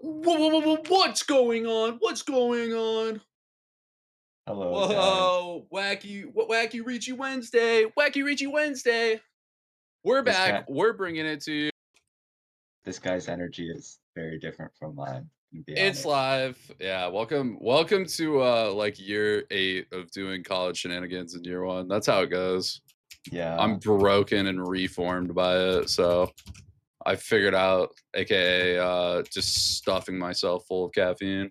What's going on? What's going on? Hello, guys. Whoa, wacky Richie Wednesday, wacky Richie Wednesday. We're This back. guy, We're bringing it to you. this guy's energy is very different from mine, to be It's honest. live. Yeah, welcome to like year 8 of doing college shenanigans in year 1. That's how it goes. I'm Yeah, broken and reformed by it, so I figured out, aka just stuffing myself full of caffeine.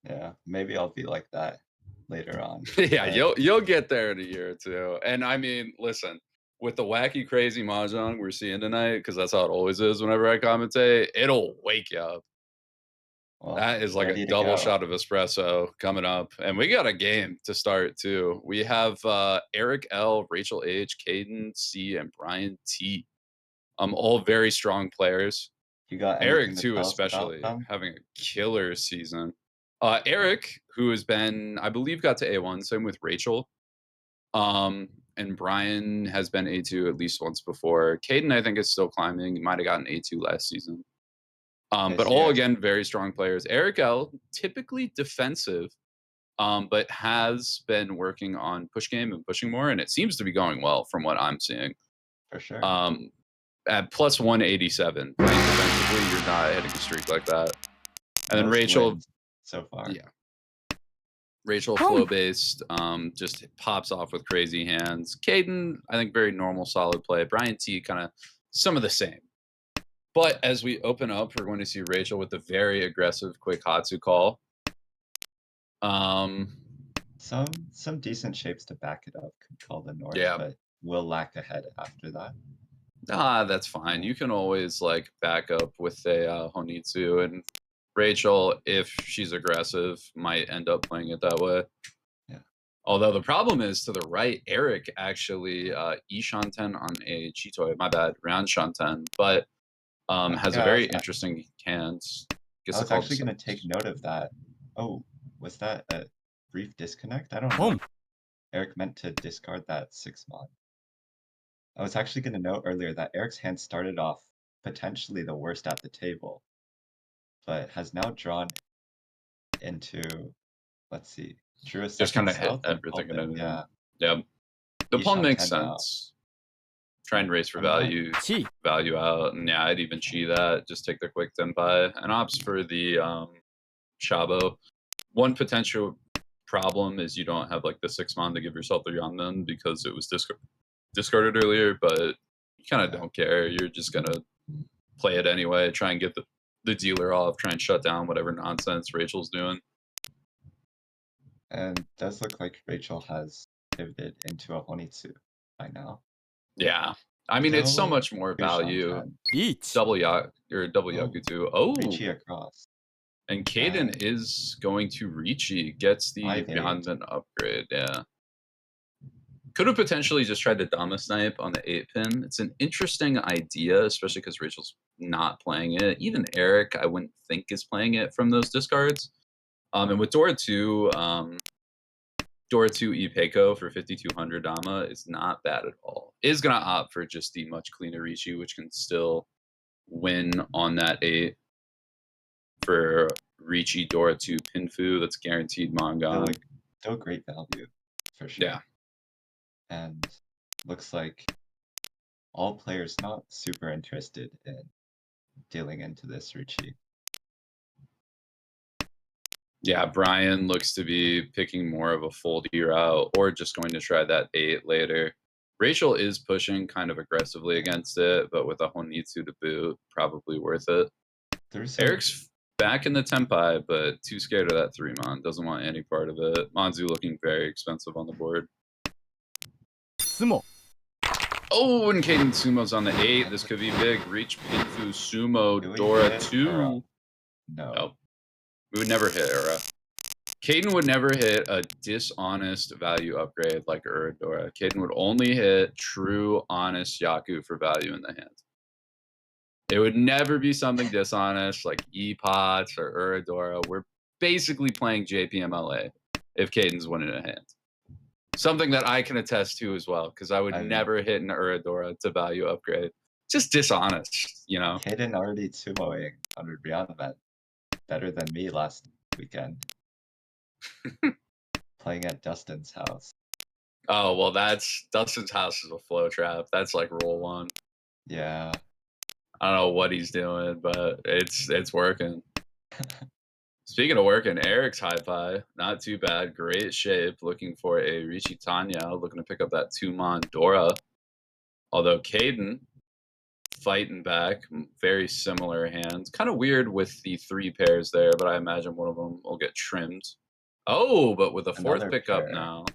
yeah. Maybe I'll be like that later on. Yeah, But you'll get there in a year or two. And I mean, listen, with the wacky, crazy mahjong we're seeing tonight, because that's how it always is whenever I commentate, it'll wake you up. well, That is like a ready to double go. shot of espresso coming up, and we got a game to start too. We have Eric L, Rachel H, Caden C, and Brian T. All very strong players. You got Eric anything to too, tell us about especially them? having a killer season. Eric, Nice. who has been, I believe, got to A1. Same with Rachel. And Brian has been A2 at least once before. Caden, I think, is still climbing. He might have gotten A2 last season. I But see. all I see. again, very strong players. Eric L, typically defensive, but has been working on push game and pushing more, and it seems to be going well from what I'm seeing. For sure. Um, at plus 187, playing defensively, you're not hitting a streak like that. And then Most Rachel, wins so far. yeah, Rachel flow based, just pops off with crazy hands. Caden, I think very normal, solid play. Brian T, kind of some of the same. But as we open up, we're going to see Rachel with a very aggressive quick Hatsu call. Um, Some decent shapes to back it up could call the North, yeah, but will lack ahead after that. that's fine. You can always like back up with a Honitsu, and Rachel, if she's aggressive, might end up playing it that way. Yeah. Although the problem is to the right, Eric actually Ishanten on a Chitoy, my bad, round Shanten, but has a Yeah, very interesting hand. I Guess I was called actually this. gonna take note of that. Oh, was that a brief disconnect? I don't know. Eric meant to discard that 6 mod. I was actually going to note earlier that Eric's hand started off potentially the worst at the table, but has now drawn into, let's see, drew a Just second kind of hit south and everything called and it. anything. Yeah, Yeah, the pawn makes Ishan 10 now. sense. Try and race for And then, value out, and yeah, I'd even chi that. Just take the quick tenpai and opts for the Shabo. One potential problem is you don't have like the 6 mon to give yourself the Yanmen because it was discarded earlier, but you kind of yeah, don't care. You're just gonna play it anyway, try and get the dealer off, try and shut down whatever nonsense Rachel's doing. and does look like Rachel has pivoted into a Honitsu by now. Yeah. I mean, it's so Still much more Yushan value. 10. Double Oh, Yakutu. Oh, Ricci across. and Caden And is going to Ricci, gets the 5-8. Beyondment upgrade. Yeah. Could have potentially just tried to Dama snipe on the 8 pin. It's an interesting idea, especially because Rachel's not playing it. Even Eric, I wouldn't think is playing it from those discards. And with Dora 2 Ipeco for 5200 Dama is not bad at all. Is going to opt for just the much cleaner Ricci, which can still win on that 8 for Ricci Dora 2 Pinfu. That's guaranteed Still, Mongon. still great value, for Yeah. sure. And looks like all players not super interested in dealing into this Ricci. Yeah, Brian looks to be picking more of a foldy route or just going to try that 8 later. Rachel is pushing kind of aggressively Yeah. against it, but with a Honitsu to boot, probably worth it. There's some Eric's back in the Tempai, but too scared of that 3-mon. Doesn't want any part of it. Manzu looking very expensive on the board. Oh, and Caden Sumo's on the 8. This could be big. Reach Pinfu Sumo do we Dora hit or 2. no? Nope. We would never hit Era. Caden would never hit a dishonest value upgrade like Uradora. Caden would only hit true, honest Yaku for value in the hand. It would never be something dishonest like E-Pots or Uradora. We're basically playing JPMLA if Caden's winning a hand. Something that I can attest to as well, because I would I mean, never hit an Uradora to value upgrade. Just dishonest, you know? Caden already 2-0ing 100 beyond that. better than me last weekend playing at Dustin's house. Oh, well, that's Dustin's house is a flow trap. That's like rule one. Yeah. I don't know what he's doing, but it's working. Speaking of working, Eric's high pie, not too bad, great shape. Looking for a Ricci Tanya, looking to pick up that two-mon Dora. Although Caden fighting back, very similar hands. Kind of weird with the three pairs there, but I imagine one of them will get trimmed. Oh, but with a fourth Another pickup pair. now.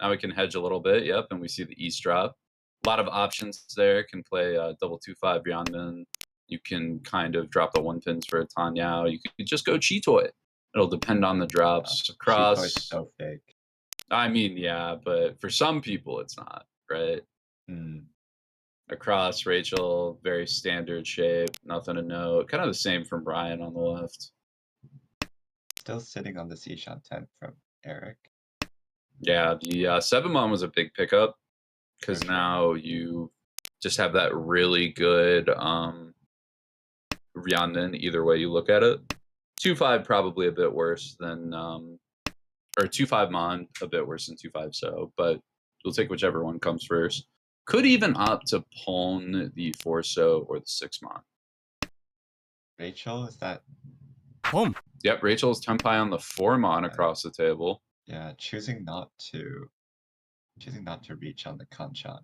Now we can hedge a little bit. Yep, and we see the East drop. A lot of options there. Can play double 2-5 Beyondman. You can kind of drop the one pins for a Tanyao. You could just go Cheetoy. It'll depend on the drops. Cheetoy's Across, so fake. I mean, yeah, but for some people it's not, right? Hmm. Across, Rachel, very standard shape, nothing to note. Kind of the same from Brian on the left. Still sitting on the Seashon 10 from Eric. Yeah, the 7-mon was a big pickup because For sure. now you just have that really good Ryandan either way you look at it. 2-5 probably a bit worse than or 2-5 Mon a bit worse than 2-5 so, but you'll take whichever one comes first. Could even opt to pawn the 4 so or the 6 Mon. Rachel, is that? Yep, Rachel's tempi on the 4 Mon across the table. Yeah, choosing not to reach on the Kanchan.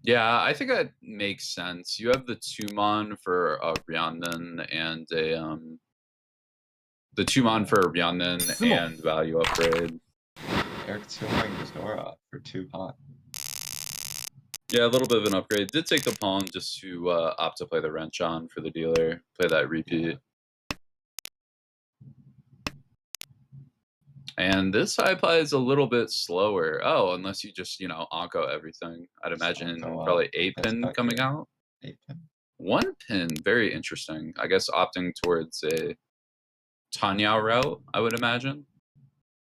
Yeah, I think that makes sense. You have the 2 Mon for a Ryandan and a the 2-mon for a Ryandan and value upgrade. Eric Tumoing Dora for 2 pawn. Yeah, a little bit of an upgrade. Did take the pawn just to opt to play the wrench on for the dealer. Play that repeat. Yeah. And this high pie is a little bit slower. Oh, unless you just, Anko everything. I'd imagine probably 8 pin coming out. 8 pin. 1 pin, very interesting. I guess opting towards a Tanyao route, I would imagine.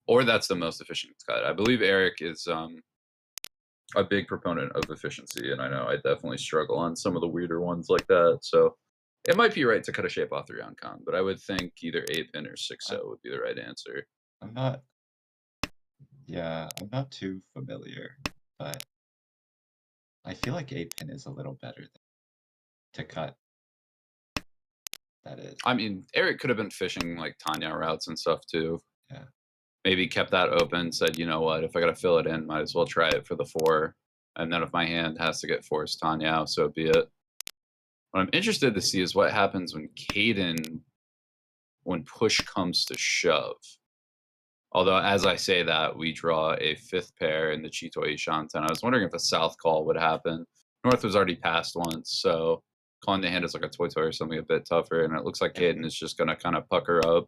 Or that's the most efficient cut. I believe Eric is a big proponent of efficiency, and I know I definitely struggle on some of the weirder ones like that. So it might be right to cut a shape off the round con, but I would think either 8 pin or 6 so would be the right answer. I'm not too familiar, but I feel like 8 pin is a little better to cut. That is. I mean, Eric could have been fishing like Tanya routes and stuff too. Yeah. Maybe kept that open, said, you know what, if I got to fill it in, might as well try it for the 4. And then if my hand has to get forced Tanya, so be it. What I'm interested to see is what happens when when push comes to shove. Although, as I say that, we draw a 5th pair in the Cheetoy Shanten. I was wondering if a south call would happen. North was already passed once, so calling the hand is like a toy or something a bit tougher. And it looks like Caden is just going to kind of pucker up,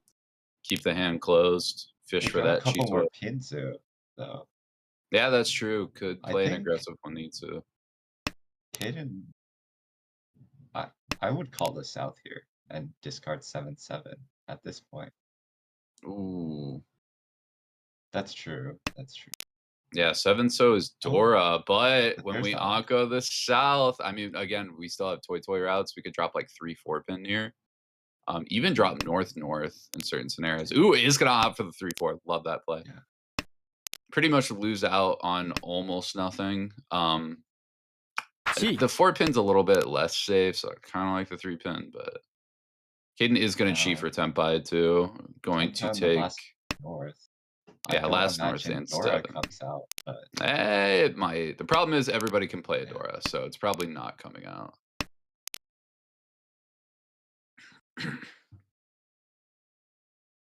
keep the hand closed, fish for that a couple Cheetoy. more pins though. Yeah, that's true. Could play an aggressive one need to. Caden, I would call the south here and discard 7/7 at this point. Ooh. That's true. Yeah, 7 so is Dora, but when there's we the Anko the south, I mean, again, we still have toy routes. We could drop like 3-4 pin here. Even drop north in certain scenarios. Ooh, it is gonna opt for the 3-4. Love that play. Yeah. Pretty much lose out on almost nothing. The 4 pin's a little bit less safe, so I kind of like the 3 pin, but Caden is gonna cheat for Tempai too. Going to take north. Yeah, last north and Dora 7 comes out, but it might. The problem is everybody can play a Dora, so it's probably not coming out.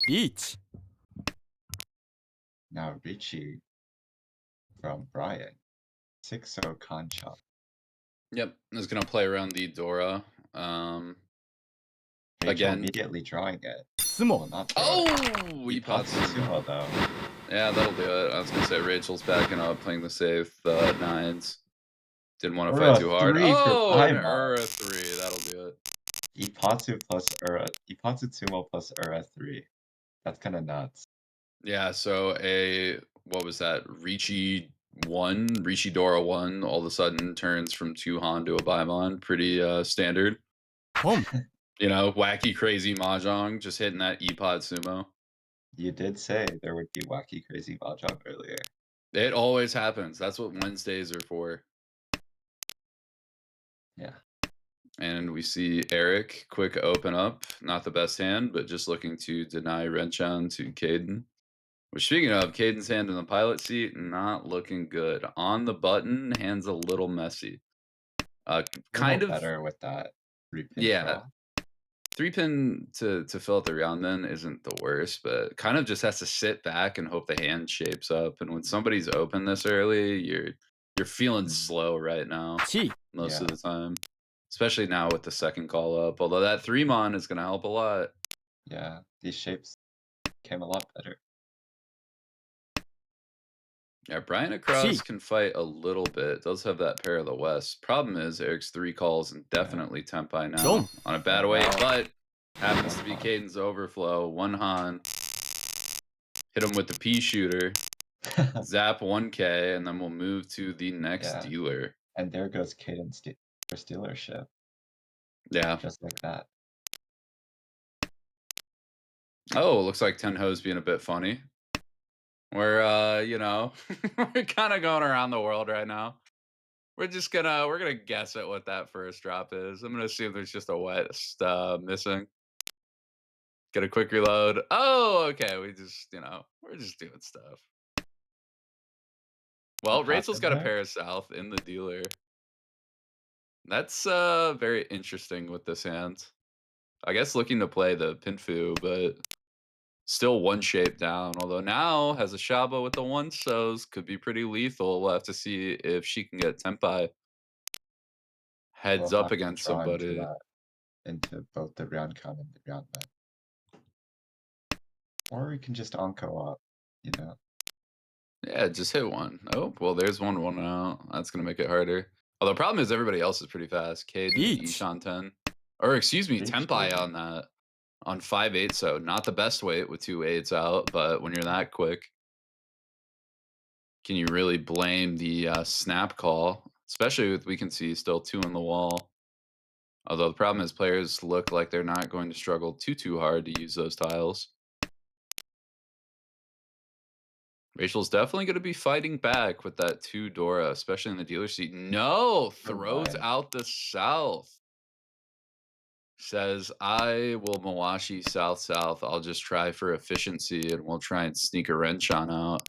Beach. Now Richie from Brian. 6-0 Concha. Yep, is gonna play around the Dora. Again, immediately drawing it. Sumo. We popped Sumo though. Yeah, that'll do it. I was gonna say Rachel's backing up, playing the safe 9s. Didn't want to fight too hard. An Ura 3. That'll do it. Ipatsu plus Ura. Ipatsu Sumo plus Ura 3. That's kind of nuts. Yeah, so what was that? Ricci Dora 1 all of a sudden turns from 2 Han to a Baimon. Pretty standard. You know, wacky, crazy mahjong, just hitting that E-Pod sumo. You did say there would be wacky, crazy mahjong earlier. It always happens. That's what Wednesdays are for. Yeah. And we see Eric quick open up. Not the best hand, but just looking to deny Renchan to Caden. Which, speaking of, Caden's hand in the pilot seat, not looking good. On the button, hand's a little messy. A little Kind of, better with that 3-pin yeah. draw. 3-pin to fill out the round then isn't the worst, but kind of just has to sit back and hope the hand shapes up. And when somebody's open this early, you're feeling Mm, slow right now most of yeah, the time, especially now with the second call up. Although that 3-mon is going to help a lot. yeah. These shapes came a lot better. Yeah, Brian across can fight a little bit. Does have that pair of the West. Problem is Eric's 3 calls and Yeah. definitely tempi now on a bad Right weight, now, but happens one to be Han. Caden's overflow. One Han. Hit him with the pea shooter. Zap 1K, and then we'll move to the next Yeah. dealer. And there goes Caden's first dealership, Yeah. just like that. Oh, looks like Tenho's being a bit funny. We're we're kind of going around the world right now. We're gonna guess at what that first drop is. I'm gonna assume there's just a West missing. Get a quick reload. Oh, okay. We're just doing stuff. Well, What Rachel's happened got a there? pair of South in the dealer. That's very interesting with this hand. I guess looking to play the Pinfu, but still one shape down. Although now has a Shaba with the one so's, could be pretty lethal. We'll have to see if she can get Tempai We'll heads up have to against draw into somebody. that, into both the round count and the round bet. Or we can just Onko up, you know. Yeah, just hit one. Oh, well, there's one out. That's gonna make it harder. Although problem is everybody else is pretty fast. Caden, Ishan 10. Or excuse me, Tempai Appreciating. on that. On 5-8, so not the best weight with 2 8s out, but when you're that quick, can you really blame the snap call? Especially with we can see still 2 in the wall. Although the problem is players look like they're not going to struggle too hard to use those tiles. Rachel's definitely going to be fighting back with that 2 Dora, especially in the dealer seat. No! For Throws what? out the South. Says, I will Mawashi South. I'll just try for efficiency and we'll try and sneak a wrench on out.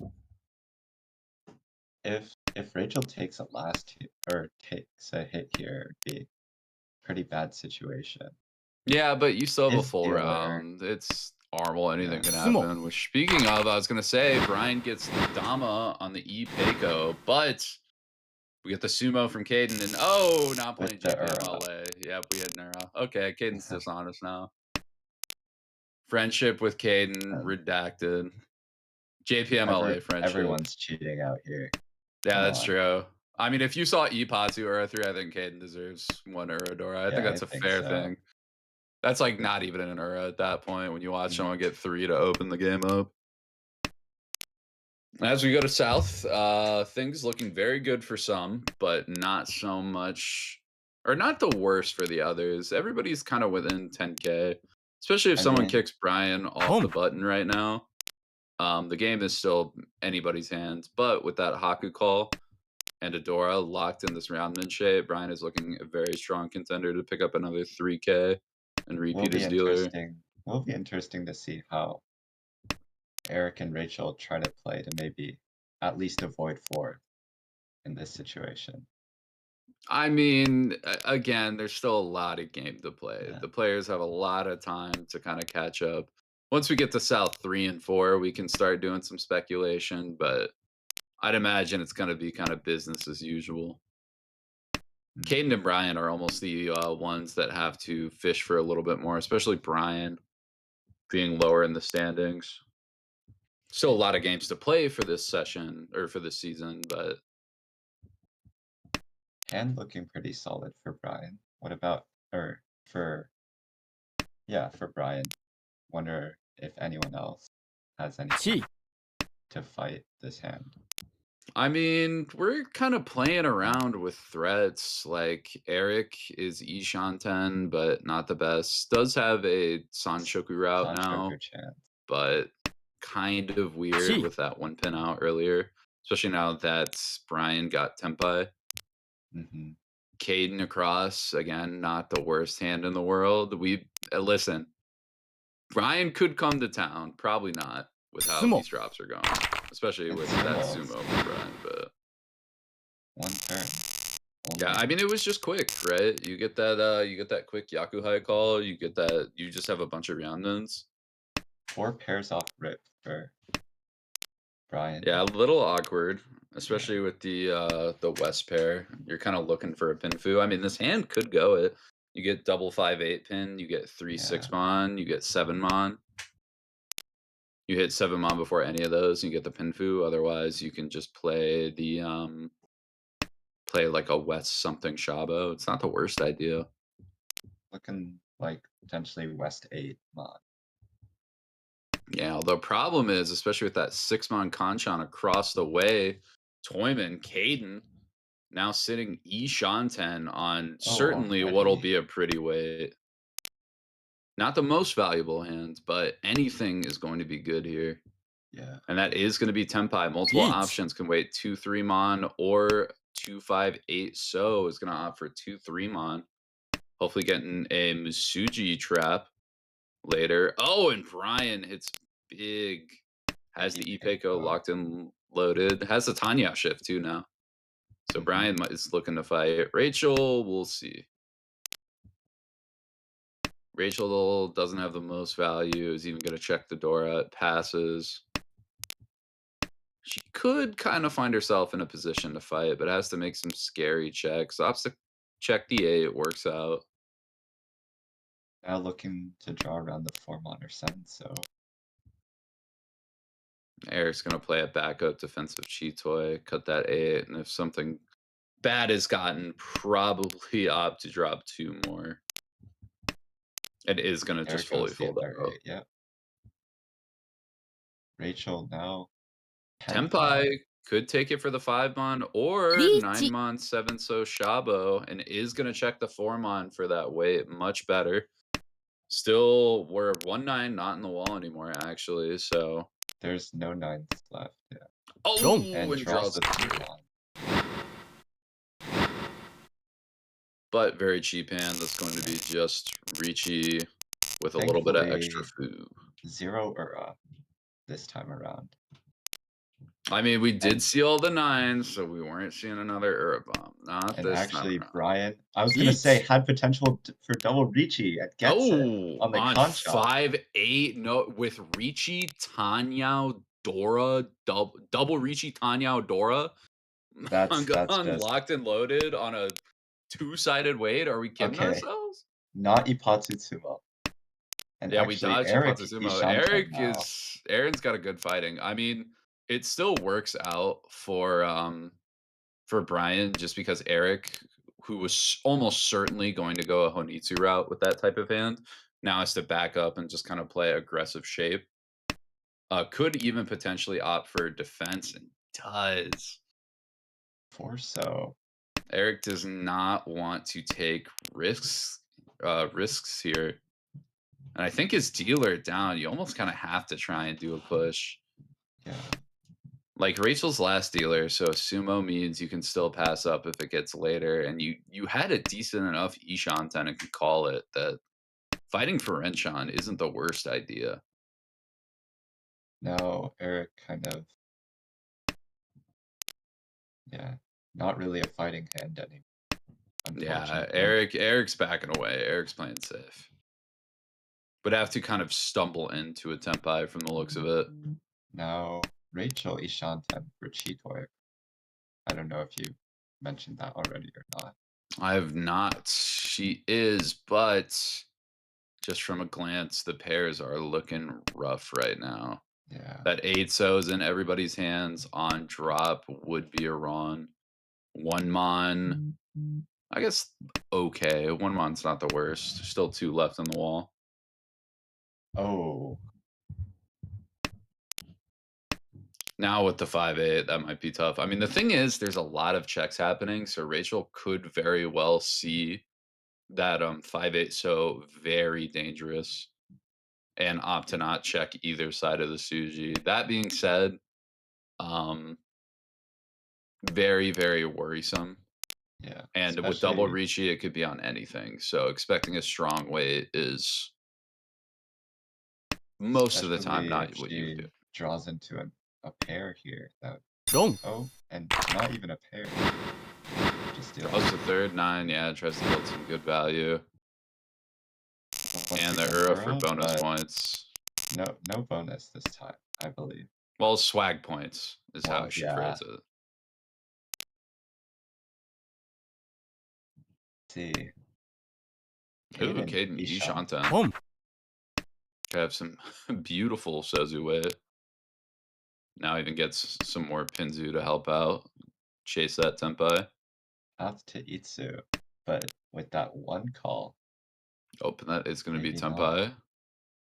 If Rachel takes a last hit or takes a hit here, it'd be a pretty bad situation. Yeah, but you still have a His full dealer, round. It's normal. Anything yeah. can happen. Which, speaking of, I was going to say, Brian gets the Dama on the E-Peiko, but we get the sumo from Caden, and oh, not With playing the Ura. JPMLA. Yep, we hit Nura. Okay, Caden's dishonest now. Friendship with Caden, And redacted. JPMLA friendship. everyone's cheating out here. Yeah, Come that's on. true. I mean, if you saw Epatu Ura 3, I think Caden deserves 1 Uradora. I think Yeah, I that's a think fair so. thing. That's like not even an Ura at that point when you watch Mm. someone get 3 to open the game up. As we go to South, things looking very good for some, but not so much, or not the worst for the others. Everybody's kind of within 10K, especially if I someone mean, kicks Brian off the button right now. The game is still anybody's hands, but with that Haku call and Adora locked in this roundman shape, Brian is looking a very strong contender to pick up another 3K and will repeat be his dealer. interesting. Will be interesting to see how Eric and Rachel try to play to maybe at least avoid fourth in this situation. I mean, again, there's still a lot of game to play. Yeah. The players have a lot of time to kind of catch up. Once we get to South 3 and 4, we can start doing some speculation, but I'd imagine it's going to be kind of business as usual. Mm. Caden and Brian are almost the ones that have to fish for a little bit more, especially Brian being lower in the standings. Still a lot of games to play for this session or for this season, but Hand looking pretty solid for Brian. What about, or for, yeah, for Brian. Wonder if anyone else has anything to fight this hand. I mean, we're kind of playing around with threats. Like Eric is Ishanten, but not the best. Does have a Sanshoku route Sanchoku now, chance. but kind of weird C. with that one pin out earlier. Especially now that Brian got Tempai. Mm-hmm. Caden across, again, not the worst hand in the world. We listen, Brian could come to town, probably not with how Sumo. these drops are going, especially And with that sumo. sumo from Brian, but One turn. yeah, Only. I mean, it was just quick, right? You get that quick Yakuhai call, you get that you just have a bunch of Ryandens. 4 pairs off rip for Brian. Yeah, a little awkward, Yeah. especially with the West pair. You're kind of looking for a pinfu. I mean, this hand could go it. You get double 5/8 pin, you get 3/6 Yeah. mon, you get 7 mon. You hit 7 mon before any of those, and you get the pinfu. Otherwise, you can just play play like a West something Shabo. It's not the worst idea. Looking like potentially West 8 mod. Yeah, the problem is, especially with that 6 mon Kanchan across the way, Toyman, Caden, now sitting E Shanten on Oh, certainly what'll already. be a pretty weight. Not the most valuable hand, but anything is going to be good here. Yeah. And that is going to be Tempai. Multiple Yeet. options can wait 2/3 mon or 2/5/8. So is going to opt for 2/3 mon. Hopefully getting a Masuji trap later. Oh, and Brian hits big. Has Big the Ipeko Epeiko. locked and loaded. Has the Tanya shift too now. So Mm-hmm. Brian is looking to fight. Rachel, we'll see. Rachel doesn't have the most value. Is even going to check the door out. Passes. She could kind of find herself in a position to fight, but has to make some scary checks. Opts to check D8, works out. Now looking to draw around the 4 mon or 7, so Eric's going to play a backup defensive cheat toy, cut that 8, and if something bad is gotten, probably opt to drop 2 more. It is going to there just fully goes the fold other out. 8. Yep. Rachel now 10th mod. Tempai could take it for the 5 mon or 9 Peachy. mon 7 so Shabo, and is going to check the 4 mon for that weight. Much better. Still, we're 1-9, not in the wall anymore, actually. So, There's no 9s left. Yeah. Boom. oh, And and draws draws the the 3 3. mon. But very cheap hand that's going to be just reachy with a little bit of extra Thankfully, food. 0 this time around. I mean, we did And see all the 9s, so we weren't seeing another Herb Bomb. Not and this time actually, around. Brian, I was gonna say, Yeet. had potential for double Ricci and gets it Oh, on the on concha. 5/8, no, with Ricci, Tanyao, Dora, double Ricci, Tanyao, Dora That's on just locked and loaded on a two-sided weight. Are we kidding okay. ourselves? Not Ipatsu. And Yeah, we actually, dodged Eric Hippozymo. Ishanten now. Aaron's got a good fighting. I mean, it still works out for Brian just because Eric, who was almost certainly going to go a Honitsu route with that type of hand, now has to back up and just kind of play aggressive shape. Could even potentially opt for defense and does. For so. Eric does not want to take risks here. And I think his dealer down, you almost kind of have to try and do a push. Yeah. Like Rachel's last dealer, so sumo means you can still pass up if it gets later, and you had a decent enough Ishanten and could call it that fighting for Renshan isn't the worst idea. Now Eric kind of, yeah, not really a fighting hand anymore, Yeah, unfortunately. Eric's backing away. Eric's playing safe. But have to kind of stumble into a tempai from the looks of it. Now Rachel Ishanten for Chitoy. I don't know if you mentioned that already or not. I have not. She is, but just from a glance, the pairs are looking rough right now. Yeah. That 8 so's in everybody's hands on drop would be a Ron. 1 mon, I guess okay. 1 mon's not the worst. There's still 2 left on the wall. Oh, Now with the 5-8, that might be tough. I mean, the thing is, there's a lot of checks happening, so Rachel could very well see that 5-8 so very dangerous and opt to not check either side of the Suji. That being said, um, very, very worrisome. Yeah, And with double especially Ricci, it could be on anything. So expecting a strong weight is most of the time especially if not what you would do. she draws into a pair here. That Don't. oh, and not even a pair. Just dealing. Draws the third 9, yeah, tries to build some good value. Once And the again, Ura for Ura, bonus but points. no bonus this time, I believe. Well, swag points is how I Well, should yeah. phrase it. See, Ooh, Caden Caden Ishan. Ishanten. Boom. Have some beautiful Sozu weight. Now even gets some more Pinzu to help out. Chase that Tempai. Path to Itsu, but with that one call, Open that is going to be maybe not. Tempai.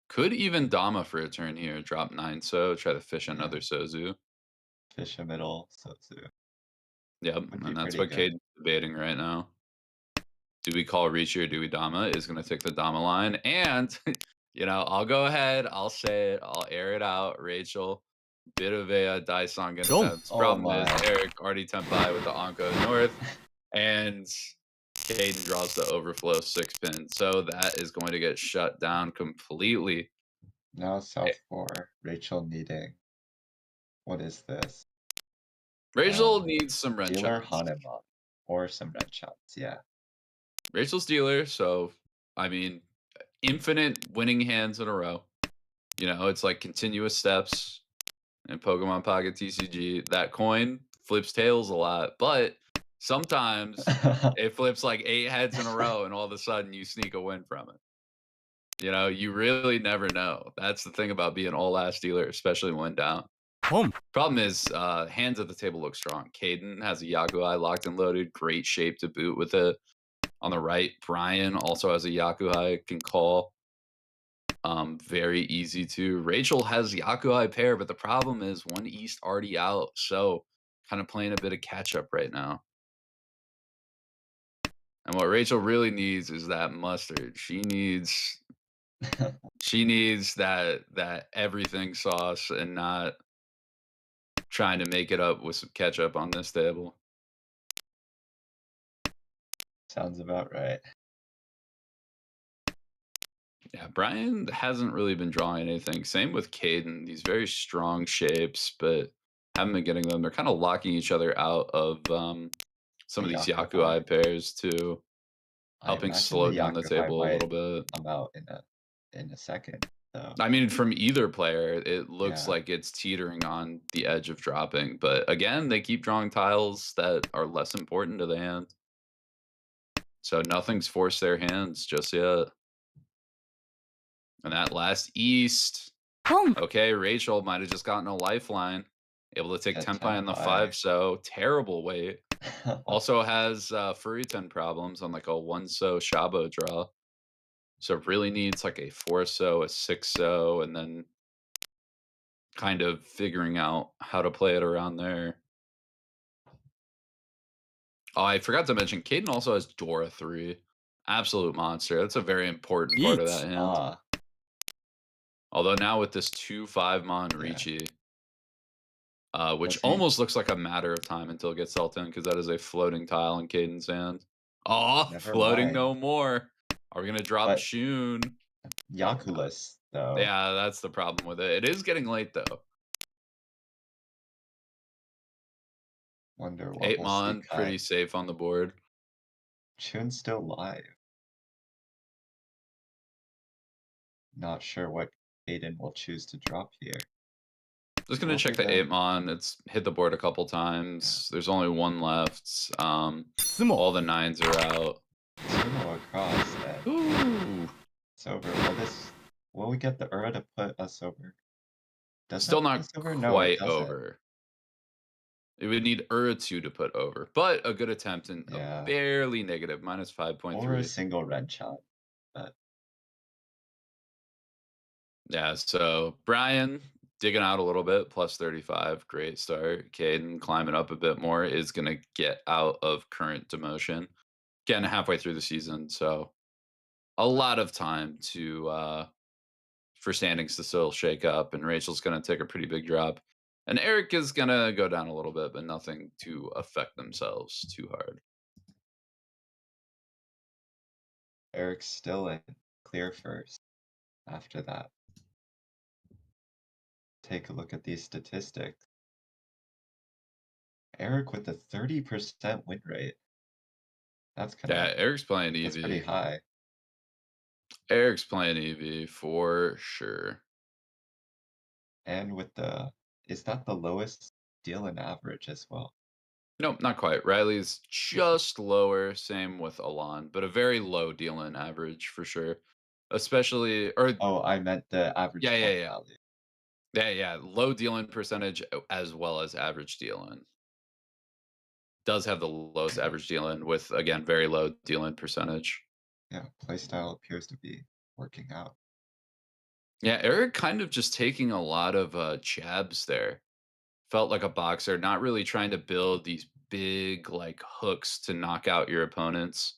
Could even Dama for a turn here. Drop 9 So, try to fish Yeah, another Sozu. fish a middle, Sozu Yep, would be and that's pretty what good. Caden's debating right now. Do we call Ricci or do we Dama? Is going to take the Dama line. And, I'll go ahead. I'll say it. I'll air it out. Rachel, bit of a Daisong Go. attempts. Oh Problem is, my. Eric already Tempai with the Anko North. And Caden draws the overflow 6-pin. So that is going to get shut down completely. Now South 4, Rachel needing. What is this? Rachel needs some Dealer Renchons. Hanema. Or some red shots, yeah. Rachel's dealer, so I mean, infinite winning hands in a row. It's like continuous steps in Pokemon Pocket TCG. That coin flips tails a lot, but sometimes it flips like 8 heads in a row, and all of a sudden you sneak a win from it. You really never know. That's the thing about being all ass dealer, especially when down. Boom. Problem is, hands at the table look strong. Caden has a Yakuai locked and loaded, great shape to boot with it. On the right, Brian also has a Yakuai, can call. Very easy to. Rachel has Yakuai pair, but the problem is one East already out, so kind of playing a bit of catch up right now. And what Rachel really needs is that mustard. She needs that everything sauce and not trying to make it up with some ketchup on this table. Sounds about right. Yeah, Brian hasn't really been drawing anything. Same with Caden. These very strong shapes, but haven't been getting them. They're kind of locking each other out of some of The these Yakuhai. Yakuai pairs too, I helping imagine the slow down the Yakuhai table a might little bit. come out in a second, though. I mean, from either player, it looks Yeah. like it's teetering on the edge of dropping. But again, they keep drawing tiles that are less important to the hand. So nothing's forced their hands just yet. And that last East. Boom. Okay, Rachel might have just gotten a lifeline. Able to take Get Tempai on the Tenpai. 5, so terrible weight. Also has Furiton problems on like a 1 So Shabo draw. So really needs like a 4 So, a 6 So, and then kind of figuring out how to play it around there. Oh, I forgot to mention, Caden also has Dora 3. Absolute monster. That's a very important part of Eats. that hand. Ah, Although now with this 2/5 Mon yeah. Ricci, which Does he? almost looks like a matter of time until it gets dealt in because that is a floating tile in Caden's hand. Oh, Never floating mind. no more. Are we going to drop But Shun? Yakulus, though. Yeah, that's the problem with it. It is getting late, though. Wonder what 8 we'll see, Mon, Kai. pretty safe on the board. Chun's still live. Not sure what Aiden will choose to drop here. Just going to Will check he, the though? 8 Mon. It's hit the board a couple Yeah. times. There's only one left. Sumo. All the 9s are out. Sumo across, and Ooh. it's over. Will we get the Ura to put us over? Does that Still put not us over? No, it quite doesn't. over. It would need Ura 2 to put over, but a good attempt and a Yeah. barely negative, minus Or a 5.3. single red shot. But Yeah, so Brian Digging out a little bit, plus 35, great start. Caden climbing up a bit more is gonna get out of current demotion. Getting halfway through the season, so a lot of time to for standings to still shake up, and Rachel's gonna take a pretty big drop. And Eric is gonna go down a little bit, but nothing to affect themselves too hard. Eric's still in clear first after that. Take a look at these statistics. Eric with a 30% win rate. That's Yeah, Eric's playing that's pretty EV. high. Eric's playing EV for sure. And with the is that the lowest deal in average as well? Nope, not quite. Riley's just lower, same with Alon, but a very low deal in average for sure. Especially or Oh, I meant the average yeah, yeah, point yeah. value. Yeah, yeah. Low deal in percentage as well as average deal in. Does have the lowest average deal in with again very low deal in percentage. Yeah, playstyle appears to be working out. Yeah, Eric kind of just taking a lot of jabs there. Felt like a boxer, not really trying to build these big like hooks to knock out your opponents.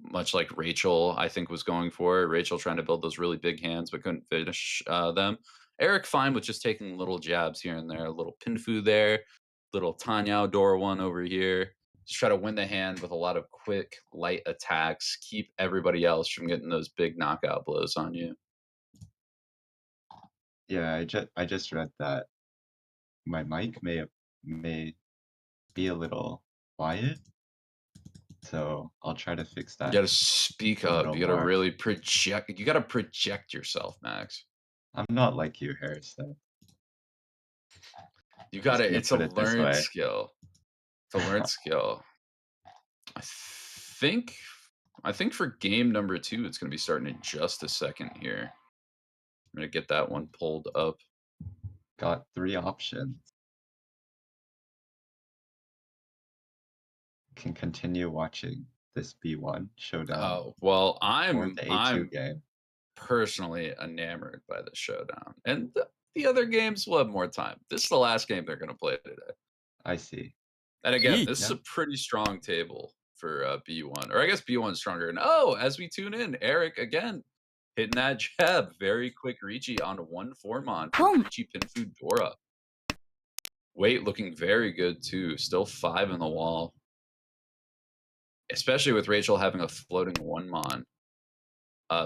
Much like Rachel, I think was going for. Rachel trying to build those really big hands but couldn't finish them. Eric fine with just taking little jabs here and there, a little pinfu there, little Tanya door one over here. Just try to win the hand with a lot of quick, light attacks. Keep everybody else from getting those big knockout blows on you. Yeah, I just read that my mic may be a little quiet, so I'll try to fix You that got to speak a up. little You got to more. really project. You got to project yourself, Max. I'm not like you, Harrison. You I'm got just to. gonna It's a put it this learned way. skill. It's a learned skill. I think I think for game number 2, it's gonna be starting in just a second here. I'm gonna get that one pulled up. Got three options. Can continue watching this B1 showdown Oh, well, or I'm the A2 I'm game. personally enamored by the showdown, and the other games will have more time. This is the last game they're gonna play today. I see. And again, this is Yeah. a pretty strong table for, B1, or I guess B1's stronger. And, oh, as we tune in, Eric again hitting that jab. Very quick Ricci on 1 Formon from Ricci Pinfu Dora. Weight looking very good too. Still 5 in the wall, especially with Rachel having a floating 1 Mon.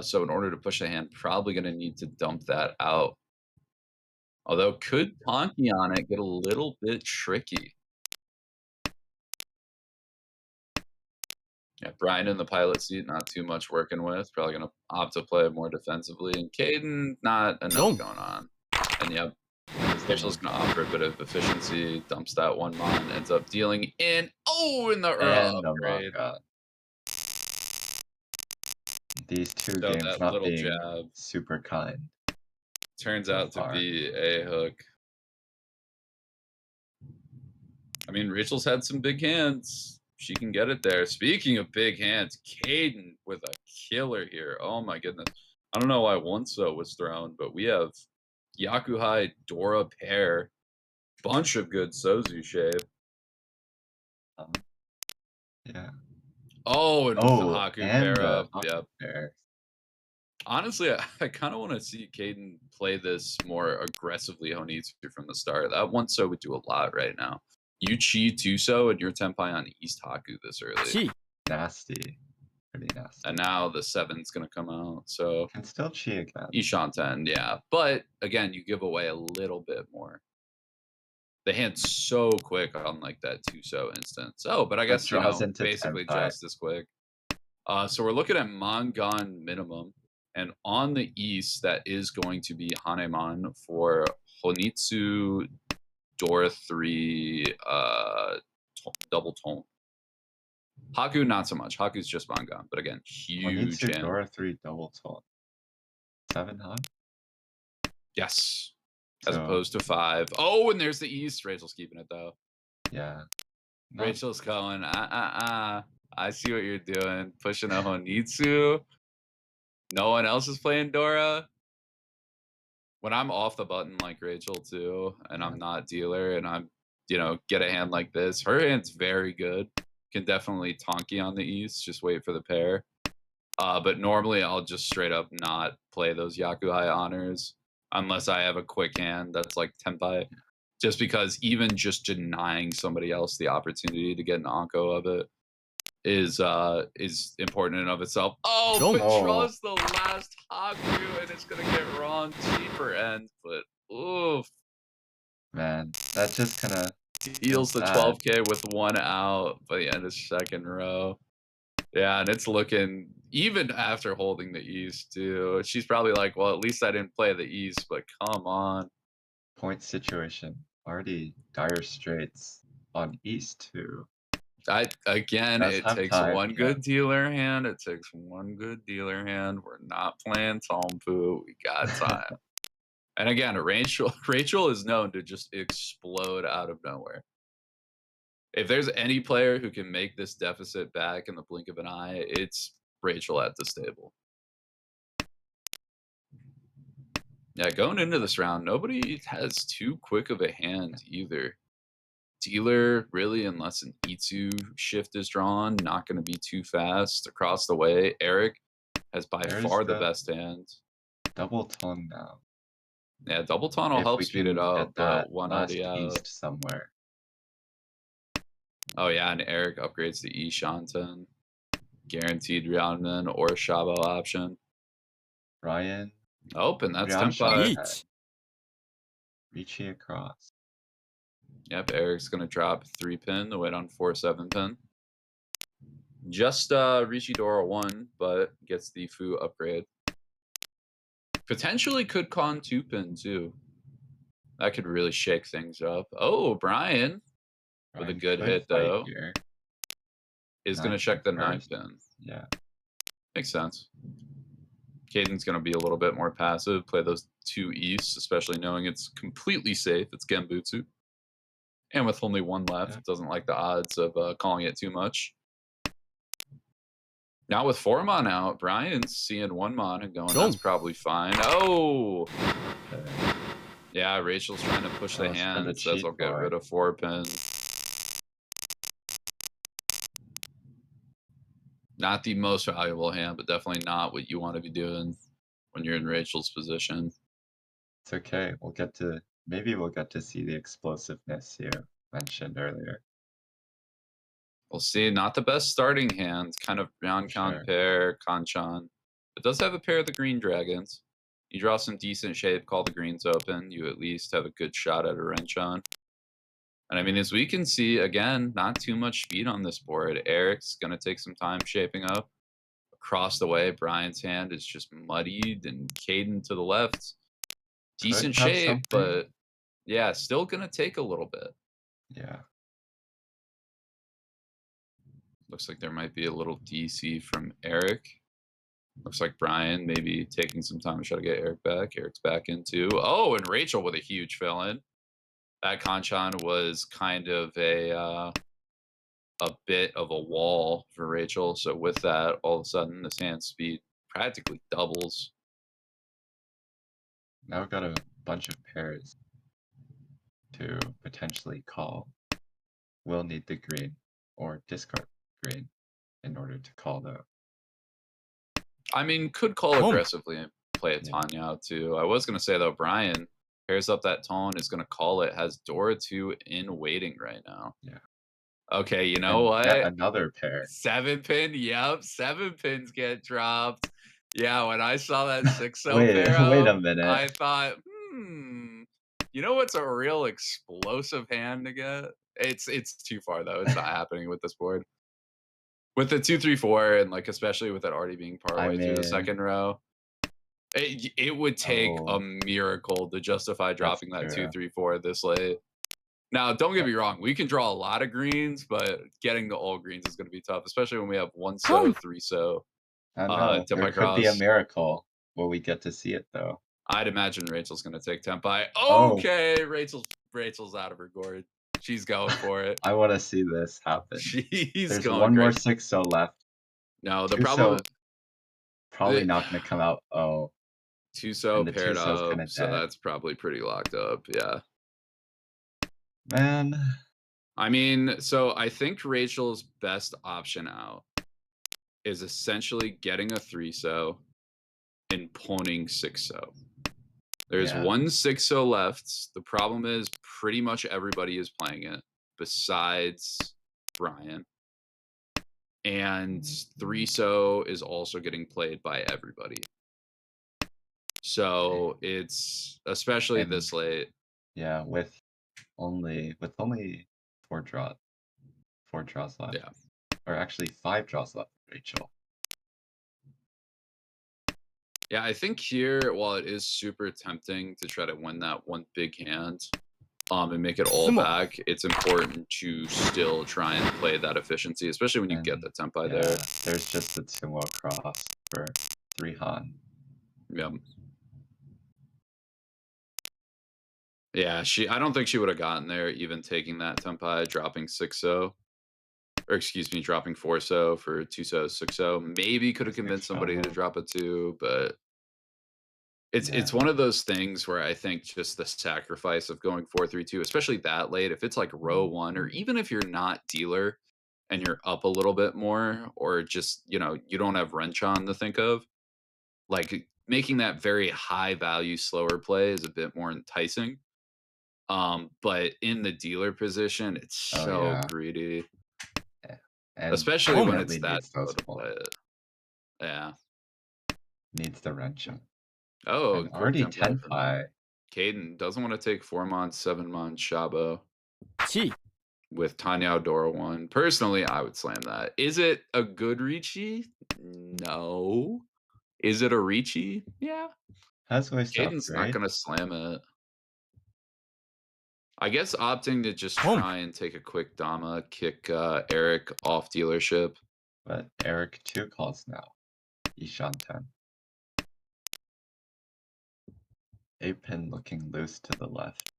So in order to push the hand, probably gonna need to dump that out. Although could Ponky on it get a little bit tricky? Yeah, Brian in the pilot seat, not too much working with. Probably gonna opt to play more defensively. And Caden, not enough going on. And yep, Rachel's Amazing. gonna opt for a bit of efficiency, dumps that 1 Mon, ends up dealing in in the And the upgrade. manga. These two So games that not little being jab super kind turns so out to far. be a hook. I mean, Rachel's had some big hands. She can get it there. Speaking of big hands, Caden with a killer here. Oh my goodness. I don't know why Onso was thrown, but we have Yakuhai Dora pair. Bunch of good Sozu shape. Um, yeah. Oh, and with the Oh, Haku and pair the up. hockey Yep. pair. Honestly, I kind of want to see Caden play this more aggressively Honitsu from the start. That one so would do a lot right now. You Chi Tuso and your Tenpai on East Haku this early. Nasty. Pretty And nasty. now the 7's going to come out. So Can still chi again. Ishanten, yeah. But again, you give away a little bit more. The hand's so quick on like that Tuso instance. Oh, but I But guess, draws into basically Tenpai. just as quick. So we're looking at Mangan minimum. And on the east, that is going to be Haneman for Honitsu Dora 3 double tone. Haku, not so much. Haku's just Mangan. But again, huge Onitsu hand. Dora 3 double tone. 7, huh? Yes. As So, opposed to 5. Oh, and there's the east. Rachel's keeping it, though. yeah. Not Rachel's going, I see what you're doing. Pushing a Honitsu. No one else is playing Dora. when I'm off the button like Rachel too, and Yeah. I'm not dealer, and I'm get a hand like this. Her hand's very good. Can definitely tonky on the east. Just wait for the pair. But normally I'll just straight up not play those Yakuhai honors unless I have a quick hand that's like Tenpai. Just because even just denying somebody else the opportunity to get an Anko of it is important in and of itself. Oh, but Oh, draws the last Haku and it's gonna get wrong cheaper end, but oof. man, that just kind of feels Deals the sad. 12K with one out by the end of second row. Yeah, and it's looking even after holding the East too. She's probably like, well, at least I didn't play the East, but come on. Point situation. Already dire straits on East 2. Again, Does it have takes time, one yeah. good dealer hand. It takes one good dealer hand. We're not playing Tompu. We got time. And again, Rachel is known to just explode out of nowhere. If there's any player who can make this deficit back in the blink of an eye, it's Rachel at this table. Yeah, going into this round, nobody has too quick of a hand either. Dealer, really, unless an E2 shift is drawn, not going to be too fast across the way. Eric has by There's far the the best hand. double tongue now. Yeah, double ton will If help we speed it can up, get but that one already last out. East somewhere. Oh yeah, and Eric upgrades to E Shanten. Guaranteed Ryanman or Shabo option. Ryan, Oh, and that's Ryanshan Tempai. ahead. Ricci across. Yep, Eric's gonna drop 3-pin to wait on 4-7-pin. Just Richidora 1, but gets the Fu upgrade. Potentially could con 2-pin too. That could really shake things up. Oh, Brian with a Ryan good could hit fight though here. is gonna 9-pin check the first. 9-pin. Yeah. Makes sense. Caden's going to be a little bit more passive, play those 2 Easts, especially knowing it's completely safe. It's Gembutsu. And with only 1 left, Yeah. doesn't like the odds of calling it too much. Now with 4 mon out, Brian's seeing 1 mon and going, that's probably fine. Oh! Okay. Yeah, Rachel's trying to push the That was for hand. the Says cheat I'll get boy. rid of 4-pin. Not the most valuable hand, but definitely not what you want to be doing when you're in Rachel's position. It's okay. Maybe we'll get to see the explosiveness you mentioned earlier. We'll see. Not the best starting hand. Kind of round con Sure. pair, Kanchan. It does have a pair of the green dragons. You draw some decent shape, call the greens open. You at least have a good shot at a Renchon. And I mean, as we can see, again, not too much speed on this board. Eric's going to take some time shaping up. Across the way, Brian's hand is just muddied, and Caden to the left. Could Decent have shape, something. but yeah, still going to take a little bit. Yeah. Looks like there might be a little DC from Eric. Looks like Brian maybe taking some time to try to get Eric back. Eric's back into. Oh, and Rachel with a huge fill in. That Kanchan was kind of a bit of a wall for Rachel. So with that, all of a sudden, this hand speed practically doubles. Now we've got a bunch of pairs to potentially call. We'll need the green or discard green in order to call though. I mean, could call aggressively and play a Yeah. Tanya out too. I was going to say, though, Brian pairs up that tone, is going to call it, has Dora 2 in waiting right now. Yeah. Okay, you know And yet what? another pair. 7-pin, yep, 7 pins get dropped. Yeah, when I saw that 6-0 Wait, pair wait a up, minute. I thought, you know what's a real explosive hand to get? It's too far though. It's not happening with this board. With the 2-3-4, and like especially with it already being I partway through the mean, second row, it would take a oh, miracle to justify that's dropping that true. 2-3-4 this late. Now, don't get But me wrong. We can draw a lot of greens, but getting to all greens is going to be tough, especially when we have 1-so, 3-so, I don't know. There Tempai could be a Cross. miracle. Will we get to see it though? I'd imagine Rachel's going to take Tempai. Oh, Okay, Rachel's out of her gourd. She's going for it. I want to see this happen. She's There's going one more great. 6-0 left. No, the 2-so problem. probably not going to come out. Oh, Two-so and the paired 2-so's kind up, of so dead. that's probably pretty locked up, yeah. Man, I mean, so I think Rachel's best option out is essentially getting a 3-so and pawning 6-so. There's yeah, one 6-so left. The problem is pretty much everybody is playing it besides Brian. And 3-so is also getting played by everybody. So it's especially and this late. yeah, with only 4 draws left, Yeah. or actually 5 draws left for Rachel. Yeah, I think here, while it is super tempting to try to win that one big hand, and make it all back, it's important to still try and play that efficiency, especially when you get And the tempi yeah, there. there's just the sumo cross for 3 Han. Yeah. Yeah, I don't think she would have gotten there even taking that tempi, dropping 6-so. Or excuse me, dropping 4-so for 2-so, 6-so. Maybe could For have convinced 6 somebody to so drop a 2, but it's yeah. one of those things where I think just the sacrifice of going 4-3-2, especially that late, if it's like row 1, or even if you're not dealer and you're up a little bit more, or just, you don't have wrench on to think of, like, making that very high value slower play is a bit more enticing. But in the dealer position, it's Oh so yeah. greedy, Yeah. And especially when it's definitely that needs slow those to play points. it. Yeah. Needs the wrench on. Oh, And quick already template from Tenpai. Caden. Doesn't want to take 4-mon, 7-mon Shabo with Tanya Dora 1. Personally, I would slam that. Is it a good Ricci? No. Is it a Ricci? Yeah. Has ways to Caden's not upgrade, going to slam it. I guess opting to just try and take a quick Dama, kick Eric off dealership. but Eric 2 calls now. Ishan 10. 8-pin looking loose to the left.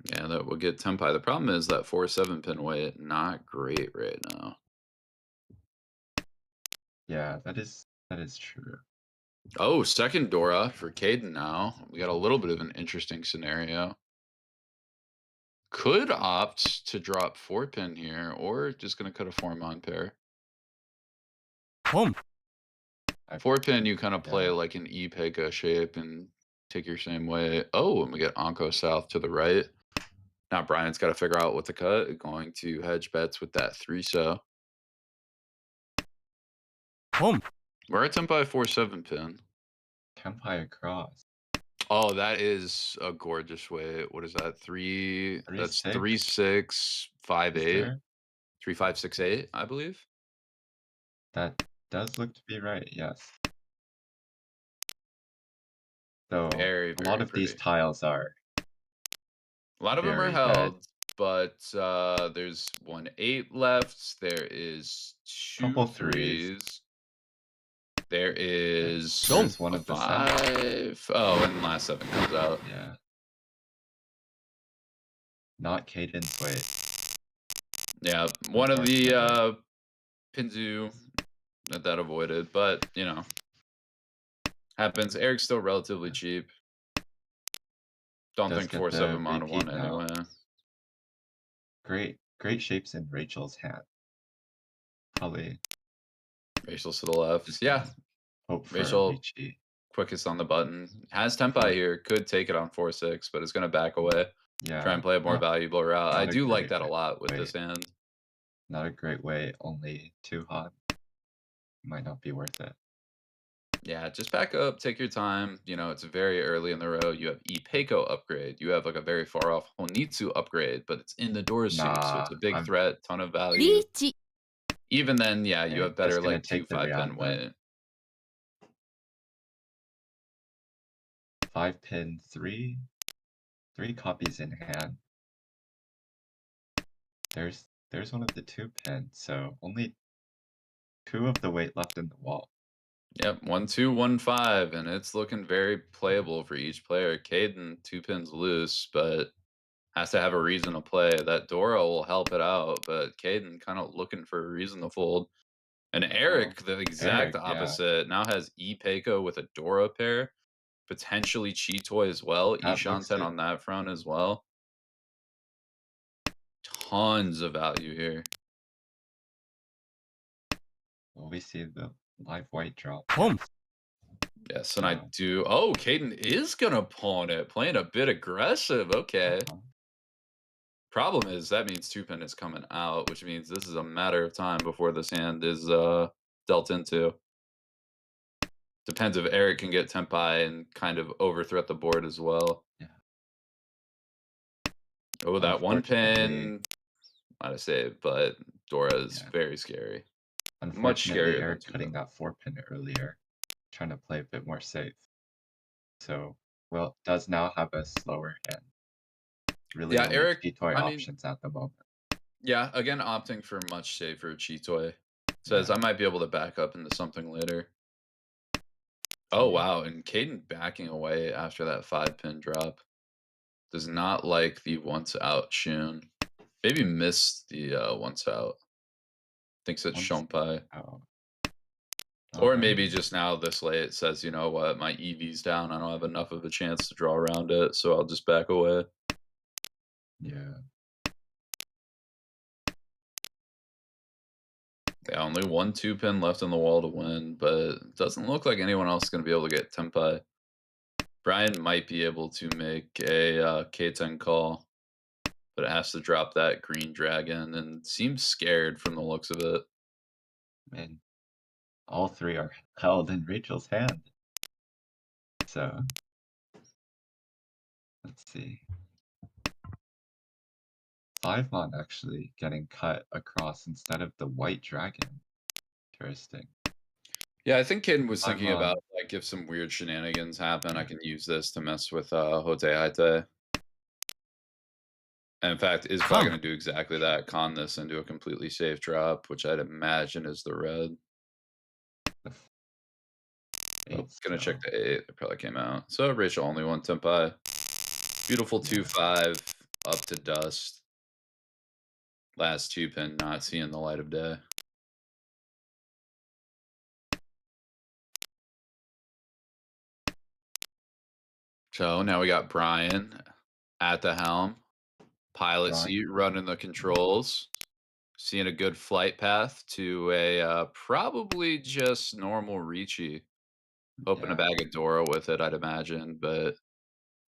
Yeah, that will get Tempai. The problem is that 4-7 pin weight, not great right now. Yeah, that is true. Oh, second Dora for Caden now. We got a little bit of an interesting scenario. Could opt to drop 4-pin here, or just going to cut a 4-mon pair. 4-pin, you kind of play Yeah. like an E-Peka shape and take your same way. Oh, and we get Anko South to the right. Now Brian's got to figure out what to cut. Going to hedge bets with that 3-so. We're at Tempai 4-7 pin. Tenpai across. Oh, that is a gorgeous way. What is that? That's 3, 3-6. 6, 5, Is 8. there? 3, 5, 6, 8, I believe. That does look to be right, yes. So Very, a lot very of these pretty. tiles are A lot of them are very dead. held, but there's 1 8 left. There is 2 Couple threes. 3s. There is There's one a of the 7. 5. Oh, and last 7 comes out. Yeah. Not Caden's weight, Yeah, one of the unfortunately. Pinzu that avoided, but happens. Eric's still relatively cheap. Don't Does think get 4-7 the mono one repeat now. anyway. Great shapes in Rachel's hand. Probably Rachel's to the left. just Yeah, gonna hope for a Rachel Ricci. quickest on the button. Has Tempai Four, here. Could take it on 4-6, but it's going to back away. Try yeah, and play a more valuable route. I not a do like great that a lot with way. this hand. Not a great way, only 2 hot. Might not be worth it. Yeah, just back up, take your time. It's very early in the row. You have Ipeiko upgrade. You have like a very far off Honitsu upgrade, but it's in the Dorasu, so it's Nah, a big I'm threat, ton of value. Even then, yeah, you okay, have better just gonna like 2 take the 5-pin react then. weight. 5-pin 3. 3 copies in hand. There's one of the 2-pin, so only 2 of the weight left in the wall. Yep, 1 2 1 5, and it's looking very playable for each player. Caden 2 pins loose, but has to have a reason to play. That Dora will help it out, but Caden kind of looking for a reason to fold. And Uh-oh. Eric, the exact Eric, yeah. opposite, now has Peiko with a Dora pair, potentially Cheetoy as well, That looks Shanten good. on that front as well. Tons of value here. Will we see the live white drop? Yes, and I No. do. Oh, Caden is gonna pawn it, playing a bit aggressive. Okay. Uh-huh. Problem is that means two pin is coming out, which means this is a matter of time before this hand is dealt into. Depends if Eric can get Tempai and kind of overthreat the board as well. Yeah. Oh, that one Unfortunately, pin, not a save, but Dora is yeah. very scary. Much Unfortunately, scarier than Eric two cutting pin. that 4-pin earlier, trying to play a bit more safe. So, well, does now have a slower hand. Really Yeah, only Eric. G-Toy I mean, options at the moment. yeah. Again, opting for much safer Cheetoy. Says Yeah. I might be able to back up into something later. Oh See. wow, and Caden backing away after that 5-pin drop. Does not like the once out Shun. Maybe missed the once out. Thinks it's Once. Shompai. Oh. Or maybe Alrighty. just now this late says, you know what, my EV's down. I don't have enough of a chance to draw around it, so I'll just back away. Yeah. Yeah, only one 2-pin left in the wall to win, but it doesn't look like anyone else is going to be able to get Tempai. Brian might be able to make a K10 call, but it has to drop that green dragon and seems scared from the looks of it. And all three are held in Rachel's hand. So, let's see. 5-mon actually getting cut across instead of the white dragon. Interesting. Yeah, I think Caden was thinking about, 5-mon. like, if some weird shenanigans happen, I Yeah. can use this to mess with, Hote Haite. And in fact, is probably gonna do exactly that, con this into a completely safe drop, which I'd imagine is the red. The Oh, 8 gonna check still. the 8, it probably came out. So Rachel only one Tempai. Beautiful Yeah. 2-5, up to dust. Last 2-pin not seeing the light of day. So now we got Brian at the helm. Pilot Drawing. seat, running the controls. Seeing a good flight path to a, probably just normal Ricci. Hoping to Yeah. bag a Dora with it, I'd imagine, but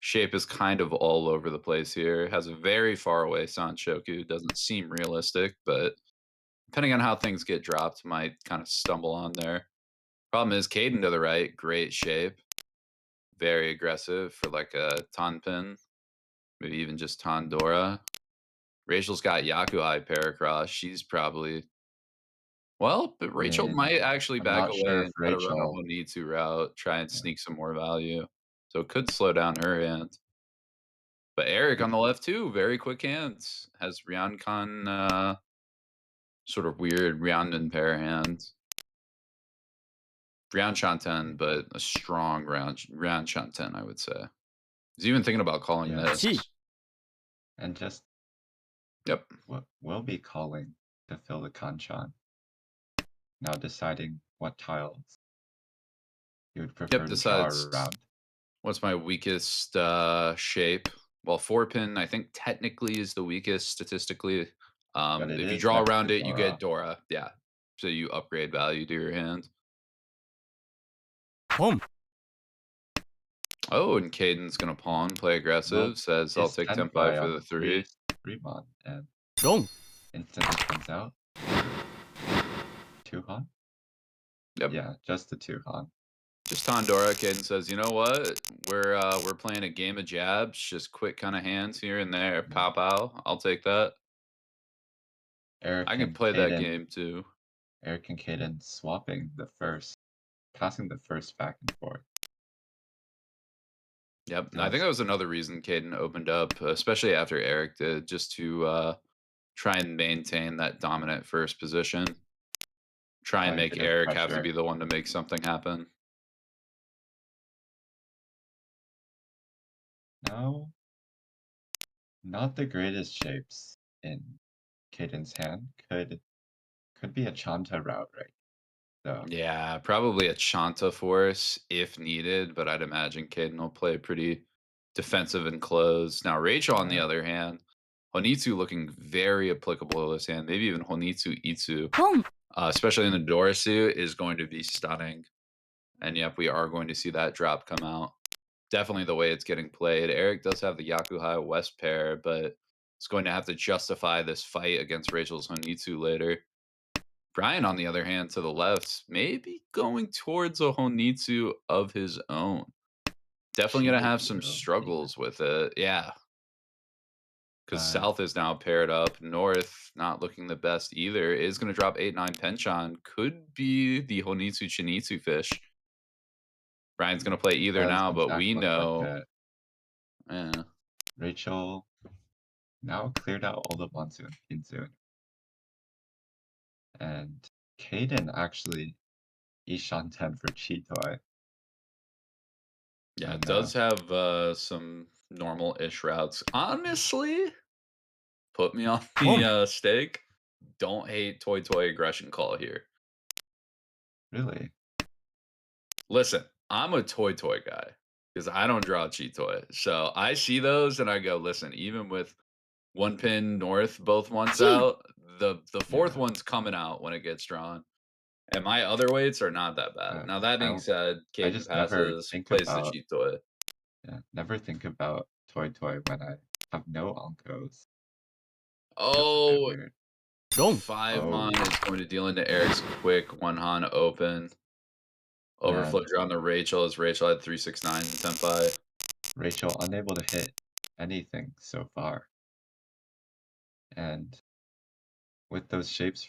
shape is kind of all over the place here. Has a very far away Sanshoku, doesn't seem realistic, but depending on how things get dropped, might kind of stumble on there. Problem is, Caden to the right, great shape. Very aggressive for like a Tonpin, maybe even just Tondora. Rachel's got Yakuai pair across. She's probably well, but Rachel And might actually I'm back not sure away if and try to run a Rachel. Honitsu route, try and Yeah. sneak some more value. So it could slow down her hand. But Eric on Which the left too, very quick hands. Has Ryankon sort of weird Ryandan pair hands. Ryan yeah. Shanten, but a strong Ryan Shanten, I would say. He's even thinking about calling Yeah. this. And just Yep. what will be calling to fill the Kanchan. Now deciding what tiles you would Yep. prefer to draw Decides around. what's my weakest shape. Well, 4-pin, I think technically is the weakest statistically. But it If you is draw next around to it, you get Dora. Dora. Yeah. So you upgrade value to your hand. Oh, and Caden's gonna pawn, play Well, aggressive, says I'll is take Tempai Tenpai for on the 3. 3-mon and instantly comes out. 2-han? Yep. Yeah, just the 2-han. Just Tondora. Caden says, you know what? We're playing a game of jabs, just quick kind of hands here and there. Yeah. Pow pow. I'll take that. I Eric can and play that Caden. game too. Eric and Caden swapping the first, passing the first back and forth. Yep. Now I think it's that was another reason Caden opened up, especially after Eric did, just to try and maintain that dominant first position. Try and applying a make bit of Eric have to pressure. be the one to make something happen. No, not the greatest shapes in Caden's hand. Could be a Chanta route, right? So, Yeah, probably a Chanta force if needed, but I'd imagine Caden will play pretty defensive and close. Now, Rachel, on the yeah, other hand, Honitsu looking very applicable to this hand, maybe even Honitsu Itsu, especially in the Dora suit, is going to be stunning. And yep, we are going to see that drop come out. Definitely the way it's getting played. Eric does have the Yakuhaya West pair, but it's going to have to justify this fight against Rachel's Honitsu later. Brian, on the other hand, to the left, maybe going towards a Honitsu of his own. Definitely going to have some Shihiro, yeah, struggles with it. Yeah, because but South is now paired up. North, not looking the best either, is going to drop 8-9 Penchon. Could be the Honitsu Chinitsu fish. Brian's going to play either does now, in but fact we look like know. it. Yeah, Rachel now cleared out all the Monzu and Pinzu, and Caden actually Ishan 10 for Chitoy. yeah, Oh it no, does have some normal-ish routes. Honestly, put me on the stake. Don't hate Toy aggression call here. really? Listen, I'm a toy guy because I don't draw cheat toy. So I see those and I go, listen, even with one pin north both once out, the fourth Yeah, one's coming out when it gets drawn. And my other weights are not that bad. but Now that being said, I Caden just never passes, think plays the about cheat toy. yeah, never think about when I have no onkos. Feels a bit Oh, weird. 5 mon Oh is going to deal into Eric's quick one Han open. Overflow man, drawn to Rachel as Rachel had 369 tempi. Rachel unable to hit anything so far, and with those shapes,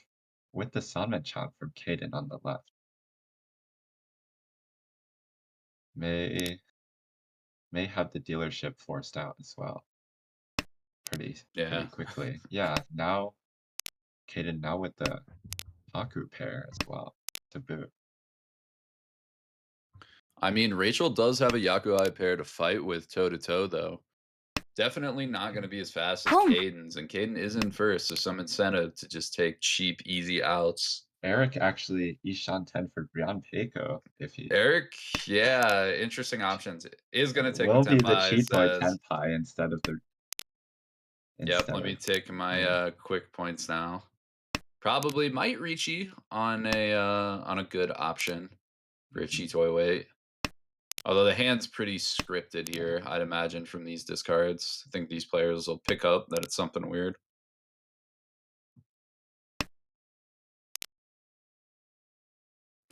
with the Sanman chop from Caden on the left, may have the dealership forced out as well. Pretty Yeah. quickly. Yeah, now Caden now with the Haku pair as well to boot. I mean, Rachel does have a Yakuai pair to fight with toe to toe, though. Definitely not going to be as fast as Caden's, and Caden is in first, so some incentive to just take cheap, easy outs. Eric actually Ishan 10 for Brian Peiko if he Eric, yeah, interesting options. Is going to take the will be the Tenpai, cheat boy says, tenpai yep, instead let me of take my yeah. quick points now. Probably might Richie on a good option for a Mhm, Cheetoy weight. Although the hand's pretty scripted yeah. here, I'd imagine from these discards. I think these players will pick up that it's something weird.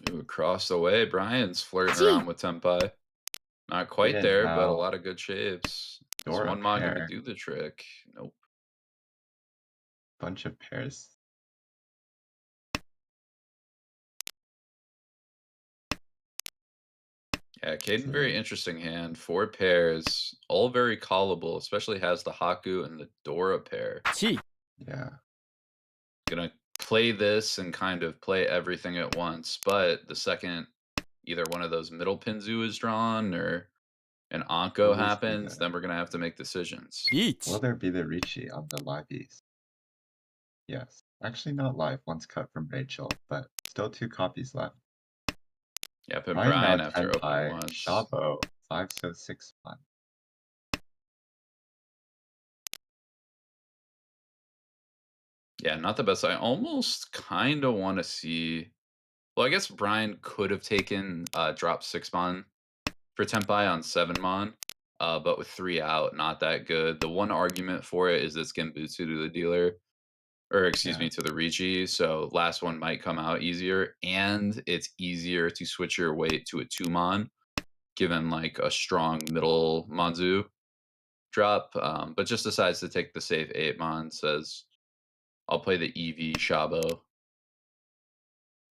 Ooh, across the way, Brian's flirting around with Tempai. Not quite Caden there, but a now lot of good shapes. Is Dora one mod going to pair, do the trick? Nope. bunch of pairs. Yeah, Caden, very So interesting hand. 4 pairs, all very callable, especially has the Haku and the Dora pair. yeah, Gonna play this and kind of play everything at once, but the second either one of those middle Pinzu is drawn or an will Anko this be happens, the then we're gonna have to make decisions. will there be the Ricci on the liveys? Yes. Actually not live, one's cut from Rachel, but still 2 copies left. Yep, and Brian now Brian after 10 opening pie, once. Shabo 5 so 6 1. Yeah, not the best. I almost kind of want to see. Well, I guess Brian could have taken drop 6 mon for Tempai on 7 mon, but with 3 out, not that good. The one argument for it is it's Genbutsu to the dealer, or excuse Yeah. me, to the Rigi. So last one might come out easier, and it's easier to switch your weight to a 2 mon, given like a strong middle Manzu drop. But just decides to take the safe 8 mon. Says I'll play the EV Shabo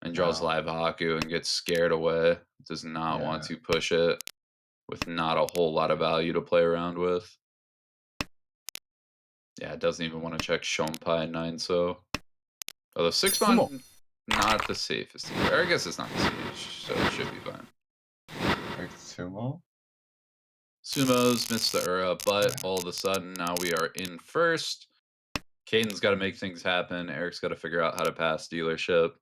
and draws Now, live Haku and gets scared away. Does not want yeah. to push it with not a whole lot of value to play around with. Yeah, it doesn't even want to check Shompai 9 so. Although 6 mon not the safest either. Or I guess it's not the safest, so it should be fine. Eric Sumo? Sumos missed the Ura, but Yeah. all of a sudden now we are in first. Caden's got to make things happen. Eric's got to figure out how to pass dealership.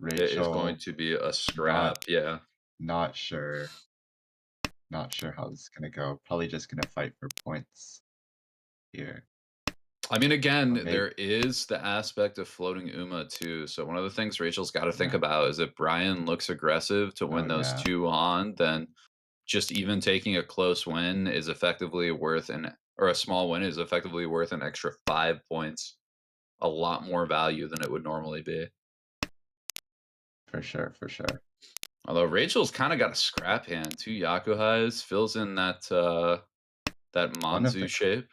It is going Rachel, to be a not scrap. Yeah. not sure. Not sure how this is gonna go. Probably just gonna fight for points here. I mean, Or again, maybe there is the aspect of floating Uma too. So one of the things Rachel's got to think yeah. about is if Brian looks aggressive to Oh win those yeah, 2 on, then just even taking a close win is effectively worth or a small win is effectively worth an extra 5 points, a lot more value than it would normally be. for sure, for sure. Although Rachel's kind of got a scrap hand, 2 Yakuhais fills in that One of Manzu the shape.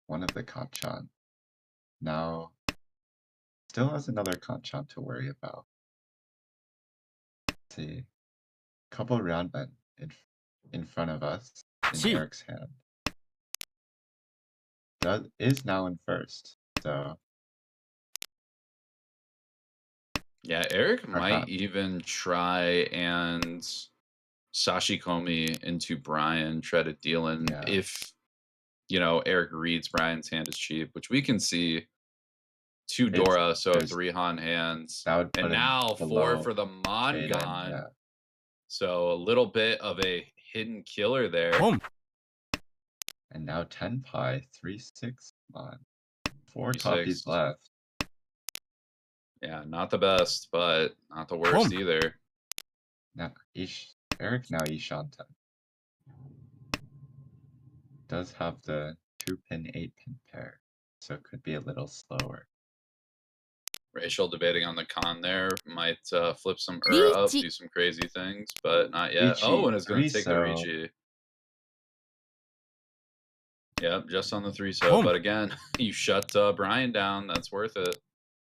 one of the Kanchan. Now still has another Kanchan to worry about. Let's see. Couple roundmen in front of us in Eric's hand. Is now in first. So Yeah, Eric might perhaps even try and Sashikomi into Brian, try to deal in yeah. if Eric reads Brian's hand is cheap, which we can see 2 It's Dora, so there's 3 Han hands, that would and put him now 4 below for the Jaden, Mongon. yeah. So a little bit of a hidden killer there. And now 10 pi, 3-6 on. 4 copies 3-6. left. Yeah, not the best, but not the worst either. Now Eric now Ishanta. Does have the 2-pin, 8-pin pair, so it could be a little slower. Rachel debating on the con there. Might flip some Ura up, do some crazy things, but not yet. Oh, Ricci and it's going to 3 take the so Ricci. Yep, just on the 3 so. But again, you shut Brian down. That's worth it.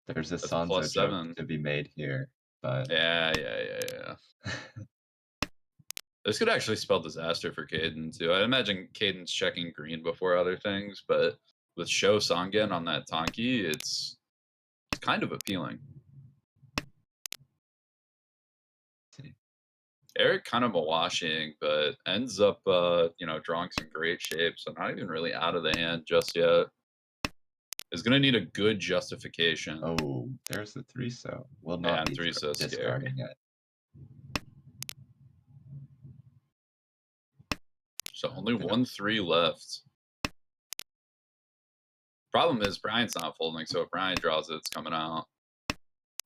there's a That's a Sanzo joke +7. to be made here, but Yeah. This could actually spell disaster for Caden, too. I imagine Caden's checking green before other things, but with Sho Sangen on that Tonki, it's kind of appealing. see. Eric kind of a washing, but ends up, drawing some great shapes. So not even really out of the hand just yet. Is going to need a good justification. Oh, there's the 3 so. Will Yeah, not and be 3 so scary. discarding it. So only They 1-3 left. Problem is Brian's not folding, so if Brian draws it, it's coming out.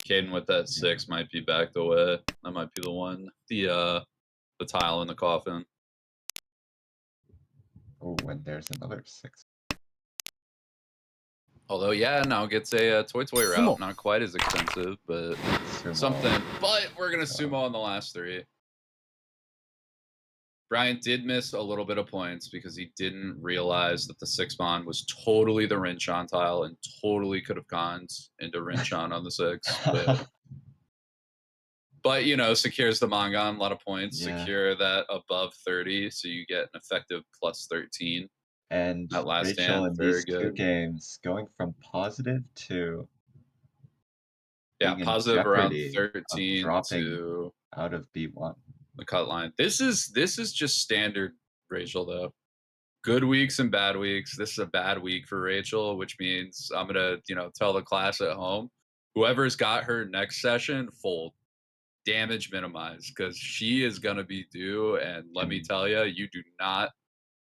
Caden with that 6 might be backed away. That might be the one. The tile in the coffin. Oh, and there's another 6. Although, yeah, now gets a toy route. Not quite as expensive, but Sumo. something. But we're going to sumo on the last 3. Brian did miss a little bit of points because he didn't realize that the 6-mon was totally the Rinchan tile and totally could have gone into Rinchan on the 6. But secures the Mongon, a lot of points. Yeah. Secure that above 30, so you get an effective +13. And That last Rachel hand, in very these 2 good. games going from positive to Yeah, being in positive around jeopardy of 13 dropping to out of B1. the cut line. This is just standard Rachel though. Good weeks and bad weeks. This is a bad week for Rachel, which means I'm gonna, tell the class at home, whoever's got her next session, fold, damage minimize, because she is gonna be due. And let me And tell you, you do not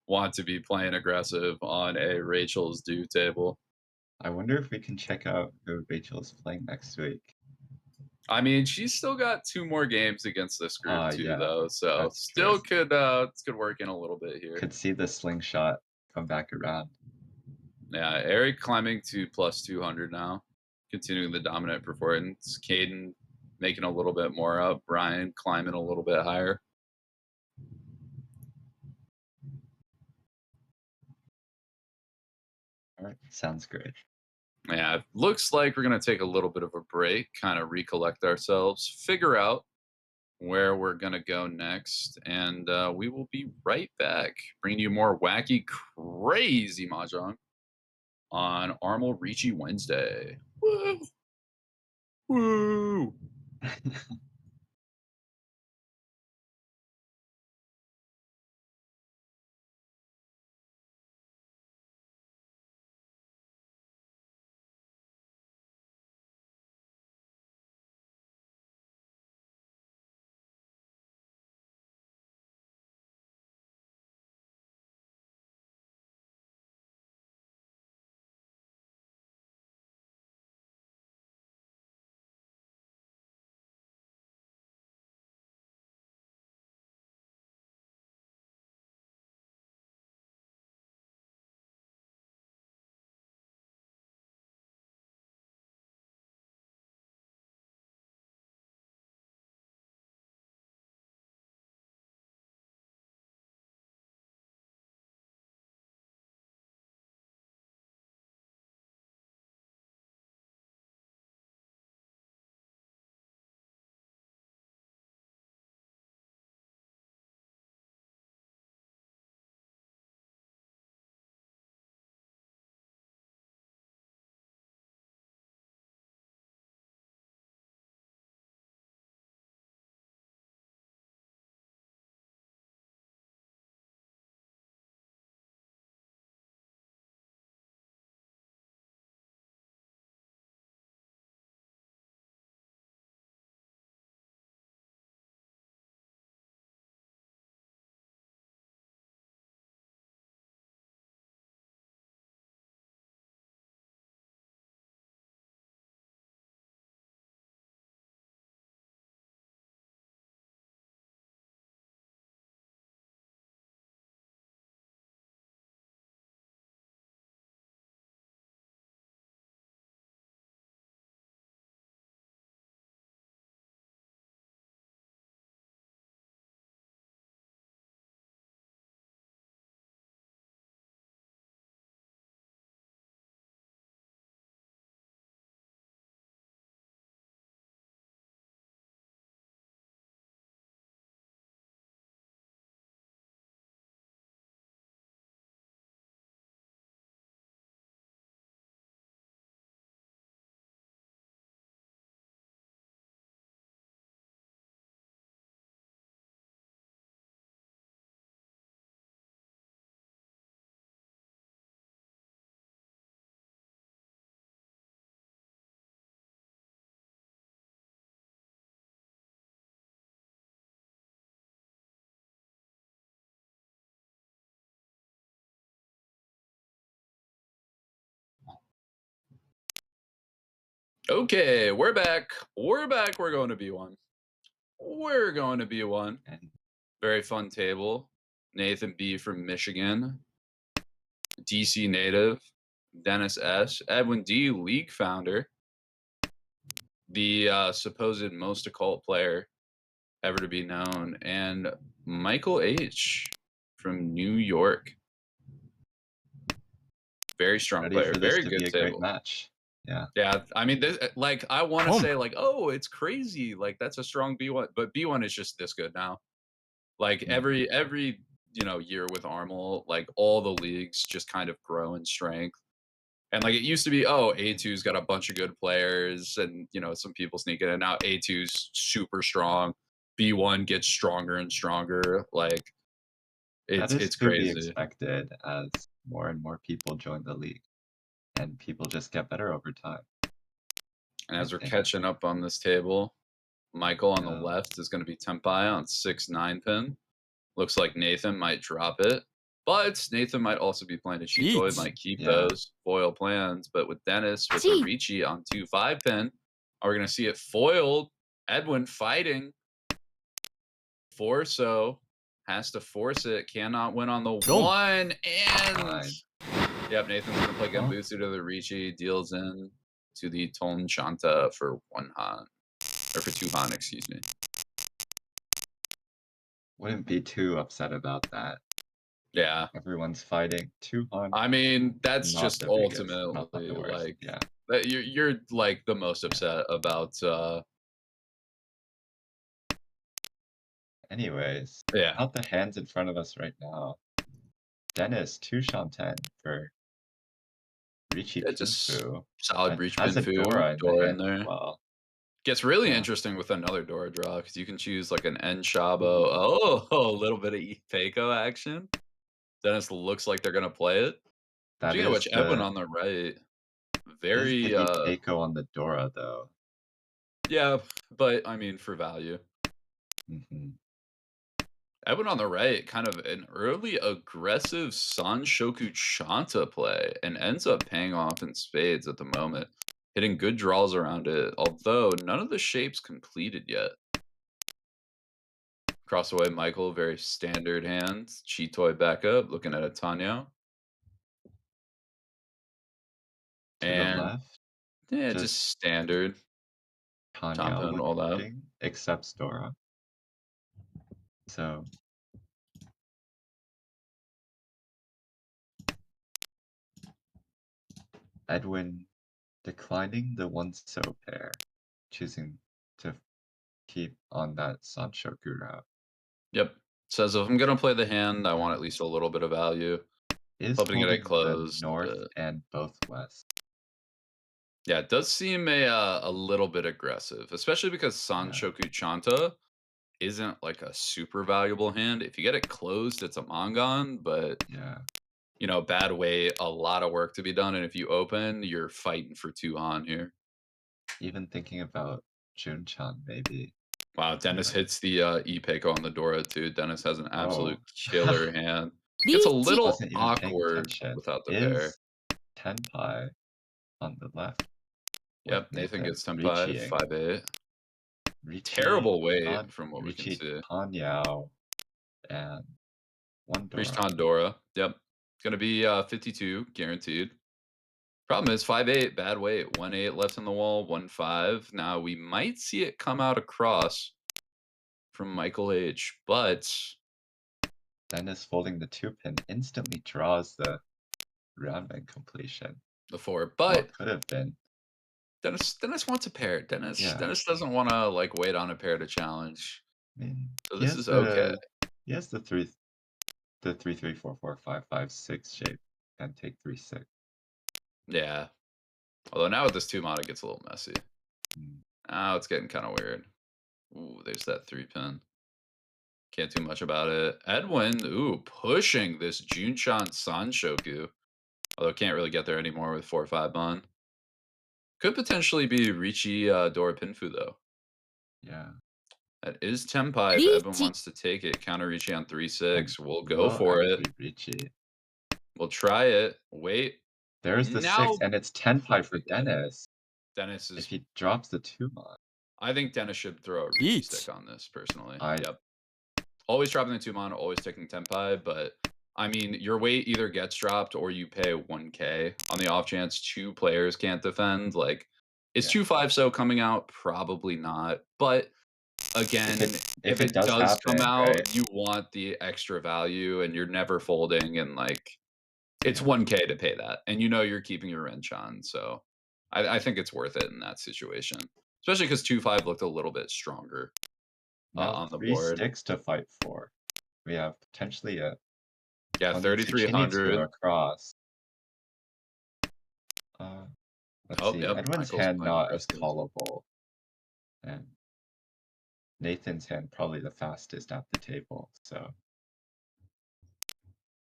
want to be playing aggressive on a Rachel's due table. I wonder if we can check out who Rachel is playing next week. I mean, she's still got 2 more games against this group too, Yeah, though, so that's true. still could work in a little bit here. Could see the slingshot come back around. Yeah, Eric climbing to +200 now, continuing the dominant performance. Caden making a little bit more up. Brian climbing a little bit higher. All right, sounds great. Yeah, it looks like we're going to take a little bit of a break, kind of recollect ourselves, figure out where we're going to go next, and we will be right back, bringing you more wacky, crazy Mahjong on Armel Ricci Wednesday. Woo! Woo! Okay, we're back. We're back. We're going to B1. We're going to B1. And Very fun table. Nathan B from Michigan, DC native, Dennis S, Edwin D, league founder, the supposed most occult player ever to be known, and Michael H from New York. Very strong ready player. for this Very to be good a great table. match. Yeah. Yeah, I mean, this like I want to say like, oh, it's crazy, like that's a strong B1, but B1 is just this good now. Like Mhm. every year with Armel, like all the leagues just kind of grow in strength. And like it used to be, oh, A2's got a bunch of good players, and some people sneak in, and now A2's super strong. B1 gets stronger and stronger. Like That it's is it's to be crazy. expected as more and more people join the league, and people just get better over time, And I as we're think. catching up on this table, Michael on the Yeah. left is going to be Tempai on 6-9 pin. Looks like Nathan might drop it, but Nathan might also be playing a cheat toy, might keep Yeah. those foil plans. But with Dennis with the Ricci on 2-5 pin, are we going to see it foiled? Edwin fighting. Forso has to force it, cannot win on the one, and Fine. yep, Nathan's going to play Well, Gambutsu to the Ricci, deals in to the Ton Chanta for 1 Han, or for 2 Han, excuse me. wouldn't be too upset about that. Yeah, Everyone's fighting. 200, I mean, that's not just the biggest, not the ultimately worst. like Yeah. that you're like the most Yeah. upset about Anyways, yeah. about the hands in front of us right now. Dennis, 2 Shanten for Ricci Yeah, just Pinfu, solid and breach has bin a fu, Dora in the Dora in hand as there. well. Gets really Yeah. interesting with another Dora draw because you can choose like an N Shabo. Ooh, Oh, a little bit of Peiko action. Dennis looks like they're gonna play it. that Speaking of is which, Edwin the on the right, is very the Ipeco on the Dora though. yeah, but I mean for value. Mhm. Edwin on the right, kind of an early aggressive Sanshoku Chanta play, and ends up paying off in spades at the moment, hitting good draws around it, although none of the shapes completed yet. Cross away Michael, very standard hands. Chitoy back up, looking at a Tanyo. To the And left, yeah, just just standard. Tanya Champa and all that. looking, accepts Dora. So Edwin declining the one so pair, choosing to keep on that Sanshoku route. Yep. Says if I'm gonna play the hand, I want at least a little bit of value. Is Hoping to get it holding the closed, north but and both west. yeah, it does seem a little bit aggressive, especially because Yeah, Sanshoku Chanta isn't like a super valuable hand. If you get it closed, it's a Mongon, but yeah. bad weight, a lot of work to be done. And if you open, you're fighting for 2 Han here. Even thinking about Junchan maybe. Wow, Dennis Yeah. hits the Ipeco on the Dora too. Dennis has an absolute Oh. killer hand. Gets a little Wasn't even paying awkward attention. without the pair. Is Tenpai on the left with Yep, Nathan Nathan gets 10-5, Ricciing. 5-8. Ricci Terrible weight Tan from what we can Ricci see. Tanyao and one Reached Dora. Dora. Yep. Gonna be 52, guaranteed. Problem is 5-8, bad weight. 1-8 left in the wall, 1-5. Now we might see it come out across from Michael H, but Dennis folding the 2-pin instantly draws the roundman completion. the 4. What But could have been. Dennis wants a pair. Yeah. Dennis doesn't wanna like wait on a pair to challenge. I mean, So this is okay. he has the 3 3 4 4 5 5 6 shape and take 3 6. Yeah. Although now with this 2 mod it gets a little messy. Mm. Now it's getting kind of weird. Ooh, there's that 3 pin. Can't do much about it. Edwin, ooh, pushing this Junchan Sanshoku. Although can't really get there anymore with 4-5 on. Could potentially be Ricci Dora Pinfu though. Yeah. That is Tempai if Edwin wants to take it. Counter Ricci on And 3-6. We'll go will for it. actually reach it. We'll try it. Wait. There's the 6, Now and it's 10 pi for perfect edit. Dennis. Dennis If is. he drops the 2-mon, I think Dennis should throw a Ricci stick Eat. on this personally. I Yep. Always dropping the 2-mon, always taking Tempai, but I mean, your weight either gets dropped or you pay 1K on the off chance 2 players can't defend. Like, is yeah. 2/5 so coming out? Probably not. But If again, it if if it it does does come happen, out, right? you want the extra value and you're never folding and like it's Yeah. 1K to pay that. And you know you're keeping your wrench on. So I think it's worth it in that situation. Especially because 2/5 looked a little bit stronger Now on the 3 board. sticks to fight for. We have potentially a Yeah, 22 Chinny 2 3,300. across. Uh, let's Oh, see. yep. Edwin's Michael's hand playing not as aggressive. callable, and Nathan's hand probably the fastest at the table. So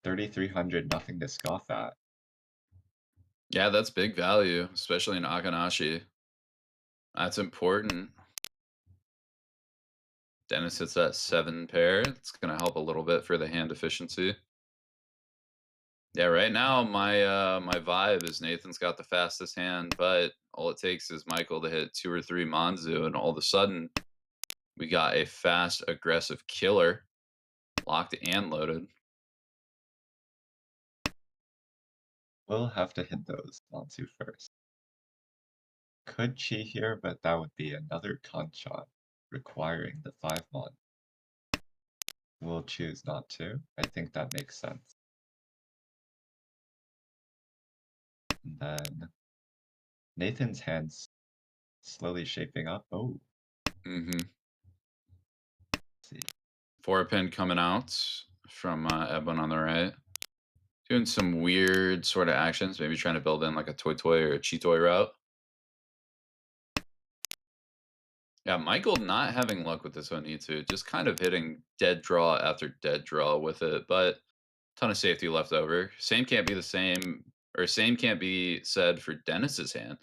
3,300, nothing to scoff at. Yeah, that's big value, especially in Akanashi. That's important. Dennis hits that 7 pair. It's gonna help a little bit for the hand efficiency. Yeah, right now my vibe is Nathan's got the fastest hand, but all it takes is Michael to hit 2 or 3 Manzu, and all of a sudden we got a fast, aggressive killer, locked and loaded. We'll have to hit those Natsu first. Could chi here, but that would be another con shot requiring the 5-mon. We'll choose not to. I think that makes sense. And then Nathan's hand's slowly shaping up. Oh, Mhm. let's see. 4 pin coming out from Edwin on the right. Doing some weird sort of actions, maybe trying to build in like a toy toy or a cheat-toy route. Yeah, Michael not having luck with this Onitsu, just kind of hitting dead draw after dead draw with it, but ton of safety left over. Same can't be the same, or same can't be said for Dennis's hand.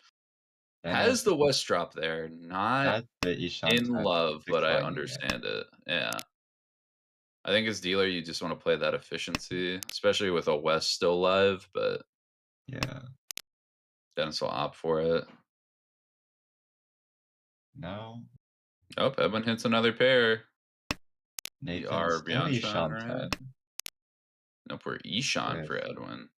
Has Dennis the West drop there, not had the Ishan in tech love, but I declining it. understand it. Yeah. I think as dealer, you just want to play that efficiency, especially with a West still live, but Yeah. Dennis will opt for it. Now Oh, Edwin hits another pair. We Nathan are still Bianchan, Ishan right? 10 Nope, we're Ishan with for Edwin.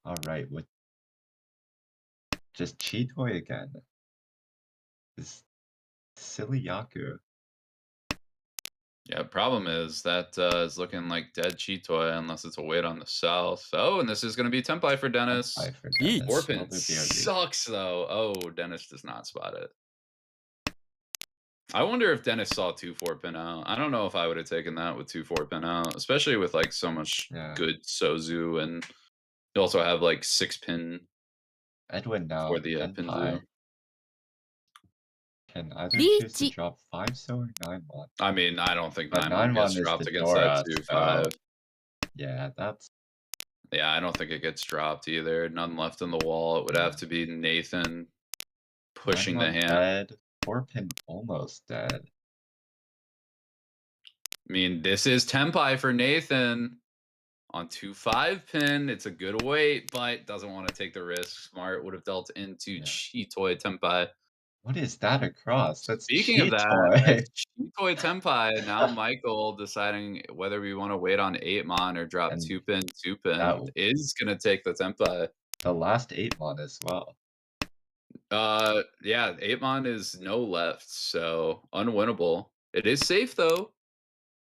alright, with just Cheetoy again. This silly Yaku. Yeah, problem is that is looking like dead Cheetoy unless it's a wait on the south. Oh, and this is going to be Tempai for Bye Dennis. for Eat. Dennis. Will Orpin there be a reach? sucks though. Oh, Dennis does not spot it. I wonder if Dennis saw 2-4 pin out. I don't know if I would have taken that with 2-4 pin out, especially with like so much Yeah. good Sozu, and you also have like 6 pin Edwin for now the Pinzu. Tenpai can either choose to リーチ。drop 5 so or 9-mon. I mean, I don't think But 9-1 gets 9-mon is dropped the against that Dora, so 2-5. yeah, that's Yeah, I don't think it gets dropped either. None left in the wall. It would have yeah. to be Nathan pushing the 9-mon hand. dead, 4-pin almost dead. I mean, this is Tempai for Nathan on 2-5 pin. It's a good weight, but doesn't want to take the risk. Smart would have dealt into Yeah. Chitoy Tempai. What is that across? That's Speaking of that, Cheetoy. that's Chitoy Tempai. Now Michael deciding whether we want to wait on 8-mon or drop And 2 pin, 2 pin that is going to take the Tempai. the last 8-mon as well. Yeah, 8-mon is no left, so unwinnable. It is safe though.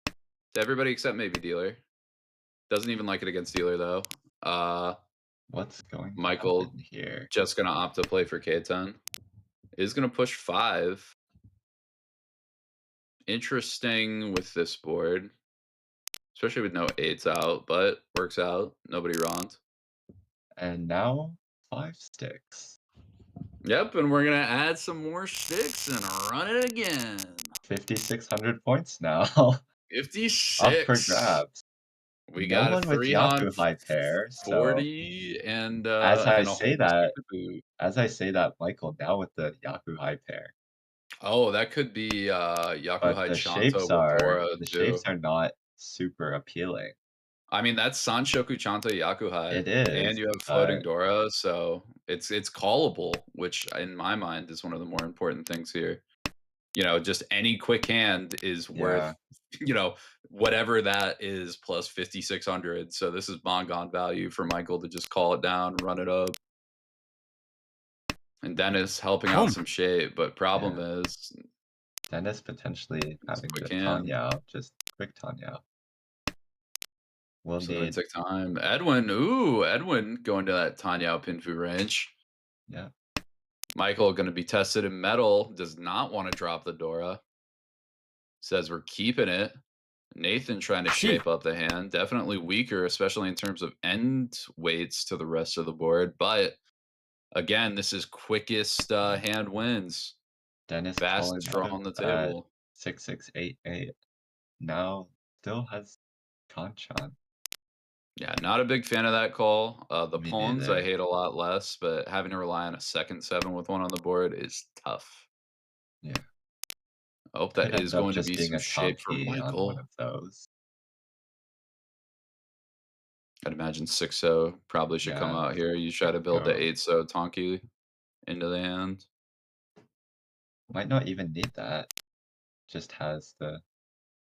To everybody except maybe dealer. Doesn't even like it against dealer though. What's going to Michael happen here? just gonna opt to play for K10. Is gonna push 5. Interesting with this board, especially with no 8s out, but works out. Nobody wronged. And now 5 sticks. Yep, and we're gonna add some more sticks and run it again. 5,600 points now. Up for 56. grabs. We No got a one with Yaku high pair, so 340 and as I a say whole stick that, to boot. Michael now with the Yaku high pair. Oh, that could be But Yakuhai Chanto with Dora the too. shapes are not super appealing. I mean, that's Sanshoku Chanta Yakuhai, It is, and you have floating but Dora, so it's callable, which in my mind is one of the more important things here. Just any quick hand is yeah, worth, you know, whatever that is plus 5,600. So this is Mongon value for Michael to just call it down, run it up, and Dennis helping out some shape. But problem yeah. is, Dennis potentially it's a having quick the hand. Tanyao, just quick Tanyao. We'll So then need, take time. Edwin going to that Tanya Pinfu range. yeah. Michael going to be tested in metal. Does not want to drop the Dora. Says we're keeping it. Nathan trying to shape up the hand. Definitely weaker, especially in terms of end weights to the rest of the board. But again, this is quickest hand wins. Dennis calling Fastest out draw of on the at table. 6688. Now still has Kanchan. Yeah, not a big fan of that call. The Me pawns I neither. hate a lot less, but having to rely on a second seven with one on the board is tough. Yeah. I hope that Could is end up going to just be being some a shape for Tonki on one Michael. of those. I'd imagine 6-0 probably should come Yeah, out here. You try good to to build the go. 8-0 Tonki into the hand. Might not even need that. Just has the,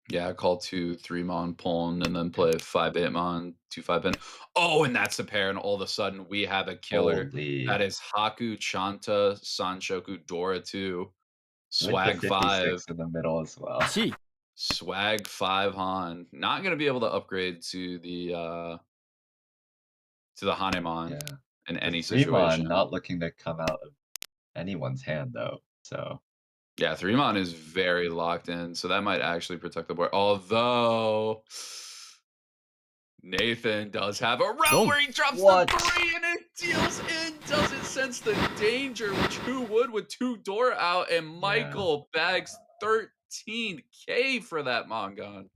Yeah, call 2 3 mon pawn and then yeah. play 5 8 mon 2 5 pin. Oh, and that's the pair, and all of a sudden we have a killer. That Holy. is Haku Chanta Sanshoku Dora 2 With the Swag 5 56 in the middle as well. Swag 5 Han. Not gonna be able to upgrade to the Hanemon Yeah. in The any 3-mon situation. not looking to come out of anyone's hand though. So Yeah, 3 mon is very locked in, so that might actually protect the board. Although Nathan does have a route where he drops the what? 3 and it deals in, doesn't sense the danger, which who would with 2 door out, and Yeah. Michael bags 13K for that Mongon.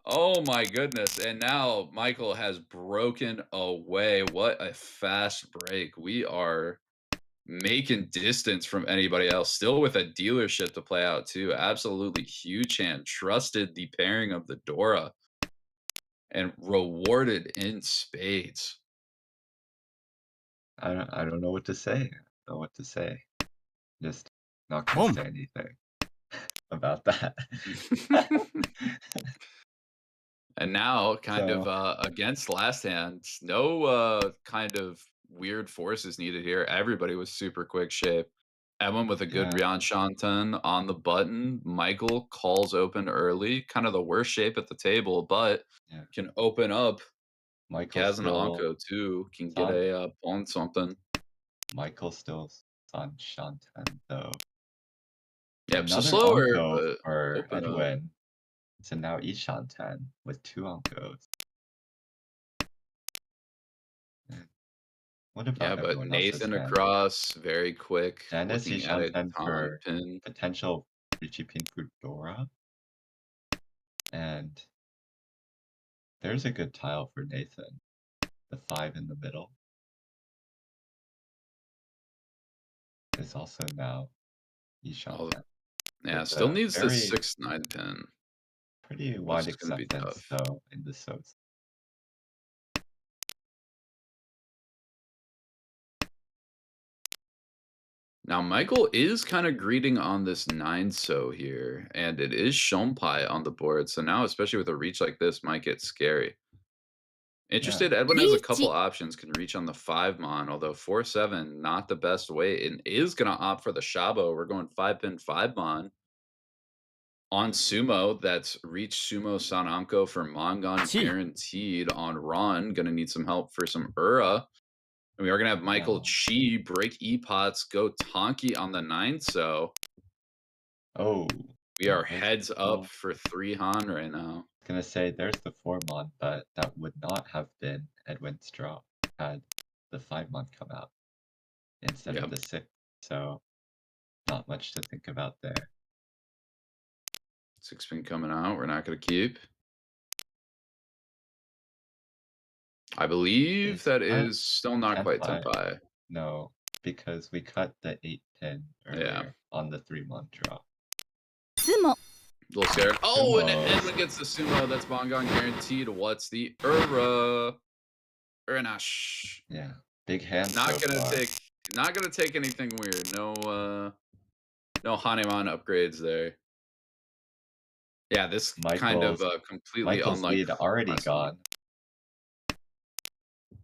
Oh my goodness, and now Michael has broken away. What a fast break. We are making distance from anybody else, still with a dealership to play out too. Absolutely huge hand. Trusted the pairing of the Dora and rewarded in spades. I don't know what to say. I don't know what to say. Just not gonna say anything about that. And now kind of So against last hand, no kind of weird forces needed here. Everybody was super quick shape. Emma with a good yeah, Rian Shanten on the button. Michael calls open early, kind of the worst shape at the table, but yeah. can open up. Michael Kaz and still Anko too can get on a pawn something. Michael still on Shanten though. Yep, so Another slower, Onko but for open up. Edwin. So now Ishanten with 2 Onkos. And what Yeah, about but everyone else's Nathan hand? across, very quick, Dennis looking at a Ishanten Tom for pin. potential Richie Pin for Dora. And there's a good tile for Nathan. The 5 in the middle is also now Oh, Ishanten yeah, with still a needs the very 6-9 pin, pretty which wide is gonna be acceptance tough. though in the so's. Now, Michael is kind of greeting on this 9 so here, and it is Shompai on the board. So now, especially with a reach like this, might get scary. Yeah. Interested, Edwin has a couple options, can reach on the 5 mon, although 4-7, not the best way, and is going to opt for the Shabo. We're going 5 pin 5 mon. On Sumo, that's reach Sumo Sananko for Mongon guaranteed on Ron. Gonna need some help for some Ura. And we are gonna have Michael Now. Chi break E-Pots, go Tonki on the 9, so Oh, we and are there's the heads up 4. for 3 Han right now. Gonna say there's the 4-mon, but that would not have been Edwin's draw had the 5-mon come out instead of Yep. the 6. So not much to think about there. 6 pin coming out. We're not gonna keep. I believe Is that cut is still not quite Tenpai? Tenpai. No, because we cut the 8 pin Yeah. earlier on the 3-mon draw. A little scared. Oh, and Sumos. Edwin gets the sumo. That's Bongon guaranteed. What's the Uranash? Yeah. Big hand Not so gonna far. take not gonna take anything weird. No Hanemon upgrades there. Yeah, this kind of, Michael's completely Michael's unlike lead already last time. gone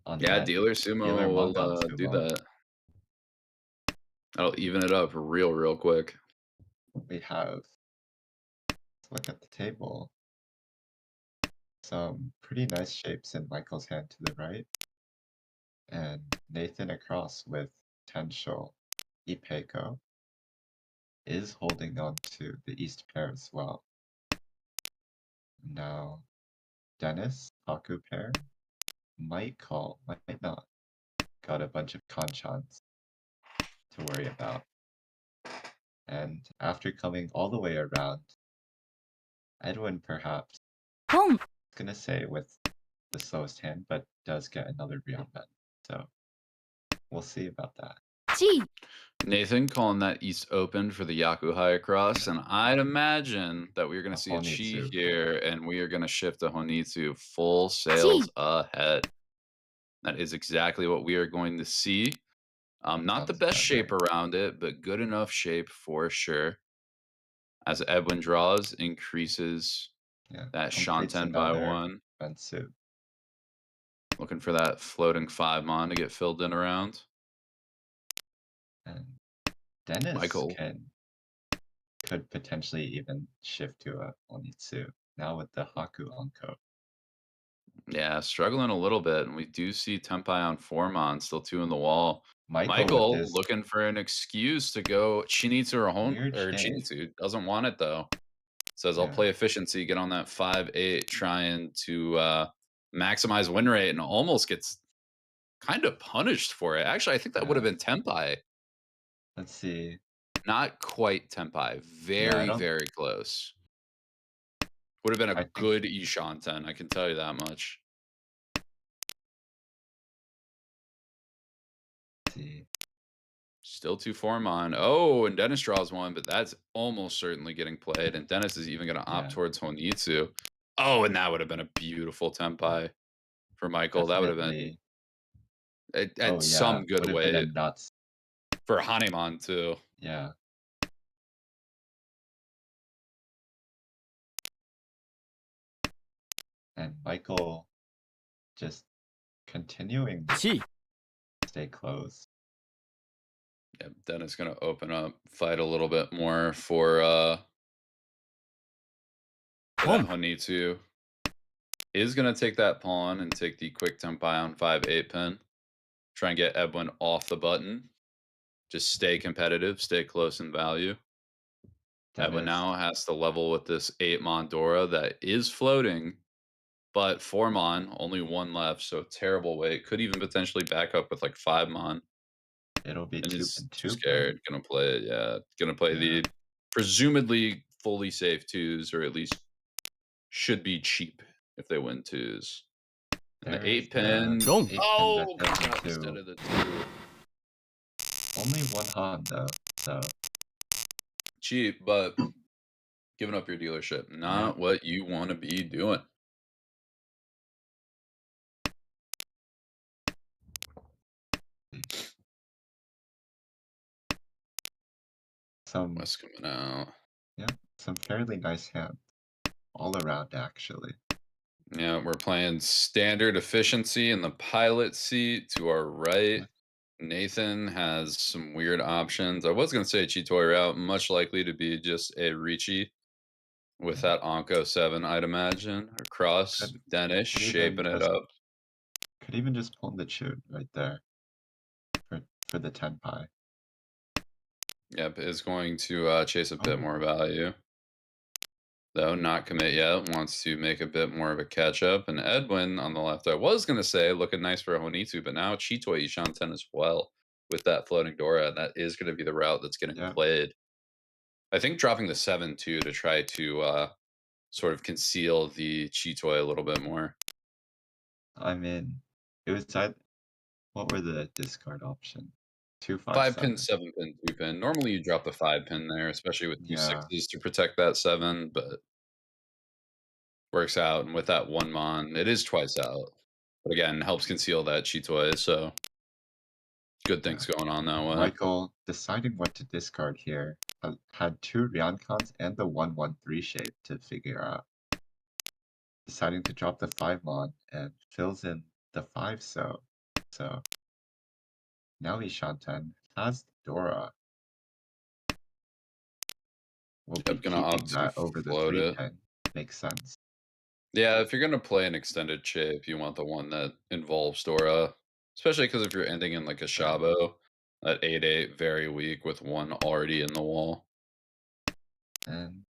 on Yeah, that dealer dealer sumo will, Mongon do Sumo. that. That'll even it up real quick. We have, let's look at the table. Some pretty nice shapes in Michael's hand to the right, and Nathan across with Tenshul. Ipeko is holding on to the East pair as well. Now, Dennis, Haku pair, might call, might not. Got a bunch of Kanchans to worry about. And after coming all the way around, Edwin perhaps, gonna say with the slowest hand, but does get another beyond bet. So we'll see about that. Nathan calling that East Open for the Yaku High Across, and I'd imagine that we're gonna A see a Chi Honitsu pair. here, and we are gonna shift to Honitsu full sails ahead. That is exactly what we are going to see. Not the Sounds best about shape right. around it, but good enough shape for sure. As Edwin draws, increases Yeah, that completes Shanten by another 1. Bensu. Looking for that floating 5 mon to get filled in around. And Dennis Michael. could potentially even shift to a Onitsu now with the Haku Onko. Yeah, struggling a little bit, and we do see Tempai on 4 mon, still 2 in the wall. Michael with Michael this looking for an excuse to go Chinitsu weird or shape. Chinitsu, doesn't want it though. Says, "I'll Yeah, play efficiency, get on that 5-8, trying to, maximize win rate," and almost gets kind of punished for it. Actually, I think that would have yeah. been Tempai. Let's see. Not quite Tempai. Yeah, I Very, don't very close. Would have been a I think good Ishanten, I can tell you that much. let's see. Still 2 form on. Oh, and Dennis draws 1, but that's almost certainly getting played, and Dennis is even gonna opt Yeah, towards Honitsu. Oh, and that would have been a beautiful Tempai for Michael. That would have been definitely. at Oh yeah, some good would have been a way nuts. for Hanemon too. Yeah. And Michael just continuing to stay close. Yeah, Dennis gonna open up, fight a little bit more for that Honitsu. Is gonna take that pawn and take the quick Tempai on 5-8 pin. Try and get Edwin off the button. Just stay competitive, stay close in value. Edwin Dennis, now has to level with this 8 Mondora that is floating, but 4 Mon, only 1 left, so terrible weight. Could even potentially back up with like 5 Mon. it'll be And two he's and too two pin. scared. Gonna play it, yeah. Gonna play Yeah, the presumably fully safe twos, or at least should be cheap if they win twos. And the there is 8 the pin. 8 pin that Oh, goes comes out instead into of the 2. only one Han though. So Cheap, but giving up your dealership. yeah, Not what you want to be doing. some What's coming out? yeah, some fairly nice hands all around actually. Yeah, we're playing standard efficiency in the pilot seat to our right. With Nathan has some weird options. I was going to say Chitori route, much likely to be just a Ricci with yeah, that Onko 7, I'd imagine. Across could Dennis, could even shaping it just up. pull the chute right there for the 10 pie. Yep, is going to chase a bit more Oh, value. Though not commit yet, wants to make a bit more of a catch up. And Edwin on the left, I was going to say looking nice for Honitsu, but now Chitoi Ishanten as well with that floating Dora. And that is going to be the route that's getting yeah, played. I think dropping the 7-2 to try to sort of conceal the Chitoi a little bit more. I'm in. It was what were the discard options? 2 5 5 pin, 7. 7 pin, 2 pin. Normally, you drop the 5 pin there, especially with 2 Yeah, sixes to protect that 7, but works out, and with that 1 mon, it is twice out. But again, helps conceal that Chitoy, so good yeah. things going on that way. Michael deciding what to discard here had 2 Ryoncons and the 1/1/3 shape to figure out. Deciding to drop the 5 mon and fills in the 5 so now Ishanten has Dora. We'll be Yep, gonna keeping opt to that over the float 3 it. pin. Makes sense. Yeah, if you're gonna play an extended shape, you want the one that involves Dora, especially because if you're ending in, like, a Right. Shabo, that 8/8 very weak with 1 already in the wall. And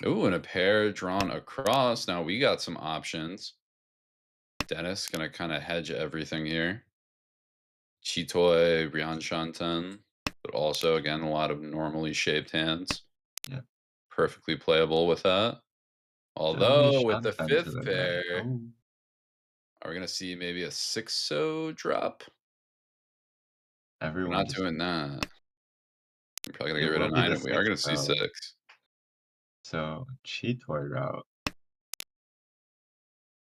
Ooh, and a pair drawn across. Now we got some options. Dennis gonna kinda hedge everything here. Chitoy, Ryan Shanten, but also, again, a lot of normally shaped hands. yeah, Perfectly playable with that. still Although, with the Ishanten to 5th the right. pair, Oh, are we gonna see maybe a 6-so drop? We're everyone not just doing that. We're probably gonna it get rid will of be 9, the and we are 6th gonna see though. 6. So Chitoy route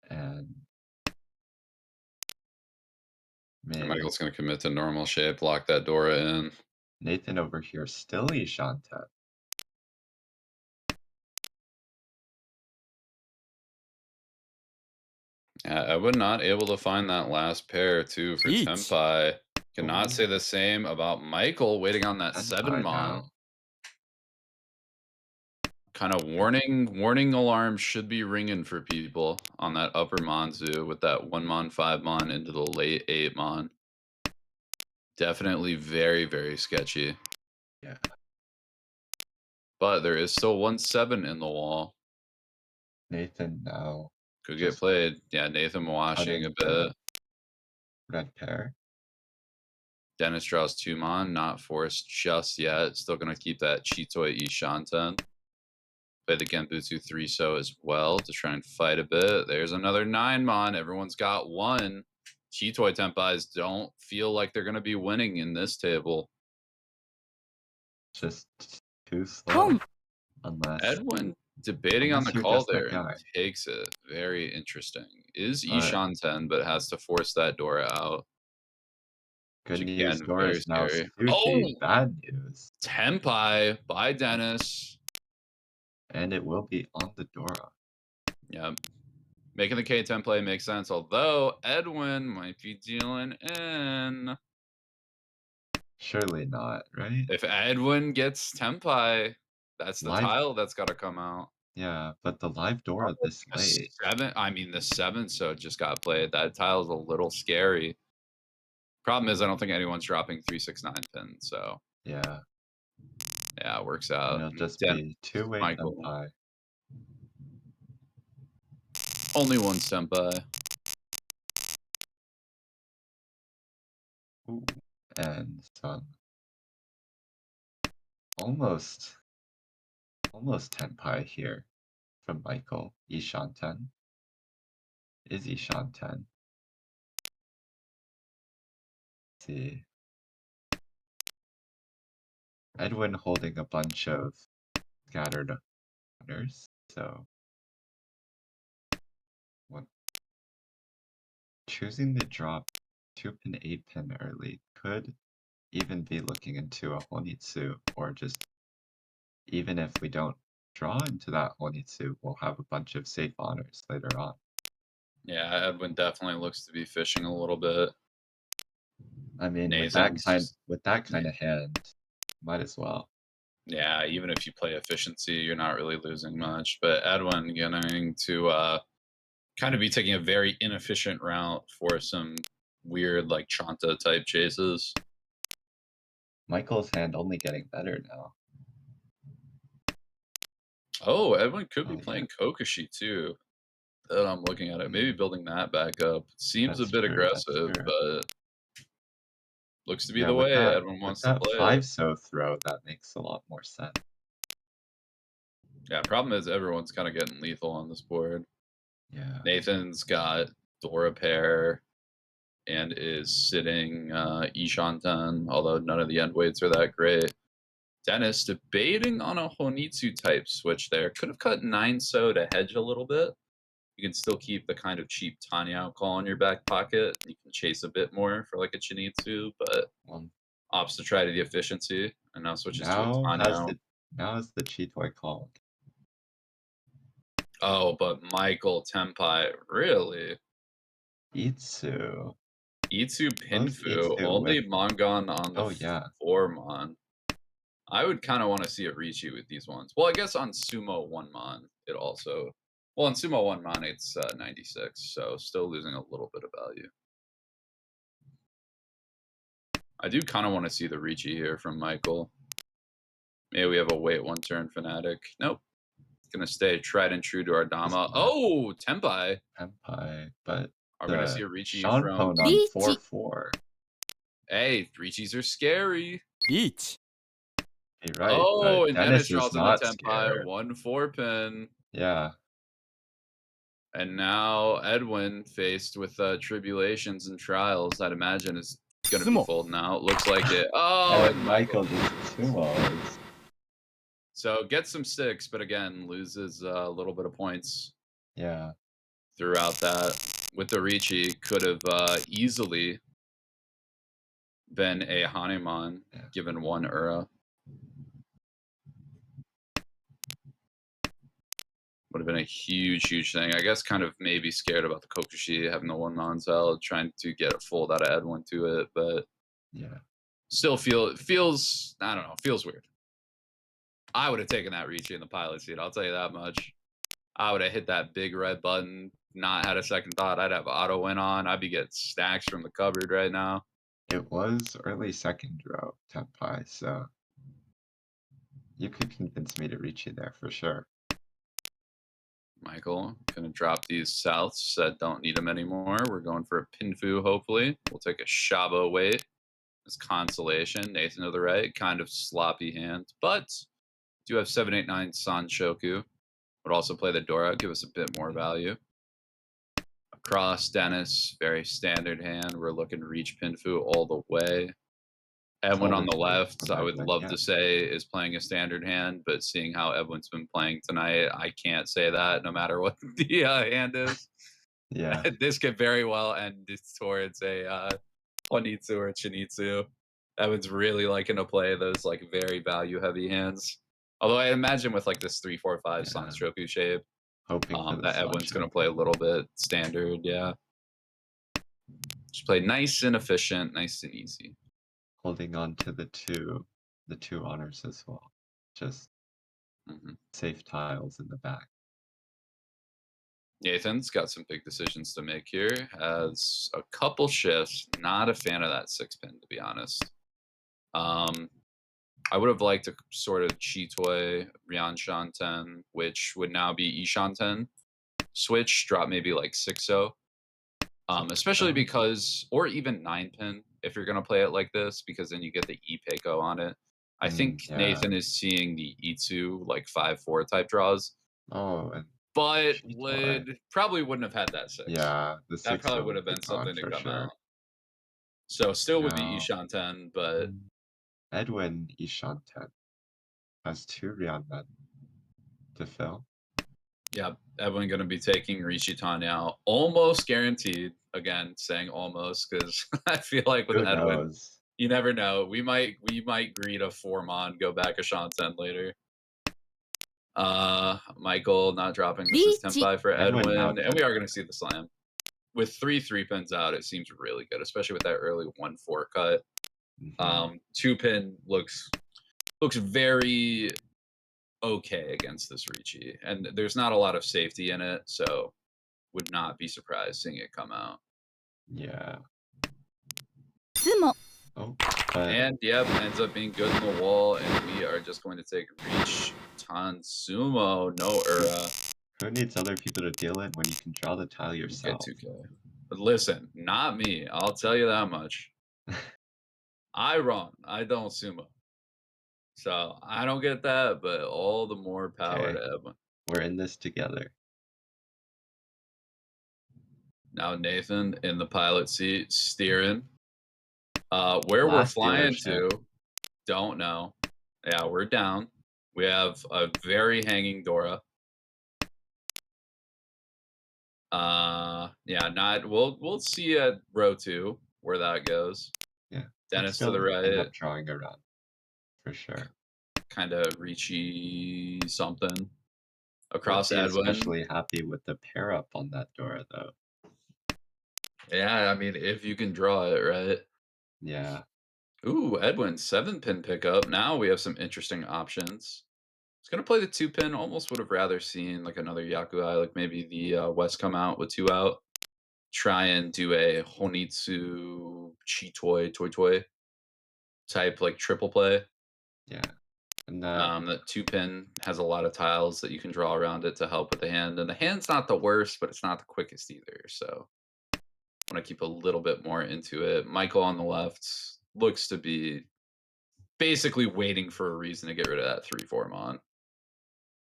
and And maybe Michael's gonna commit to normal shape, lock that Dora in. Nathan over here still Ishanten. I would not able to find that last pair, too, for Yeet. Tenpai. Cannot Oh, say the same about Michael waiting on that 7 Senpai mon. now. Kinda warning alarms should be ringing for people on that upper Monzu with that 1 mon, 5 mon into the late 8 mon. Definitely very, very sketchy. Yeah, But there is still 1 7 in the wall. Nathan now Could get just played. Yeah, Nathan washing a cutting the bit. red pair. Dennis draws 2 mon, not forced just yet. Still gonna keep that Chitoy Ishanten. Play the Genbutsu 3-so as well to try and fight a bit. There's another 9 mon. Everyone's got 1. Chitoy Tenpais don't feel like they're gonna be winning in this table. Just too slow. Boom. Edwin debating on the Unless you're call just that there and guy. takes it. Very interesting. Is But Ishanten, but has to force that Dora out. good Which news, again, Dora very is now scary. Oh! sushi. Bad news. Tenpai by Dennis. And it will be on the Dora. Yep. Making the K10 play makes sense, although Edwin might be dealing in. Surely not, right? If Edwin gets Tenpai, that's the Live, tile that's gotta come out. yeah, but the live Dora this The late. 7 I mean, the 7 so just got played. That tile's a little scary. Problem is I don't think anyone's dropping 3, 6, 9 pins, so Yeah, yeah, it works and out. it'll just Den be two-way Michael, Tenpai. only one Senpai. Ooh. And some almost, almost Tenpai here from Michael. Ishanten. Is Ishanten. See. Edwin holding a bunch of scattered honors, so what choosing to drop 2 pin 8 pin early could even be looking into a Honitsu, or just even if we don't draw into that Honitsu, we'll have a bunch of safe honors later on. Yeah, Edwin definitely looks to be fishing a little bit. I mean, Nathan's just with that kind of hand, might as well. yeah, even if you play efficiency, you're not really losing Yeah. much. But Edwin getting to kind of be taking a very inefficient route for some weird like Chanta type chases. Michael's hand only getting better now. Oh, Edwin could be Oh yeah, playing Kokoshi too. That I'm looking at it. Maybe building that back up. Seems a that's bit true. That's aggressive, true. but looks to be Yeah, the way Edwin with wants to that play it. 5-so throw, that makes a lot more sense. Yeah, problem is everyone's kind of getting lethal on this board. Yeah. Nathan's got Dora pair. and is sitting Ishanten, although none of the end weights are that great. Dennis debating on a Honitsu type switch there. Could have cut 9 so to hedge a little bit. You can still keep the kind of cheap Tanya call in your back pocket. You can chase a bit more for like a Chinitsu, but Well, opts to try to the efficiency and now switches to a Tanya. now has the Cheetoy called. Oh, but Michael Tenpai, really? Itsu. Itsu Both Pinfu, Itsu with only Mongon on the oh yeah. 4 Mon. I would kind of want to see a Richi with these ones. Well, I guess on Sumo 1 Mon, it also. Well, on Sumo 1 Mon, it's 96, so still losing a little bit of value. I do kind of want to see the Richi here from Michael. Maybe we have a wait 1 turn Fnatic. Nope. Gonna stay tried and true to our Dama. Oh, Tenpai. Senpai, but Are we gonna see the a Richi from. Shanpon on 4-4. Hey, Richis are scary. Beach. You're right, Oh, but and Dennis Dennis is draws in the not Tenpai. scared. 1 4 pin. Yeah. And now Edwin, faced with tribulations and trials, I'd imagine is going to be Sumo. folding out. Looks like it. Oh, and Michael. just sumos. So gets some 6, but again, loses a little bit of points Yeah. throughout that. With the Ricci, could have easily been a Hanuman, Yeah. given 1 Ura. Would have been a huge, huge thing. I guess kind of maybe scared about the Kokushi having the 1 Monzel, trying to get a fold out of Edwin to it, but Yeah. still feels, I don't know, feels weird. I would have taken that Ricci in the pilot seat, I'll tell you that much. I would have hit that big red button, not had a second thought. I'd have auto win on. I'd be getting stacks from the cupboard right now. It was early second row Tenpai, so you could convince me to reach you there for sure. Michael, gonna drop these souths that don't need them anymore. We're going for a Pinfu, hopefully. We'll take a Shabo wait as consolation. Nathan to the right, kind of sloppy hand, but do have 789 Sanshoku. Would also play the Dora, give us a bit more value. Across Dennis, very standard hand. We're looking to reach Pinfu all the way. Edwin on the left, I would love to say is playing a standard hand, but seeing how Edwin's been playing tonight, I can't say that no matter what the hand is. Yeah. This could very well end towards a Honitsu or Chinitsu. Edwin's really liking to play those like very value heavy hands. Although I imagine with like this 3-4-5 Yeah. Sunstroku shape, Hoping for the that Edwin's sunshine. going to play a little bit standard, yeah. Just play nice and efficient, nice and easy. Holding on to the two honors as well. Just safe tiles in the back. Nathan's got some big decisions to make here. Has a couple shifts. Not a fan of that 6 pin, to be honest. I would have liked to sort of Chitoy Ryan Shanten, which would now be Ishanten. Switch, drop maybe like 6-0. Especially because, or even 9 pin, if you're going to play it like this, because then you get the E-Peiko on it. I think yeah. Nathan is seeing the E2 like 5-4 type draws. Oh, and But Chitoy. probably wouldn't have had that 6. Yeah, the 6 That probably would have been something to for come sure. out. So still would be Now, Ishanten, but Edwin Ishanten has 2 Ryanmen to fill. yeah, Edwin going to be taking Rishitan now, almost guaranteed. Again, saying almost because I feel like with Who Edwin, knows? you never know. We might greet a 4-mon, go back a Shanten later. Michael not dropping this is Tenpai for Edwin, and we are going to see the slam. With 3 3-pins out, it seems really good, especially with that early 1-4 cut. 2-pin looks very okay against this Ricci, and there's not a lot of safety in it, so would not be surprised seeing it come out. Yeah. Sumo. Oh, and yep, ends up being good in the wall, and we are just going to take Reach Tansumo, no Ura. Who needs other people to deal in when you can draw the tile yourself? Get 2K. But listen, not me. I'll tell you that much. I run. I don't sumo. So I don't get that, but all the more power to Edwin. We're in this together. Now Nathan in the pilot seat, steering. Where we're Last flying dealership. to, don't know. Yeah, we're down. We have a very hanging Dora. Yeah, not. We'll see at row 2 where that goes. Yeah. Could Dennis to the still end right, up drawing a run for sure. kind of Ricci something Would across be Edwin. especially happy with the pair up on that Dora though. Yeah, I mean if you can draw it right. Yeah. Ooh, Edwin 7-pin pickup. Now we have some interesting options. It's gonna play the 2-pin. Almost would have rather seen like another Yakuai, like maybe the West come out with 2 out. Try and do a Honitsu Chitoi Toy Toy type like triple play. Yeah. And The 2-pin has a lot of tiles that you can draw around it to help with the hand, and the hand's not the worst, but it's not the quickest either. So I want to keep a little bit more into it. Michael on the left looks to be basically waiting for a reason to get rid of that 3-4 mon.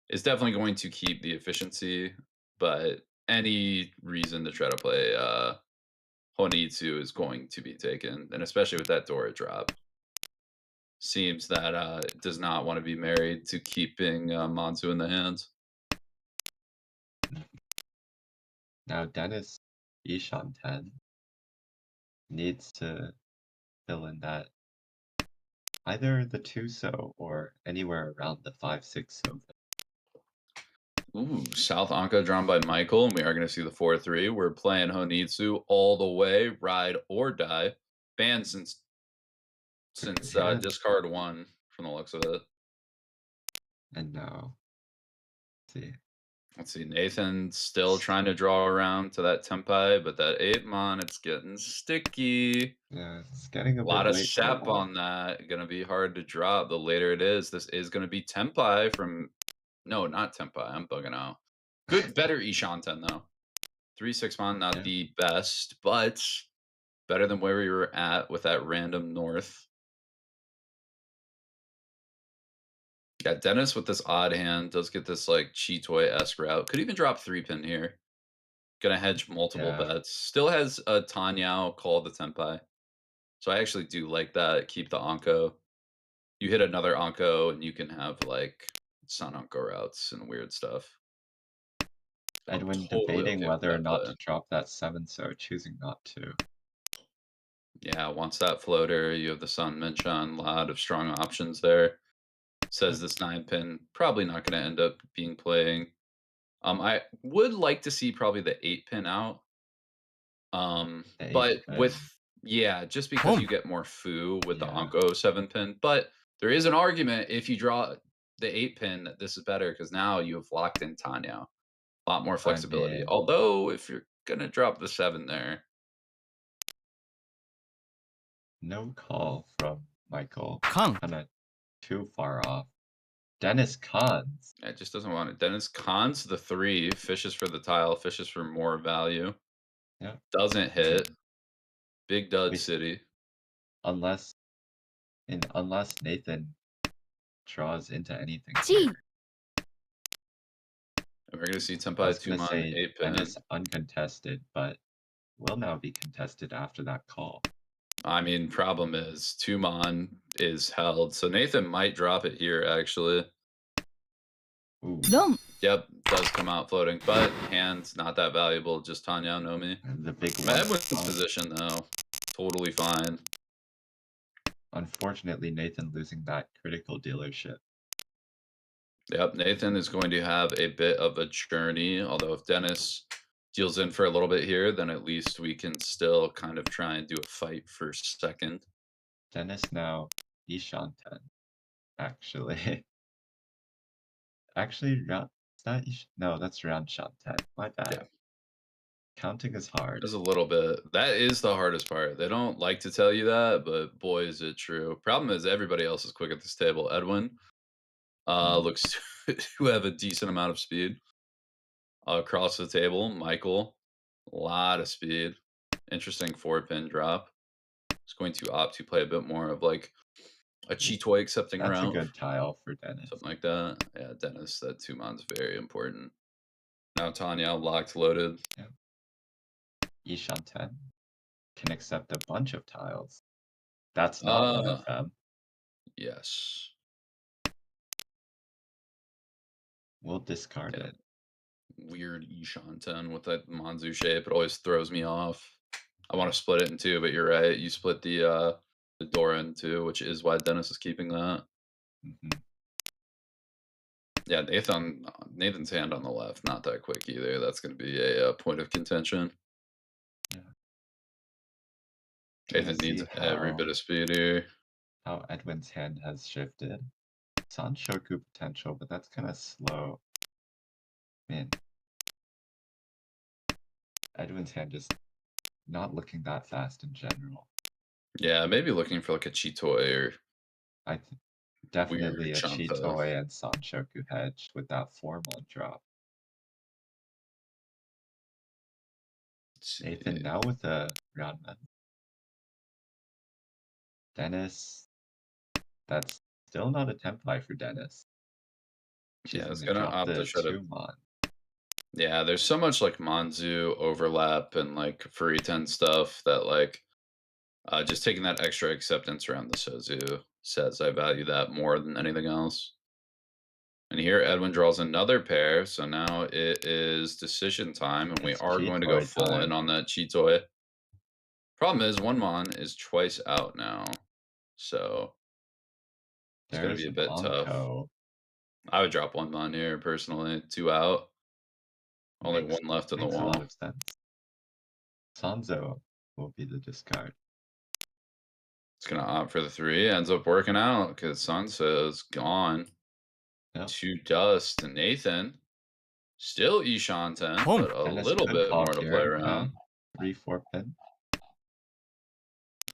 Is definitely going to keep the efficiency, but any reason to try to play Honitsu is going to be taken, and especially with that Dora drop. Seems that does not want to be married to keeping Monzu in the hands. now Dennis Ishan 10 needs to fill in that either the 2-so or anywhere around the 5-6-so. Ooh, South Anka drawn by Michael, and we are going to see the 4-3. We're playing Honitsu all the way, ride or die. Banned since Yeah. discard 1 from the looks of it. And now, see. Let's see, Nathan still trying to draw around to that Tempai, but that 8 mon, it's getting sticky. Yeah, it's getting a A bit lot of late sap now. on that. Gonna be hard to drop. The later it is, this is gonna be Tempai from. No, not Tempai. I'm bugging out. Good, better Ishanten though. 3-6 mon, not Yeah. the best, but better than where we were at with that random north. Yeah, Dennis with this odd hand does get this like Chitoy-esque route. Could even drop 3-pin here. Gonna hedge multiple Yeah. bets. Still has a Tanyao call the Tempai. So I actually do like that. Keep the Anko. You hit another Anko and you can have like Sun Anko routes and weird stuff. I'm Edwin totally debating okay with whether or that not play. to drop that 7-so, choosing not to. Yeah, once that floater, you have the Sun Minchan, a lot of strong options there. Says this 9-pin, probably not going to end up being playing. I would like to see probably the 8-pin out. The But 8-pin. with yeah, just because you get more foo with the Yeah. Anko 7-pin. But there is an argument if you draw the 8-pin that this is better because now you have locked in Tanya. A lot more I flexibility. mean, Although if you're gonna drop the 7 there, no call from Michael. Count. Kinda too far off. Dennis Cons. it just doesn't want it. Dennis cons the 3, fishes for the tile, fishes for more value. Yeah. Doesn't hit. Big dud We, city. unless Nathan draws into anything G. here. And we're gonna see I was Tempai 2 gonna mon say 8-pin. Dennis uncontested, but will now be contested after that call. I mean, problem is 2 mon is held. So Nathan might drop it here actually. Ooh. Dom. Yep, does come out floating, but hands not that valuable. Just Tanya no me. The big one. Edwin's position though, totally fine. Unfortunately, Nathan losing that critical dealership. Yep, Nathan is going to have a bit of a journey. Although if Dennis deals in for a little bit here, then at least we can still kind of try and do a fight for second. Dennis now Ishan 10. Actually. Actually, is that no, that's round shot 10. My bad. Yeah. Counting is hard. There's a little bit. That is the hardest part. They don't like to tell you that, but boy, is it true. Problem is everybody else is quick at this table. Edwin looks to have a decent amount of speed across the table. Michael, a lot of speed. Interesting 4-pin drop. He's going to opt to play a bit more of like a Chitoy accepting That's a route. good tile for Dennis. Something like that. Yeah, Dennis, that 2 mon's very important. Now Tanya locked loaded. Yeah. Ishanten can accept a bunch of tiles. That's not one of Uh, them. yes. We'll discard Yeah. it. Weird Ishanten with that Manzu shape. It always throws me off. I want to split it in two, but you're right. You split the Dora in two, which is why Dennis is keeping that. Mhm. Yeah, Nathan's hand on the left, not that quick either. That's going to be a point of contention. Yeah. Trying to Nathan see needs every bit of speed here. how Edwin's hand has shifted. It's on Shoku potential, but that's kind of slow. Man, Edwin's hand just not looking that fast in general. Yeah, maybe looking for like a Chitoy or I th weird definitely a Chanta. Chitoy and Sanshoku hedge with that 4-mon drop. Let's see. Nathan now with a Roundman. Dennis, that's still not a Tempai for Dennis. Yeah, Choosing it's to gonna drop opt to the try to. 2-mon. Yeah, there's so much like Manzu overlap and like Furiten stuff that like just taking that extra acceptance around the Sozu says I value that more than anything else. And here Edwin draws another pair, so now it is decision time, and we It's are going to go Chitoy full in time. on that Chitoy. Problem is, one Mon is twice out now, so it's going to There's be a an bit tough. Onko. I would drop one Mon here personally, two out, only Makes one left in the makes a lot wall. of sense. Sanzo will be the discard. It's going to opt for the three, ends up working out because Sunset's gone. Yep. To dust, and Nathan still Ishan 10, but a Dennis little could bit call more to play here. Yeah. around. 3-4 pin.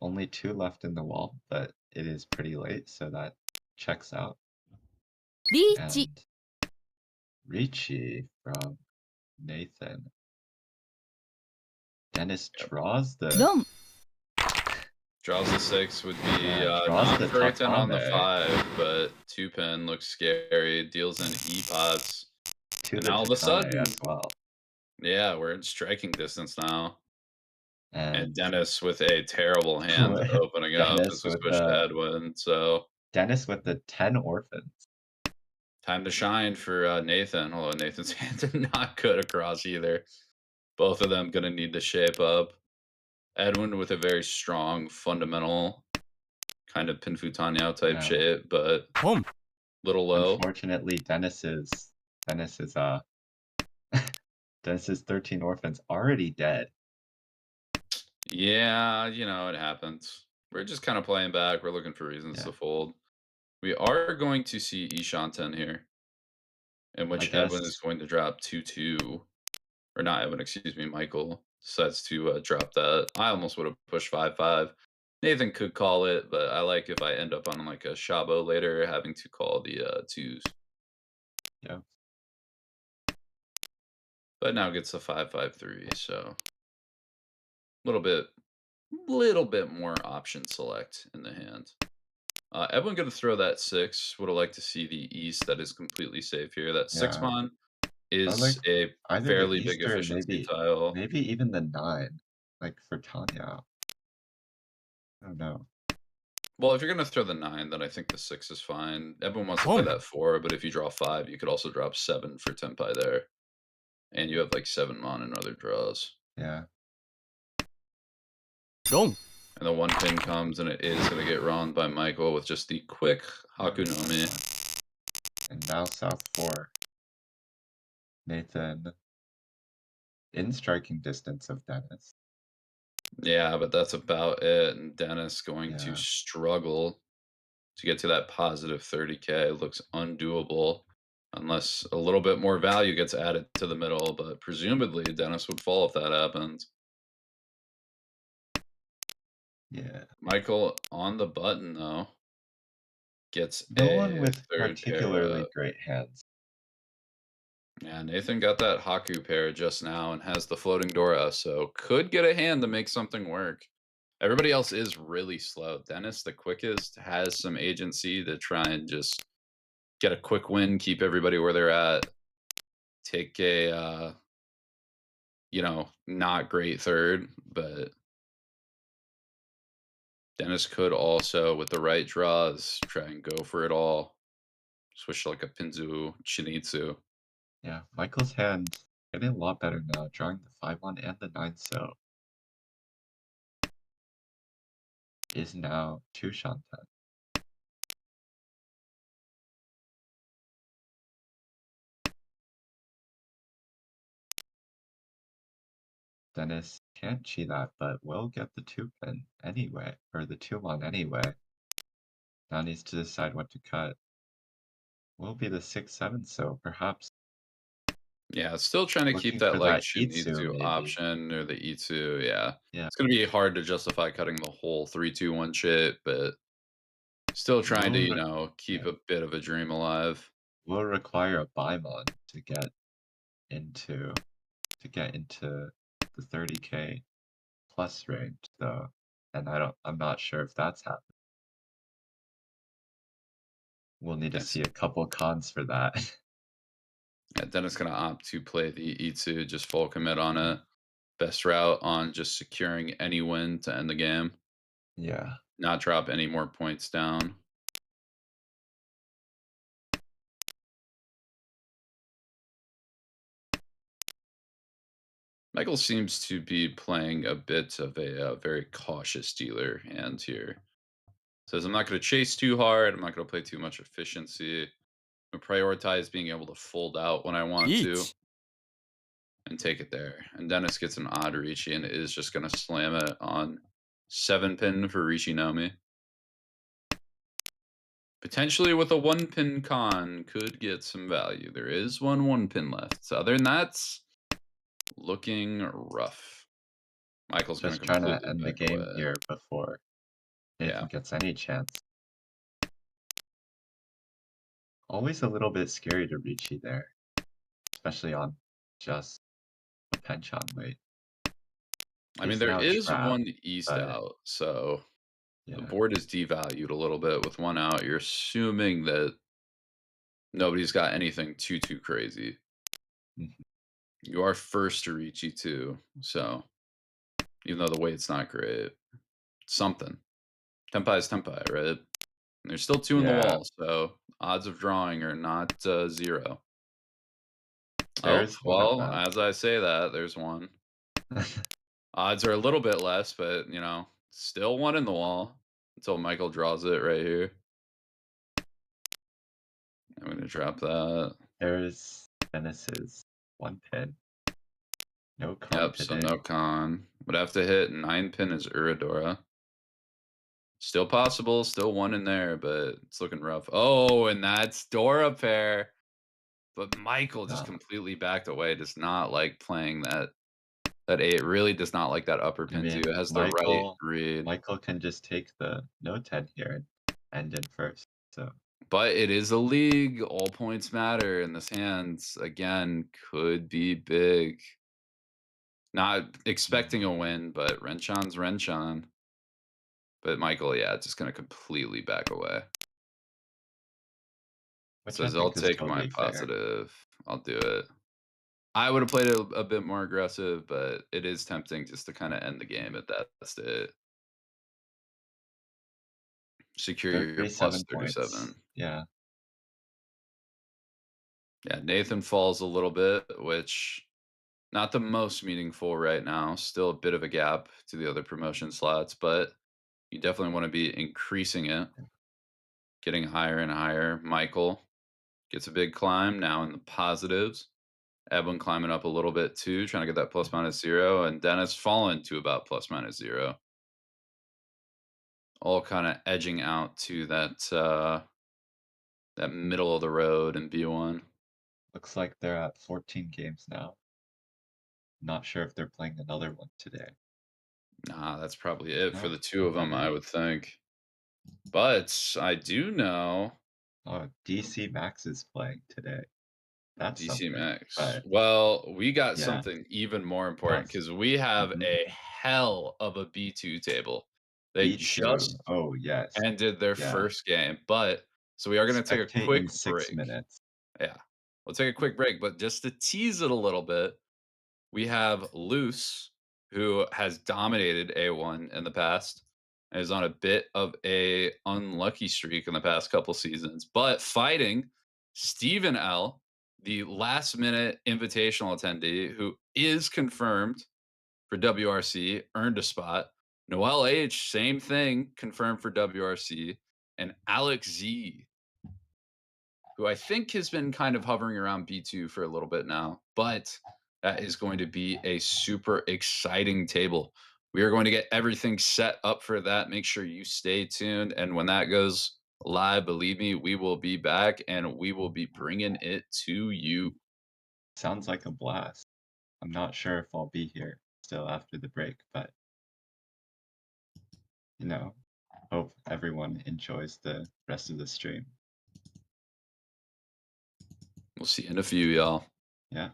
Only 2 left in the wall, but it is pretty late, so that checks out. リーチ And Ricci from Nathan. Dennis draws the ロン Draws the six would be draws not the furry 10 on the Takame 5, but 2 pin looks scary. Deals in E-pots. to And the now all of a Takame sudden, as well. yeah, we're in striking distance now. And And Dennis with a terrible hand opening up as Dennis we with switch to Edwin. So the 10 orphans. time to shine for Nathan. Although Nathan's hands are not good across either. Both of them going to need to shape up. Edwin with a very strong fundamental kind of Pinfutanya type Yeah. shape, but little low. Unfortunately, Dennis's Dennis's 13 orphans already dead. Yeah, it happens. We're just kind of playing back. We're looking for reasons Yeah. to fold. We are going to see Ishanten here, in I which Edwin is guess going to drop 2-2. Or not Edwin, excuse me, Michael decides to drop that. I almost would have pushed 5-5. Nathan could call it, but I like if I end up on like a Shabo later, having to call the twos. yeah. But now gets a 5-5-3, so little bit more option select in the hand. Edwin going to throw that 6. Would have liked to see the East that is completely safe here. That 6 Yeah. mon Or is like a either the fairly big Easter and efficiency tile. maybe even the 9, like for Tanya. I don't know. Well, if you're going to throw the 9, then I think the 6 is fine. Everyone wants to play that 4, but if you draw 5, you could also drop 7 for Tempai there. And you have like 7 mon in other draws. Yeah. And the 1 pin comes, and it is going to get run by Michael with just the quick Haku no Mi. And now South 4. Nathan in striking distance of Dennis. Yeah, but that's about it. And Dennis going to Yeah. struggle to get to that positive 30K. Looks undoable unless a little bit more value gets added to the middle. But presumably, Dennis would fall if that happens. Yeah. Michael on the button, though, gets No one a with third pair particularly up. great hands. Yeah, Nathan got that Haku pair just now and has the floating Dora, so could get a hand to make something work. Everybody else is really slow. Dennis, the quickest, has some agency to try and just get a quick win, keep everybody where they're at, take a not great third, but Dennis could also, with the right draws, try and go for it all. Switch to like a Pinzu, Chinitsu. Yeah, Michael's hand getting a lot better now, drawing the 5-1 and the 9 so is now 2 Shantan. Dennis can't cheat that, but will get the 2 pin anyway, or the 2-1 anyway. Now needs to decide what to cut. Will be the 6-7, so perhaps Yeah, still trying to keep looking that for like that Itsu Chinitsu maybe. option or the E2. Yeah. Yeah, It's gonna be hard to justify cutting the whole 3-2-1 shit, but still trying to, will re keep yeah, a bit of a dream alive. will require a Baimon into to get into the 30K plus range though, and I'm not sure if that's happening. We'll need to Yes. see a couple cons for that. Yeah, Dennis gonna opt to play the E2, just full commit on Yeah. it. Best route on just securing any win to end the game. Yeah. Not drop any more points down. Michael seems to be playing a bit of a very cautious dealer hand here. Says, I'm not going to chase too hard. I'm not going to play too much efficiency. I'm gonna prioritize being able to fold out when I want to 1and take it there. And Dennis gets an odd Ricci and is just going to slam it on 7 pin for Ricci Nomi. Potentially with a 1 pin con could get some value. There is one pin left. So other than that, it's looking rough. Michael's going to Just trying to completely end the back game away. here before Yeah. Nathan gets any chance. Always a little bit scary to Ricci there, especially on just a penchant late. I mean, Is there now is trapped, one East but out. So the yeah. board is devalued a little bit with one out. You're assuming that nobody's got anything too crazy. Mhm. You are first to reach E2, so even though the weight's not great, something. Tempai is Tempai, right? And there's still 2 in the Yeah, wall, so odds of drawing are not 0. Oh, there's one of well, them. as I say that, there's one. Odds are a little bit less, but, still 1 in the wall until Michael draws it right here. I'm gonna drop that. There's Dennis's 1 pin. No con Yep, so no today. con. Would have to hit 9 pin is Uradora. Still possible, still 1 in there, but it's looking rough. Oh, and that's Dora pair. But Michael just No, completely backed away, does not like playing that 8, really does not like that upper I pin too. mean, It has the right Michael read. Michael can just take the no 10 here and end in first. So But it is a league, all points matter, and this hand, again, could be big. Not expecting mm, a win, but Renchan's Renchan. But Michael, yeah, just gonna completely back away. which I Says, "I'll think is take my totally fair. positive. I'll do it." I would have played it a bit more aggressive, but it is tempting just to kinda end the game at that state. Secure your plus 37 points. 37. Yeah. Yeah, Nathan falls a little bit, which not the most meaningful right now. Still a bit of a gap to the other promotion slots, but you definitely wanna be increasing it, getting higher and higher. Michael gets a big climb, now in the positives. Edwin climbing up a little bit too, trying to get that plus minus 0, and Dennis falling to about plus minus 0. All kinda edging out to that middle of the road in B1. Looks like they're at 14 games now. Not sure if they're playing another one today. Nah, that's probably it for No, the 2 of them, I 11. would think. But I do know Oh, DC Max is playing today. That's DC something. Max. But Well, we got yeah, something even more important plus because we have mhm. a hell of a B2 table. They B2. just Oh, yes. ended their Yeah. first game, but so we are gonna take a Spectate quick in 6 break. minutes. Yeah. We'll take a quick break, but just to tease it a little bit, we have Loose, who has dominated A1 in the past and is on a bit of a unlucky streak in the past couple seasons, but fighting Stephen L, the last minute invitational attendee who is confirmed for WRC, earned a spot. Noel H, same thing, confirmed for WRC, and Alex Z, who I think has been kind of hovering around B2 for a little bit now, but that is going to be a super exciting table. We are going to get everything set up for that. Make sure you stay tuned. And when that goes live, believe me, we will be back and we will be bringing it to you. Sounds like a blast. I'm not sure if I'll be here still after the break, but hope everyone enjoys the rest of the stream. We'll see you in a few, y'all. Yeah.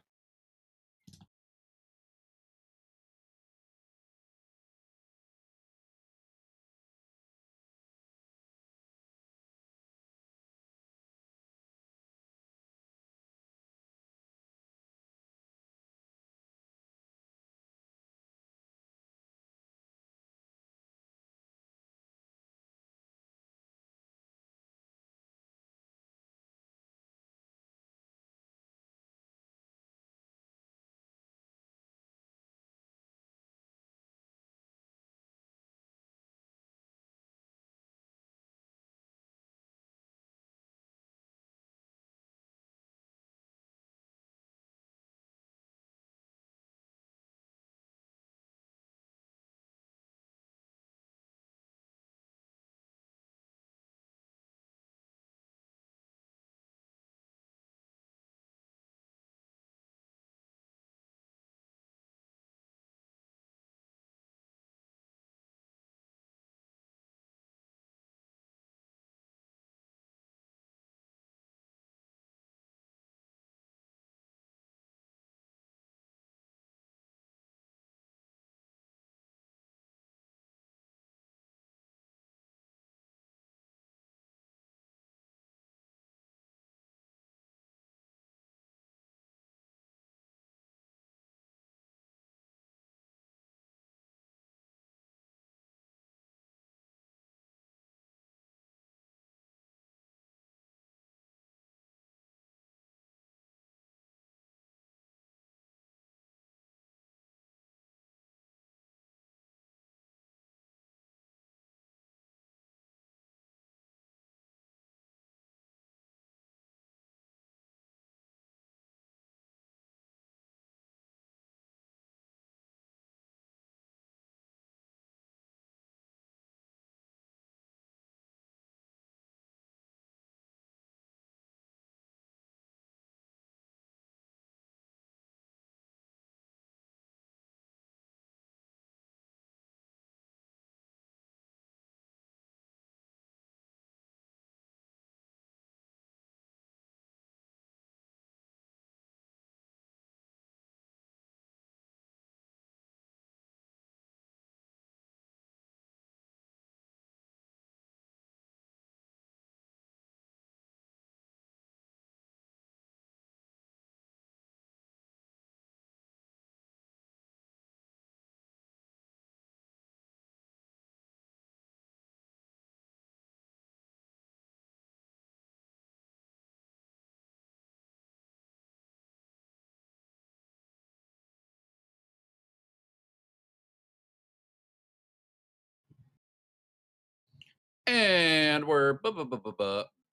And we're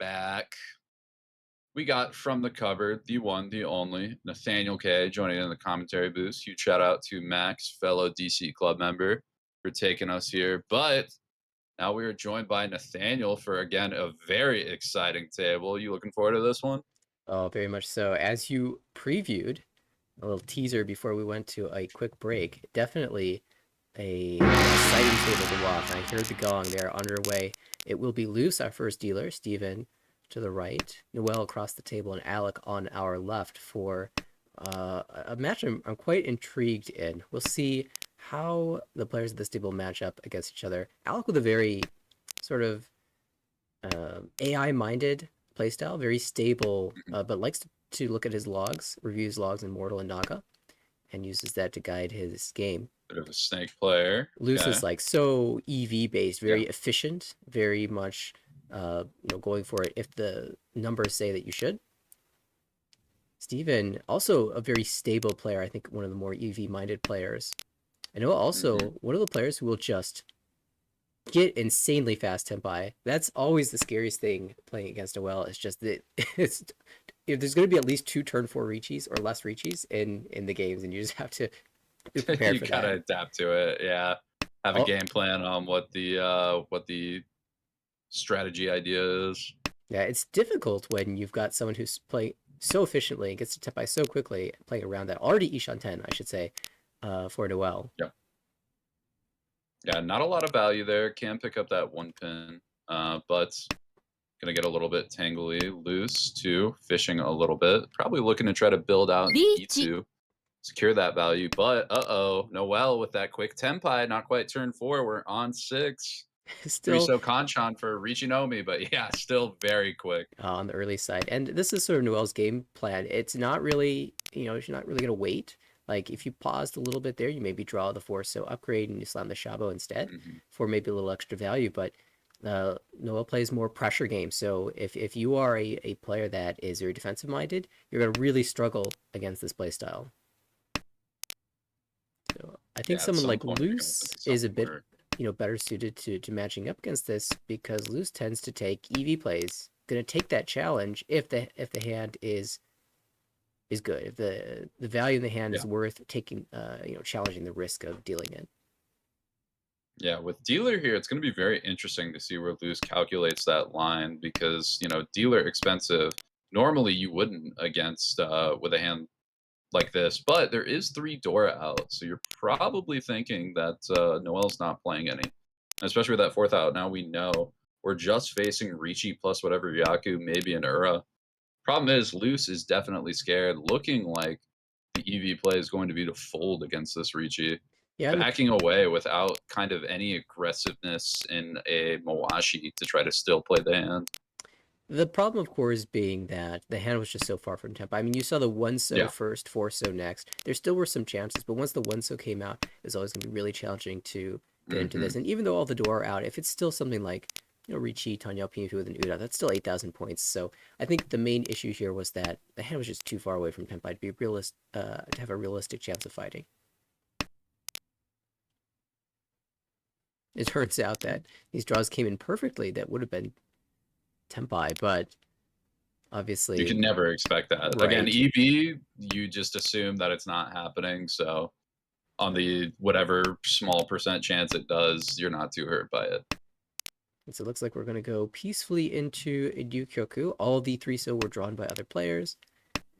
back. We got from the cupboard, the one, the only, Nathaniel K joining in the commentary booth. Huge shout out to Max, fellow DC Club member, for taking us here. But now we are joined by Nathaniel for, again, a very exciting table. You looking forward to this one? Oh, very much so. As you previewed, a little teaser before we went to a quick break, definitely a exciting table to watch. I heard the gong. They are underway. It will be Loose, our first dealer, Steven to the right, Noel across the table, and Alec on our left for a match I'm quite intrigued in. We'll see how the players of this table match up against each other. Alec with a very sort of AI-minded playstyle, very stable, but likes to look at his logs, reviews logs in Mortal and Naga. and uses that to guide his game. Bit of a snake player. Loose Okay. is like so EV based, very Yeah. efficient, very much going for it if the numbers say that you should. Steven, also a very stable player, I think one of the more EV minded players. I know also one of the players who will just get insanely fast tempi. That's always the scariest thing playing against Noel. It's just that it's if there's going to be at least 2 turn 4 reaches or less reaches in the games, and you just have to be prepared You for gotta that. adapt to it. Yeah. Have a Oh, game plan on what the strategy idea is. yeah, it's difficult when you've got someone who's playing so efficiently and gets to tempi so quickly, playing around that. Already Ishan 10, I should say, for Noel. Yeah. Yeah, not a lot of value there. Can pick up that 1 pin, but gonna get a little bit tangly. Loose too, fishing a little bit. Probably looking to try to build out in E2, secure that value. But Noel with that quick tempi, not quite turn 4. We're on 6. Still So Kanchan for reaching Omi, but yeah, still very quick. on the early side. And this is sort of Noel's game plan. It's not really, you're not really going to wait. Like, if you paused a little bit there, you maybe draw the Force, so upgrade and you slam the Shabo instead for maybe a little extra value. But Noel plays more pressure games. So if you are a player that is very defensive minded, you're going to really struggle against this playstyle. So I think someone like Loose is a bit better suited to matching up against this, because Loose tends to take EV plays. Going to take that challenge if the hand is good. If the value in the hand is worth taking, challenging the risk of dealing it. Yeah, with dealer here, it's going to be very interesting to see where Loose calculates that line, because dealer expensive. Normally you wouldn't against with a hand like this, but there is 3 Dora out, so you're probably thinking that Noel's not playing any, especially with that 4th out. Now we know we're just facing Ricci plus whatever Yaku, maybe an Ura. Problem is, Loose is definitely scared, looking like the EV play is going to be to fold against this Ricci. Yeah, Backing away without kind of any aggressiveness in a Mawashi to try to still play the hand. The problem, of course, being that the hand was just so far from tempo. I mean, you saw the 1-so first, 4-so next. There still were some chances, but once the 1-so came out, it was always going to be really challenging to get into this. And even though all the door are out, if it's still something like, Ricci, Tanya, PvP with an Uda, that's still 8,000 points. So I think the main issue here was that the hand was just too far away from tempo to be to have a realistic chance of fighting. It turns out that these draws came in perfectly. That would have been tempi, but obviously you can never expect that. Right. Again, EV, you just assume that it's not happening. So on the whatever small percent chance it does, you're not too hurt by it. So it looks like we're going to go peacefully into Ryukyoku. All the 3-so were drawn by other players.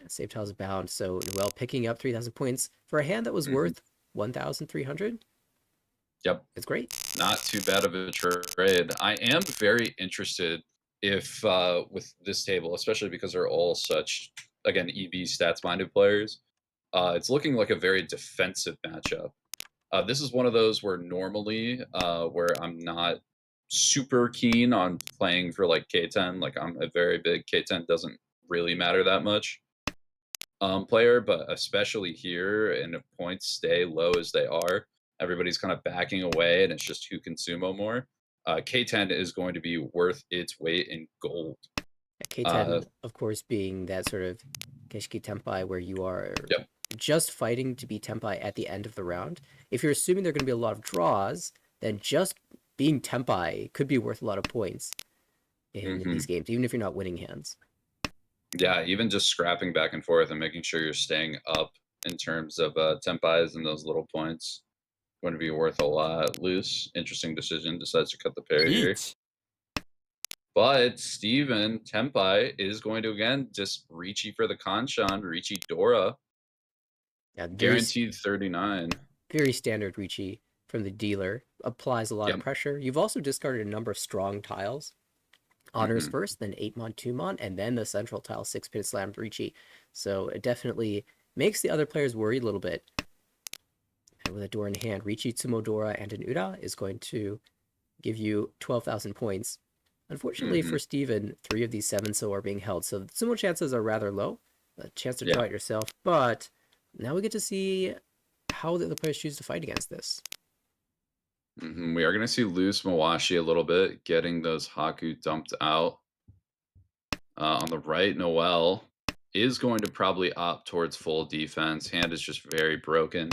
Save tiles bound. So Noel picking up 3,000 points for a hand that was worth 1,300. Yep. It's great. Not too bad of a trade. I am very interested if with this table, especially because they're all such, again, EV stats-minded players, it's looking like a very defensive matchup. This is one of those where normally where I'm not super keen on playing for like K10. Like, I'm a very big K10 doesn't really matter that much player, but especially here, and if points stay low as they are, everybody's kind of backing away, and it's just who can sumo more. K10 is going to be worth its weight in gold. K10, of course, being that sort of Keshiki Tempai where you are just fighting to be Tempai at the end of the round. If you're assuming there are going to be a lot of draws, then just being Tempai could be worth a lot of points in these games, even if you're not winning hands. Yeah, even just scrapping back and forth and making sure you're staying up in terms of Tempais and those little points. Going to be worth a lot. Loose, interesting decision, decides to cut the parry here. But Steven, Tempai is going to, again, just Ricci for the Kanchan, Ricci Dora. Yeah, guaranteed 39. Very standard Ricci from the dealer. Applies a lot of pressure. You've also discarded a number of strong tiles. Honors first, then 8-mon, 2-mon, and then the central tile 6-pin slammed Ricci. So it definitely makes the other players worry a little bit. And with a Dora in hand, Ricci, Tsumo Dora, and an Ura is going to give you 12,000 points. Unfortunately for Steven, 3 of these 7-so are being held, so the Tsumo chances are rather low. A chance to draw it yourself, but Now we get to see how the other players choose to fight against this. We are going to see loose Mawashi a little bit, getting those Haku dumped out. On the right, Noel is going to probably opt towards full defense. Hand is just very broken.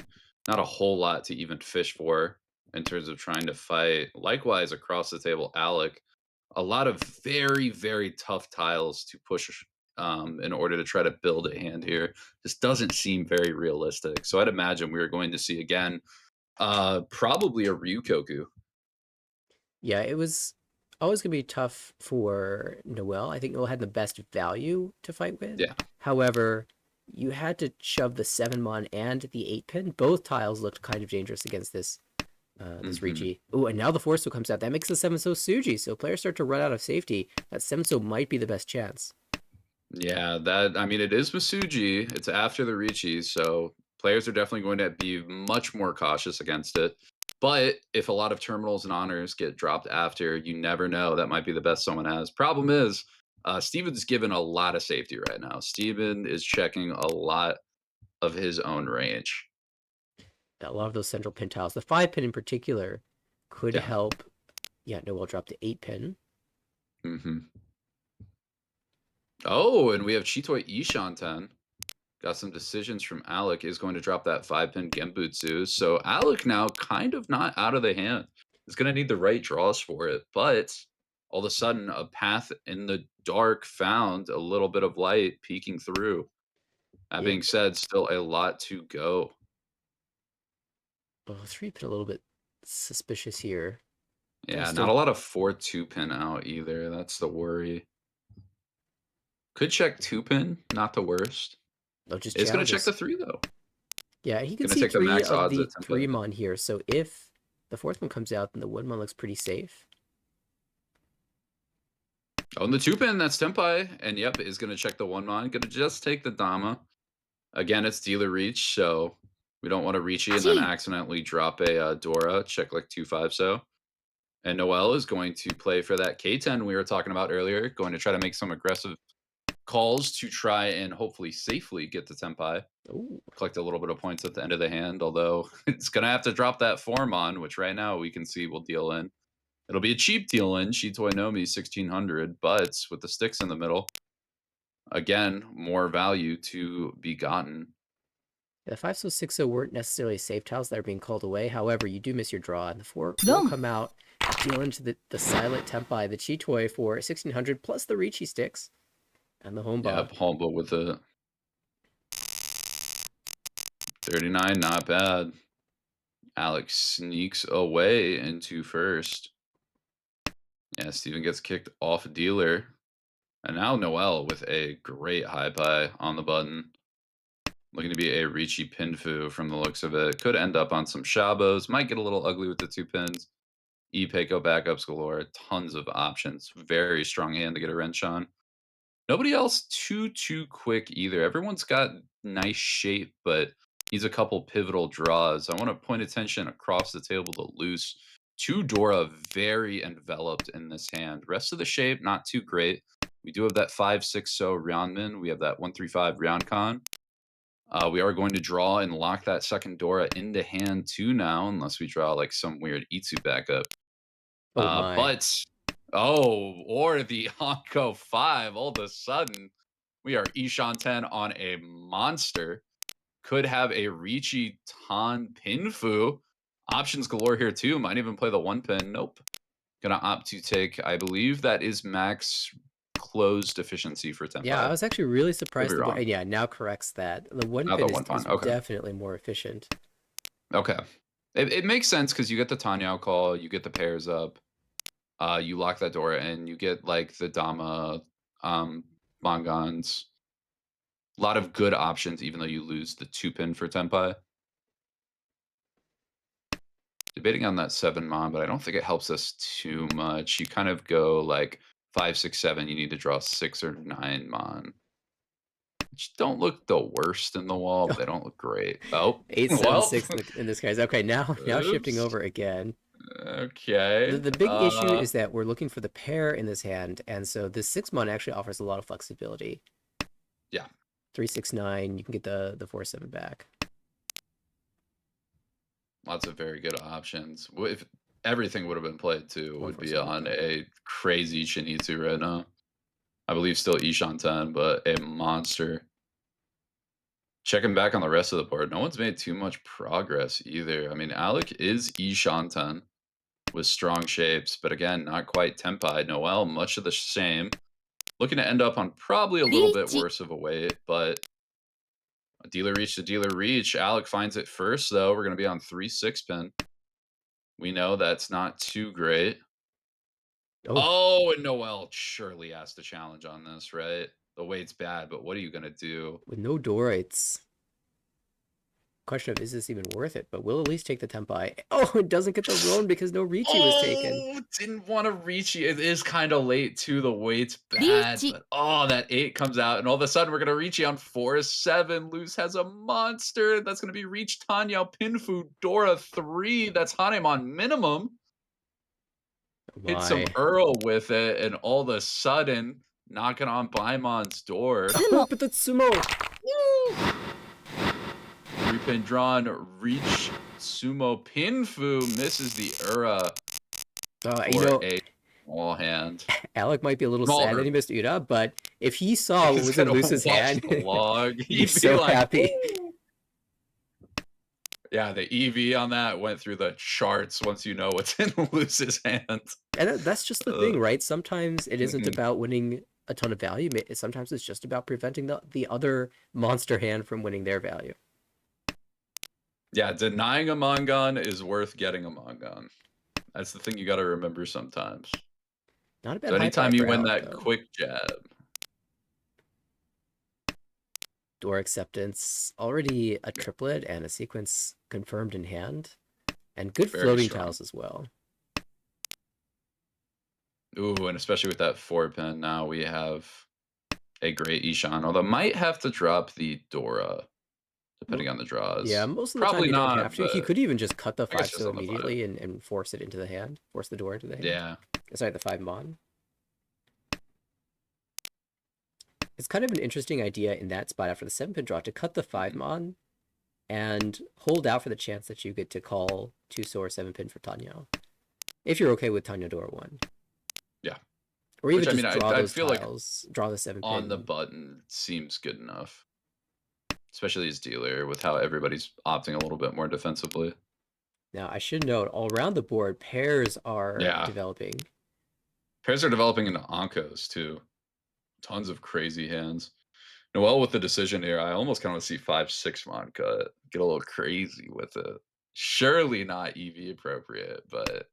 Not a whole lot to even fish for in terms of trying to fight. Likewise, across the table, Alec, a lot of very, very tough tiles to push in order to try to build a hand here. This doesn't seem very realistic. So I'd imagine we're going to see, again, probably a Ryukoku. Yeah, it was always going to be tough for Noel. I think Noel had the best value to fight with. Yeah. However, you had to shove the 7-mon and the 8-pin. Both tiles looked kind of dangerous against this Ricci. Oh, and now the Force comes out. That makes the 7-so Suji. So players start to run out of safety. That 7-so might be the best chance. Yeah, it is Masuji. It's after the Ricci, so players are definitely going to be much more cautious against it. But if a lot of terminals and honors get dropped after, you never know. That might be the best someone has. Problem is, Steven's given a lot of safety right now. Steven is checking a lot of his own range. A lot of those central pin tiles. The 5-pin in particular could help. Yeah, Noel dropped the 8-pin. Oh, and we have Chitoi Ishanten. Got some decisions from Alec. Is going to drop that 5-pin Genbutsu. So Alec now kind of not out of the hand. Is going to need the right draws for it. But all of a sudden, a path in the dark found a little bit of light peeking through. That being said, still a lot to go. Oh, 3-pin a little bit suspicious here. Yeah, not a lot of 4 2-pin out either. That's the worry. Could check 2-pin, not the worst. No, just it's going to check the 3 though. Yeah, he can see 3 of the 3-mon here. So if the 4th one comes out, then the 1-mon looks pretty safe. Oh, and the 2-pin, that's Tempai. And yep, is going to check the 1-mon. Going to just take the Dama. Again, it's dealer reach, so we don't want to reach and then accidentally drop a Dora. Check like 2-5 so. And Noel is going to play for that K10 we were talking about earlier. Going to try to make some aggressive calls to try and hopefully safely get the Tempai. Ooh. Collect a little bit of points at the end of the hand, although it's going to have to drop that Formon, which right now we can see will deal in. It'll be a cheap deal in, Shitoi Nomi 1600, but with the sticks in the middle, again, more value to be gotten. The 5-so 6-so weren't necessarily safe tiles that are being called away. However, you do miss your draw, and the 4 will come out, deal into the silent Tempai, the Chitoi for 1600, plus the Ricci sticks, and the Homba. Yep, Homba with a 39, not bad. Alex sneaks away into first. Yeah, Steven gets kicked off dealer. And now Noel with a great high pie on the button. Looking to be a Ricci Pinfu from the looks of it. Could end up on some Shabos. Might get a little ugly with the 2 pins. E-Peiko backups galore. Tons of options. Very strong hand to get a wrench on. Nobody else too quick either. Everyone's got nice shape, but needs a couple pivotal draws. I want to point attention across the table to loose. 2 Dora very enveloped in this hand. Rest of the shape, not too great. We do have that 5-6-so Ryanmin. We have that 1-3-5 Ryankon. We are going to draw and lock that second Dora into hand too now, unless we draw like some weird Itsu backup. Or the Honko 5. All of a sudden, we are Ishanten on a monster. Could have a Ricci Tan Pinfu. Options galore here too. Might even play the 1-pin. Nope. Gonna opt to take, I believe that is max closed efficiency for Tempai. Yeah, I was actually really surprised. Yeah, now corrects that. The 1-pin is definitely more efficient. Okay. It makes sense because you get the Tanyao call, you get the pairs up. You lock that door and you get like the Dama Mangans. A lot of good options, even though you lose the 2-pin for Tempai. Debating on that 7-mon, but I don't think it helps us too much. You kind of go like 5, 6, 7. You need to draw 6 or 9-mon. Which don't look the worst in the wall, but they don't look great. Oh, 8, 7, 6 in this case. Okay, now shifting over again. Okay. The big issue is that we're looking for the pair in this hand, and so this 6-mon actually offers a lot of flexibility. Yeah. 369. You can get the 4-7 back. Lots of very good options. If everything would have been played too, would be 147 on back. a crazy Shinizu right now. I believe still Ishan 10, but a monster. Checking back on the rest of the board, no one's made too much progress either. I mean, Alec is Ishan 10 with strong shapes, but again, not quite Tenpai. Noel, much of the same. Looking to end up on probably a little bit worse of a weight, but a dealer reach to dealer reach. Alec finds it first, though. We're going to be on 3-6 pin. We know that's not too great. Oh, and Noel surely has to challenge on this, right? The weight's bad, but what are you going to do? With no Dora, it's question of is this even worth it, but we'll at least take the Tenpai. Oh, it doesn't get the Roan because no Richi was taken. Oh, didn't want to reach it. It is kind of late too. The weight's bad, Richi. but oh, that 8 comes out, and all of a sudden we're gonna reach on 4-7. Luz has a monster. That's gonna be reach Tanya Pinfu Dora 3. That's Hanemon minimum. Hit some Why? Earl with it, and all of a sudden knocking on Baimon's door. Oh, but that's Sumo. 3-pin drawn, reach Sumo Pinfu misses the Ura You for know, a small hand. Alec might be a little Smaller. sad that he missed Ura, but if he saw what He's was in gonna Luz's watch hand, the log. he'd be He'd be so like, happy. "Ooh." Yeah, the EV on that went through the charts once you know what's in Luz's hand. And that's just the thing, right? Sometimes it isn't Mhm. about winning a ton of value. Sometimes it's just about preventing the other monster hand from winning their value. Yeah, denying a Mongon is worth getting a Mongon. That's the thing you got to remember sometimes. Not a bad So high anytime five you for win Alec, that though. quick jab. Door acceptance, already a triplet and a sequence confirmed in hand. And good Very floating strong. tiles as well. Ooh, and especially with that 4-pin, now we have a great Ishan. Although might have to drop the Dora, depending on the draws. Yeah, most of the Probably time you don't not, have to. He but could even just cut the I guess 5 just so on the 5. immediately and force it into the hand. Force the door into the hand. Yeah. Sorry, the 5 mon. It's kind of an interesting idea in that spot after the 7-pin draw to cut the 5 mon and hold out for the chance that you get to call 2-so or 7-pin for Tanya. If you're okay with Tanya Door 1. Yeah. Or even Which, I just mean, draw I those feel like tiles, draw the 7-pin. on the button seems good enough. Especially as dealer, with how everybody's opting a little bit more defensively. Now, I should note, all around the board, pairs are Yeah. developing. Pairs are developing into Ankos, too. Tons of crazy hands. Noel with the decision here, I almost kind of see 5-6 mon cut. Get a little crazy with it. Surely not EV appropriate, but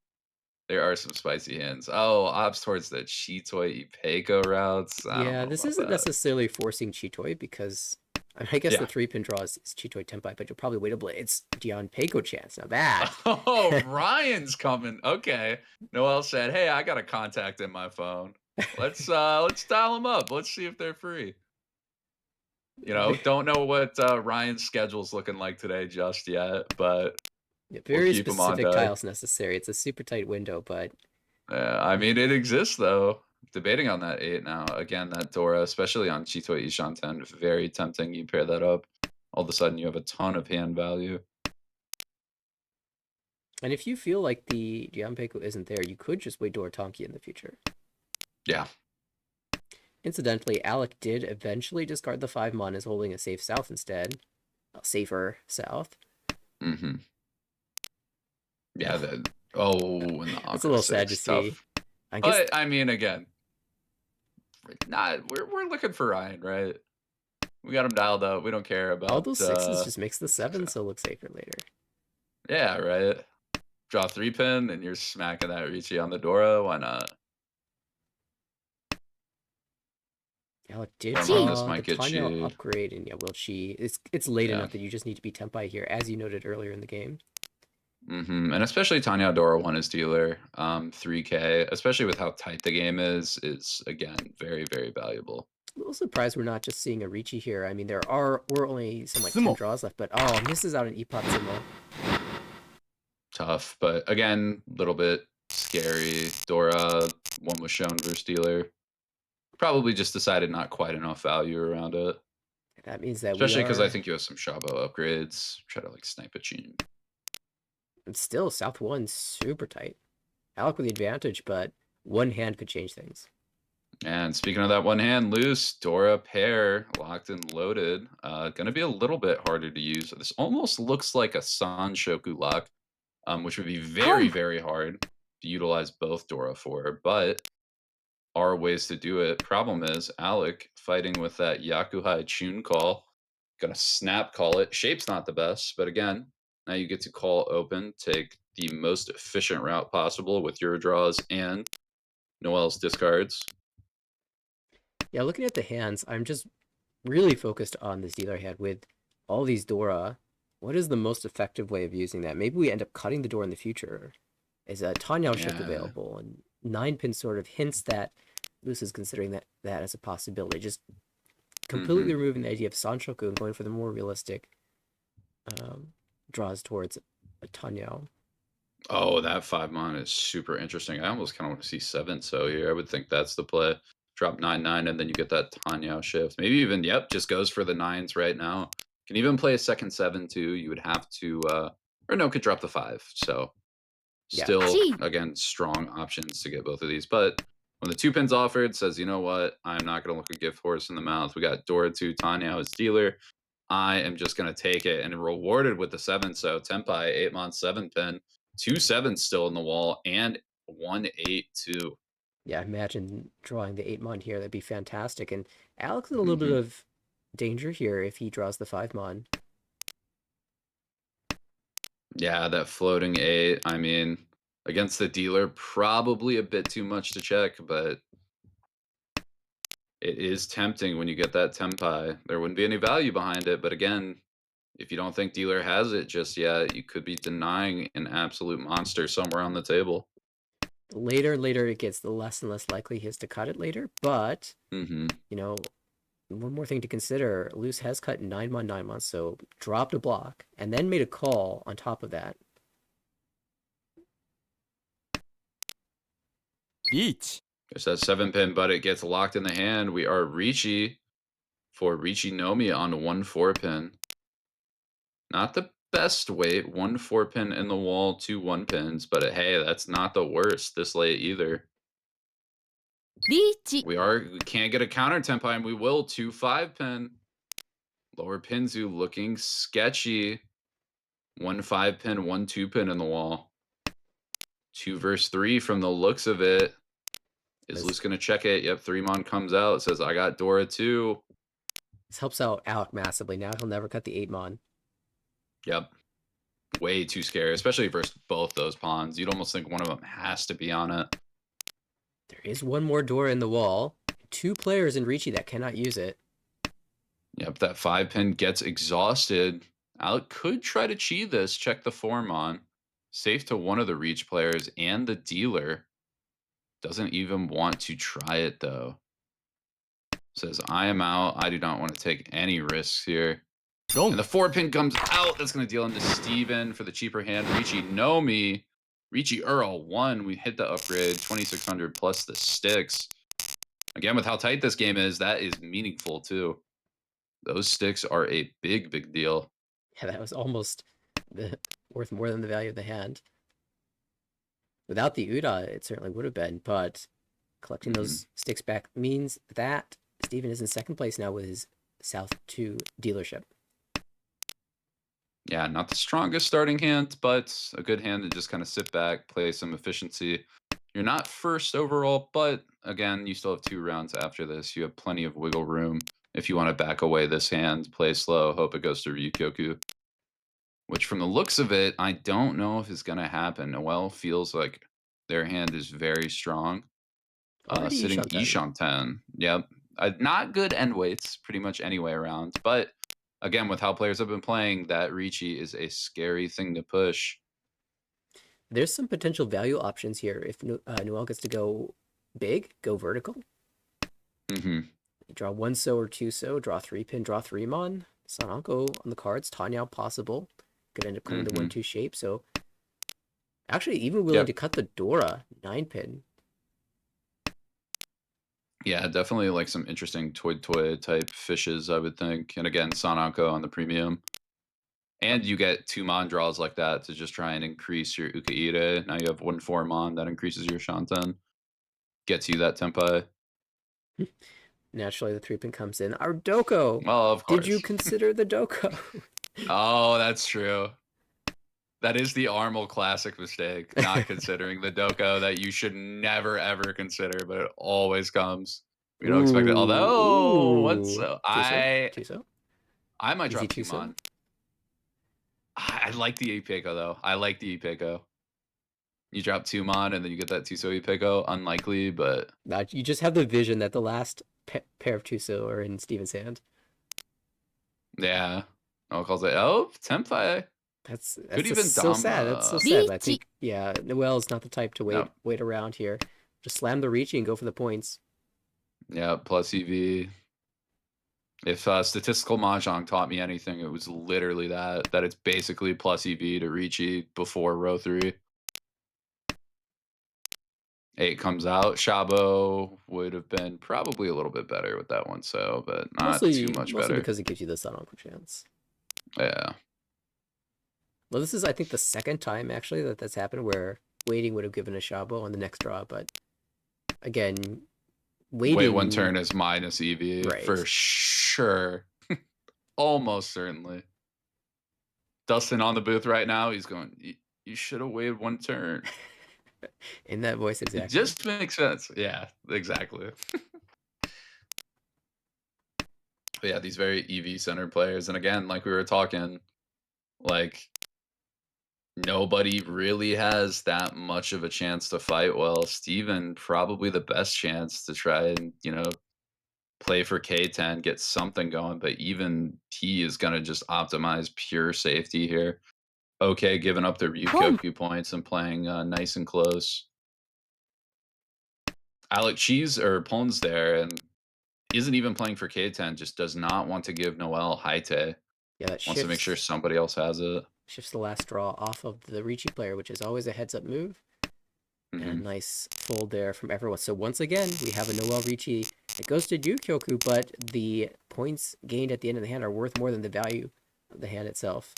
there are some spicy hands. Oh, ops towards the Chitoi Ipeco routes. I don't Yeah, know this about isn't that. necessarily forcing Chitoi because I guess Yeah. the 3-pin draw is Chitoi Tenpai, but you'll probably wait a blade. It's Dion Peiko chance. Now that. Oh, Ryan's coming. Okay. Noel said, "Hey, I got a contact in my phone. Let's dial them up. Let's see if they're free." You know, don't know what Ryan's schedule's looking like today just yet, but Very we'll keep him on specific deck. tiles necessary. It's a super tight window, but I mean, it exists though. Debating on that 8 now. Again, that Dora, especially on Chitoi Ishan 10, very tempting. You pair that up, all of a sudden you have a ton of hand value. and if you feel like the Dion Peiko isn't there, you could just wait Tonki in the future. Yeah. Incidentally, Alec did eventually discard the 5 mon as holding a safe south instead. A safer south. Mm-hmm. Yeah, and the It's a little sad to tough. see. I guess, But I mean, again, we're looking for Ryan, right? We got him dialed up. We don't care about all those 6s just makes the 7, so look safer later. Yeah, right. Draw 3-pin, and you're smacking that Ricci on the Dora. Why not? Alec did This draw might the get Tanya cheated. upgrade, and yeah, will she? It's late Yeah. enough that you just need to be Tenpai here, as you noted earlier in the game. Mm-hmm. And especially Tanya Dora 1 is dealer. 3K, especially with how tight the game is again very, very valuable. A little surprised we're not just seeing a Ricci here. I mean, we're only some like 10 draws left, but oh, misses out an Epot Sumo. Tough, but again, a little bit scary. Dora 1 was shown versus dealer. Probably just decided not quite enough value around it. That means that Especially because I we are think you have some Shabo upgrades. Try to like snipe a tune. still South 1 super tight. Alec with the advantage, but one hand could change things. And speaking of that one hand loose, Dora pair locked and loaded. Gonna be a little bit harder to use. This almost looks like a San Shoku lock, which would be very, very hard to utilize both Dora for, but are ways to do it. Problem is, Alec fighting with that Yakuhai Chun call. Gonna snap call it. Shape's not the best, but again, now you get to call open, take the most efficient route possible with your draws and Noel's discards. Yeah, looking at the hands, I'm just really focused on this dealer hand with all these Dora. What is the most effective way of using that? Maybe we end up cutting the door in the future. Is a Tanyao shift Yeah. available? And 9-pin sort of hints that Luce is considering that as a possibility. Just completely removing the idea of Sanshoku and going for the more realistic draws towards a Tanyao. Oh, that 5-mon is super interesting. I almost kind of want to see 7 so here. I would think that's the play. Drop 9-9, and then you get that Tanyao shift. Maybe even, yep, just goes for the 9s right now. Can even play a second 7 too. You would have to, or no, could drop the 5. So Yeah. still, Gee. again, strong options to get both of these. But when the 2 pins offered, says, you know what, I'm not going to look a gift horse in the mouth. We got Dora 2, Tanyao as dealer. I am just going to take it and rewarded with the 7. So Tenpai, 8-mon 7 pin. 2 7s still in the wall and 1 8 2. Yeah, imagine drawing the 8-mon here. That'd be fantastic. And Alex in a little bit of danger here if he draws the 5-mon. Yeah, that floating 8. I mean, against the dealer, probably a bit too much to check, but it is tempting when you get that Tenpai. There wouldn't be any value behind it, but again, if you don't think dealer has it just yet, you could be denying an absolute monster somewhere on the table. The later and later it gets, the less and less likely he is to cut it later. But, you know, one more thing to consider, Luce has cut 9-mon, 9-mon, so dropped a block, and then made a call on top of that. Each. There's that 7 pin, but it gets locked in the hand. We are Ricci for Ricci Nomi on 1 4 pin. Not the best weight. 1 4 pin in the wall, 2 1 pins, but hey, that's not the worst this late either. リーチ We can't get a counter Tenpai, and we will 2 5 pin. Lower Pinzu looking sketchy. 1 5 pin, 1 2 pin in the wall. 2 versus 3 from the looks of it. Is Luce gonna check it? Yep, 3-mon comes out, says I got Dora too. This helps out Alec massively. Now he'll never cut the 8-mon. Yep. Way too scary, especially versus both those pawns. You'd almost think one of them has to be on it. There is one more Dora in the wall. 2 players in Ricci that cannot use it. Yep, that 5 pin gets exhausted. Alec could try to cheat this, check the form on. Safe to one of the reach players and the dealer. Doesn't even want to try it though. Says, I am out. I do not want to take any risks here. And the 4 pin comes out. That's going to deal into Steven for the cheaper hand. Ricci Nomi. Ricci Earl 1. We hit the upgrade. 2600 plus the sticks. Again, with how tight this game is, that is meaningful too. Those sticks are a big, big deal. Yeah, that was almost worth more than the value of the hand. Without the Uda, it certainly would have been, but collecting those sticks back means that Steven is in second place now with his South 2 dealership. Yeah, not the strongest starting hand, but a good hand to just kind of sit back, play some efficiency. You're not first overall, but again, you still have 2 rounds after this. You have plenty of wiggle room if you want to back away this hand, play slow, hope it goes to Ryukyoku. Which from the looks of it, I don't know if it's going to happen. Noel feels like their hand is very strong. Already Sitting Ishanten. Ishanten. Yep. Not good end weights pretty much any way around. But again, with how players have been playing, that Ricci is a scary thing to push. There's some potential value options here. If Noel gets to go big, go vertical. Draw 1 so or 2 so, draw 3 pin, draw 3-mon. Sananko on the cards, Tanyao possible. Could end up cutting the 1-2 shape, so actually even willing to cut the Dora 9 pin. Yeah, definitely like some interesting toy type fishes, I would think. And again, Sanako on the premium. And you get 2 Mon draws like that to just try and increase your Ukaide. Now you have 1/4 Mon that increases your Shanten. Gets you that Tempai. Naturally, the 3-pin comes in. Our Doko! Well, of Did you course. consider the Doko? Oh, that's true. That is the Armel classic mistake, not considering the Doko that you should never ever consider, but it always comes. We don't expect it. Although, what's Ooh. Tuso? I might Easy drop Tuso? Tumon. I like the Ipeko though. I like the Ipeko. You drop Tumon and then you get that Tuso Ipeko. Unlikely, but You just have the vision that the last pair of Tuso are in Steven's hand. yeah. No calls it. Oh, Tempai. That's Could just even so sad. That's so sad. But I think Noel's not the type to No. wait around here. Just slam the Ricci and go for the points. Yeah, plus EV. If statistical mahjong taught me anything, it was literally that it's basically plus EV to Ricci before row 3. 8 comes out. Shabo would have been probably a little bit better with that one, so but not too much mostly better. because it gives you the Sun Uncle chance. Yeah. Well, this is, I think, the second time, actually, that's happened where waiting would have given a Shabo on the next draw, but again, waiting... Wait 1 turn is minus EV right. for sure. Almost certainly. Dustin on the booth right now, he's going, you should have waited 1 turn. In that voice, exactly. It just makes sense. Yeah, exactly. But yeah, these very EV-centered players. And again, like we were talking, like, nobody really has that much of a chance to fight well. Steven, probably the best chance to try and, play for K10, get something going. But even he is going to just optimize pure safety here. Okay, giving up the Ryukyoku points and playing nice and close. Alec Cheese or Pon's there and isn't even playing for K10, just does not want to give Noel Haite. Yeah, that Wants to make sure somebody else has it. Shifts the last draw off of the Ricci player, which is always a heads-up move. And a nice fold there from everyone. So once again, we have a Noel Ricci. It goes to Ryukyoku, but the points gained at the end of the hand are worth more than the value of the hand itself.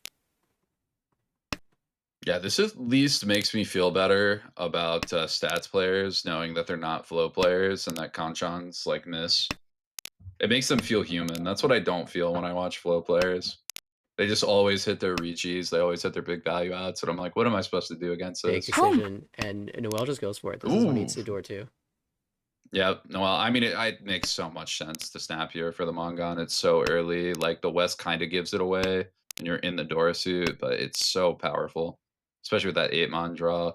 Yeah, this at least makes me feel better about stats players, knowing that they're not flow players and that Kanchans like miss. It makes them feel human. That's what I don't feel when I watch flow players. They just always hit their Riccis. They always hit their big value outs. And I'm like, what am I supposed to do against Big this? decision. And Noel just goes for it. This is what needs to door too. Yeah, Noel. I mean, it makes so much sense to snap here for the Mongon. It's so early. Like, the West kind of gives it away and you're in the Dora suit, but it's so powerful, especially with that 8-mon draw.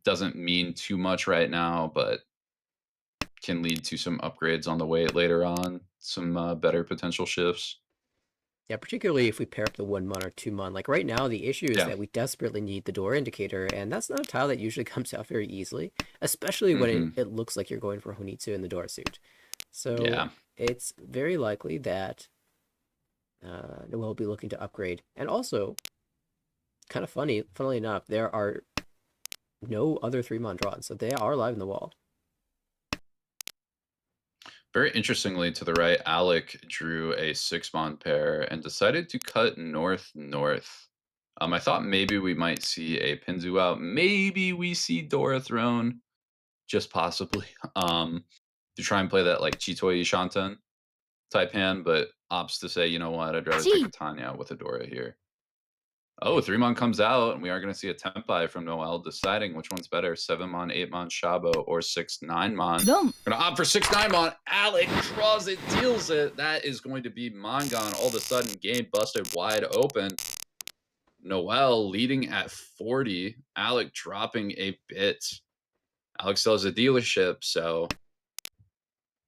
Doesn't mean too much right now, but can lead to some upgrades on the way later on, some better potential shifts. Yeah, particularly if we pair up the 1-mon or 2-mon. Like right now, the issue is that we desperately need the door indicator, and that's not a tile that usually comes out very easily, especially when it looks like you're going for Honitsu in the door suit. So it's very likely that Noel will be looking to upgrade. And also, kind of funnily enough, there are no other 3-mon draws, so they are live in the wall. Very interestingly, to the right, Alec drew a 6-mon pair and decided to cut north-north. I thought maybe we might see a Pinzu out. Maybe we see Dora thrown, just possibly, to try and play that like Chitoi Shanten type hand, but opts to say, you know what, I'd rather take a Tanya out with a Dora here. Oh, 3-mon comes out, and we are going to see a Tempai from Noel deciding which one's better, 7-mon, 8-mon Shabo, or 6-9-mon. Going to opt for 6-9-mon. Alec draws it, deals it. That is going to be Mongon. All of a sudden, game busted wide open. Noel leading at 40. Alec dropping a bit. Alec still has a dealership, so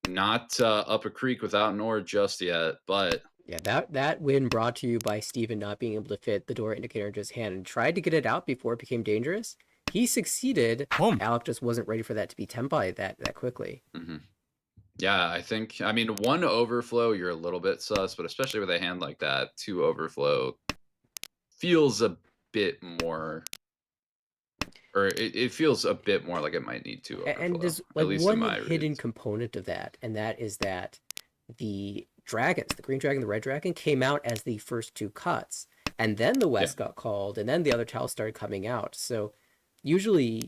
not up a creek without Nor just yet, but... Yeah, that win brought to you by Steven not being able to fit the door indicator into his hand and tried to get it out before it became dangerous. He succeeded. Alec just wasn't ready for that to be Tempai that quickly. Yeah, I mean, 1 overflow, you're a little bit sus, but especially with a hand like that, 2 overflow feels a bit more Or it feels a bit more like it might need to And overflow, there's at like least in one my hidden reads. component of that, and that is that the dragons, the green dragon, the red dragon, came out as the first two cuts, and then the Yeah. west got called, and then the other tiles started coming out. So usually,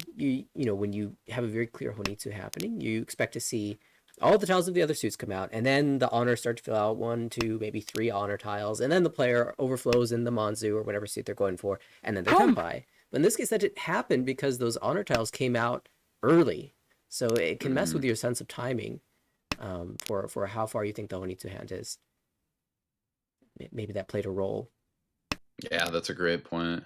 when you have a very clear Honitsu happening, you expect to see all the tiles of the other suits come out, and then the honors start to fill out 1, 2, maybe 3 honor tiles, and then the player overflows in the Manzu or whatever suit they're going for, and then they're Tenpai. But in this case, that didn't happen because those honor tiles came out early, so it can mess with your sense of timing for how far you think the Honitsu hand is. Maybe that played a role. Yeah, that's a great point.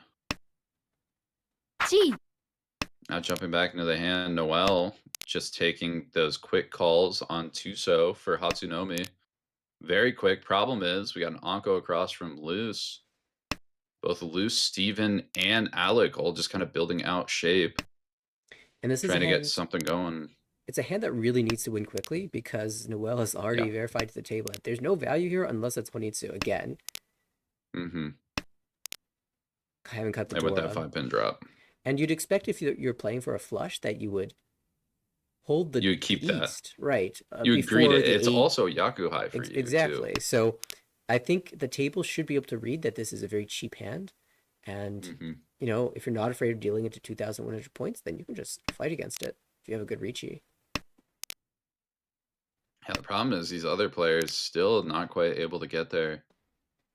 Now jumping back into the hand, Noel just taking those quick calls on Tuso for Hatsunomi. Very quick. Problem is, we got an Anko across from Loose. Both Loose, Steven, and Alec all just kind of building out shape. And this trying is to get something going. It's a hand that really needs to win quickly because Noel has already verified to the table that there's no value here unless it's Honitsu again. Mm-hmm. I haven't cut the And with Dora. that 5-pin drop. And you'd expect if you're playing for a flush that you would hold the You would keep East, that. Right? You greet it. It's 8... also Yaku high for you, exactly. too. So I think the table should be able to read that this is a very cheap hand. And, if you're not afraid of dealing into 2,100 points, then you can just fight against it if you have a good Ricci. Yeah, the problem is these other players still not quite able to get there.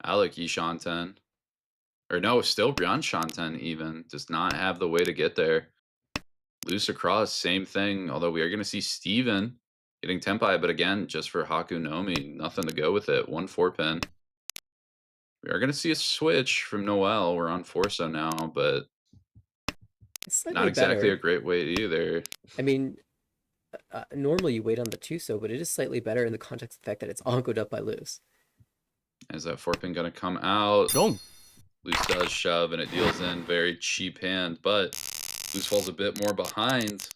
Alec Yishanten. Or no, still Ryan Shanten even. Does not have the way to get there. Loose across, same thing. Although we are going to see Steven getting Tenpai, but again, just for Haku Nomi, nothing to go with it. 1 4-pin. We are going to see a switch from Noel. We're on Forso now, but it's not exactly a great weight either. I mean, normally you wait on the Tuso, but it is slightly better in the context of the fact that it's oncoed up by Loose. Is that 4-pin going to come out? Wrong. Loose does shove, and it deals in. Very cheap hand, but Loose falls a bit more behind.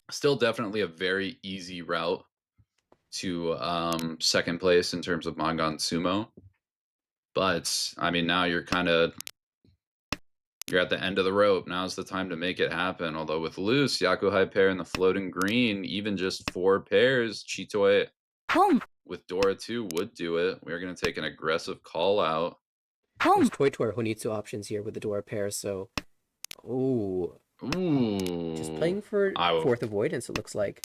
Still definitely a very easy route to second place in terms of Mangan Sumo. But, I mean, now you're at the end of the rope. Now's the time to make it happen. Although with Loose, Yaku High pair and the floating green, even just 4 pairs, Chitoe with Dora 2 would do it. We're going to take an aggressive call out. There's Toy Honitsu options here with the Dora pair, so... Ooh. Just playing for 4th avoidance, it looks like.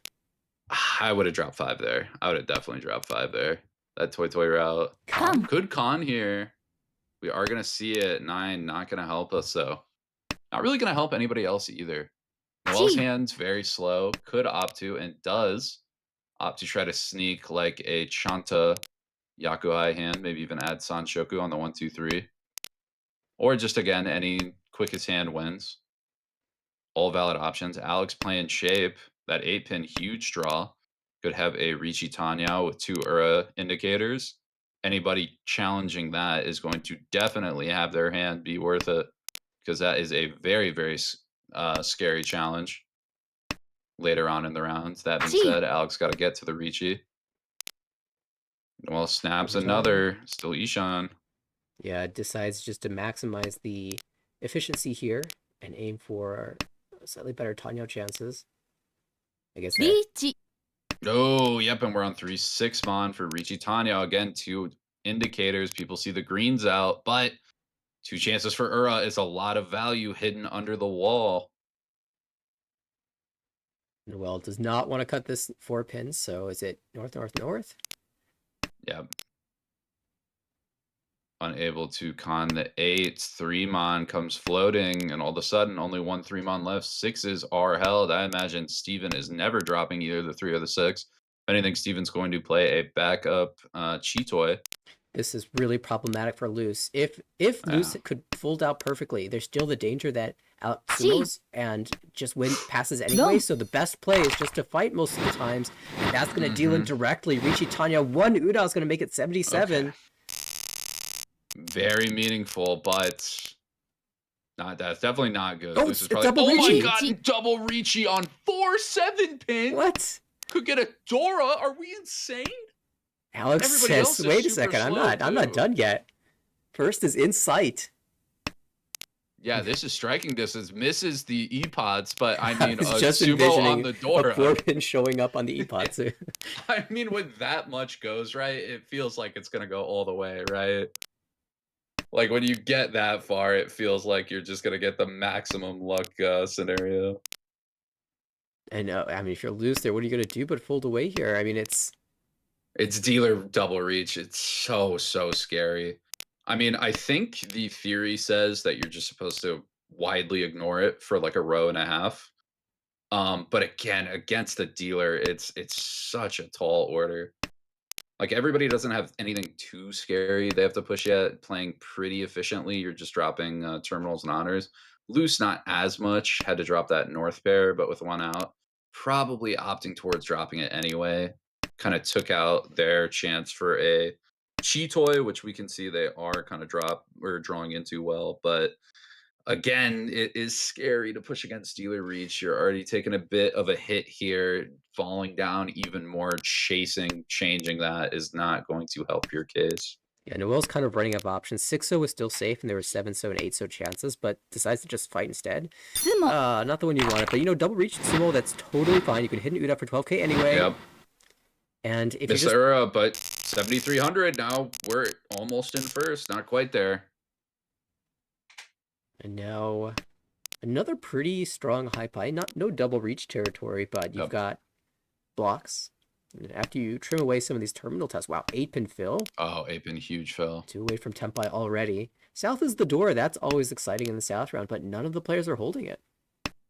I would have dropped 5 there. I would have definitely dropped 5 there. That Toy route. Good con here. We are going to see it. 9, not going to help us, though. Not really going to help anybody else either. Noel's hand's very slow. Could opt to, and does opt to try to sneak like a Chanta Yakuhai hand. Maybe even add Sanshoku on the 1, 2, 3. Or just, again, any quickest hand wins. All valid options. Alex playing shape. That 8-pin huge draw. Could have a Ricci Tanya with 2 Ura indicators. Anybody challenging that is going to definitely have their hand be worth it. Because that is a very, very scary challenge later on in the rounds. That being said, Alex got to get to the Ricci. Well, snaps another. Still Ishan. Yeah, decides just to maximize the efficiency here and aim for slightly better Tanyo chances. I guess that... Oh, yep, and we're on 3-6 Mon for Ricci Tanya. Again, 2 indicators. People see the greens out, but 2 chances for Ura is a lot of value hidden under the wall. Noel does not want to cut this 4 pins, so is it north, north, north? Yep. Unable to con the 8. 3-mon comes floating, and all of a sudden, only 1 3-mon left. 6s are held. I imagine Steven is never dropping either the 3 or the 6. If anything, Steven's going to play a backup Chitoe. This is really problematic for Loose. If Loose could fold out perfectly, there's still the danger that Alex sumos and just passes anyway. So the best play is just to fight most of the times. And that's going to deal in directly. Ricci Tanya 1 Uda is going to make it 77. Okay. Very meaningful, but that's definitely not good. Oh, Loose is probably, double Ricci. My god, double Ricci on 4 7-pin. What? Could get a Dora. Are we insane? Alex says, wait a second, I'm not done yet. First is in sight. Yeah, this is striking distance. Misses the E-pods, but I mean, was a just sumo on envisioning the a Dora. 4-pin showing up on the E-pot. I mean, when that much goes right, it feels like it's gonna go all the way, right? Like when you get that far, it feels like you're just gonna get the maximum luck scenario. And I mean, if you're loose there, what are you gonna do but fold away here? I mean, it's It's dealer double reach. It's so scary. I mean, I think the theory says that you're just supposed to widely ignore it for like a row and a half. But again, against the dealer, it's such a tall order. Like everybody doesn't have anything too scary they have to push yet. Playing pretty efficiently, you're just dropping terminals and honors. Loose, not as much. Had to drop that north pair, but with one out, probably opting towards dropping it anyway. Kind of took out their chance for a Cheetoy, which we can see they are kind of drawing into well, but again, it is scary to push against dealer reach. You're already taking a bit of a hit here. Falling down even more, changing that is not going to help your case. yeah, Noel's kind of running out of options. 6-0 was still safe, and there were 7-0 and 8-0 chances, but decides to just fight instead. Not the one you wanted, but double reach sumo, that's totally fine. You can hit an Uda for 12k anyway. Yep. And if you Miss just era, but 7,300 now. We're almost in first. Not quite there. and now another pretty strong high pie. No double reach territory, but you've Yep. got blocks. And after you trim away some of these terminal tests, wow, 8-pin fill. Oh, 8-pin huge fill. 2 away from Tempai already. South is the door. That's always exciting in the South round, but none of the players are holding it.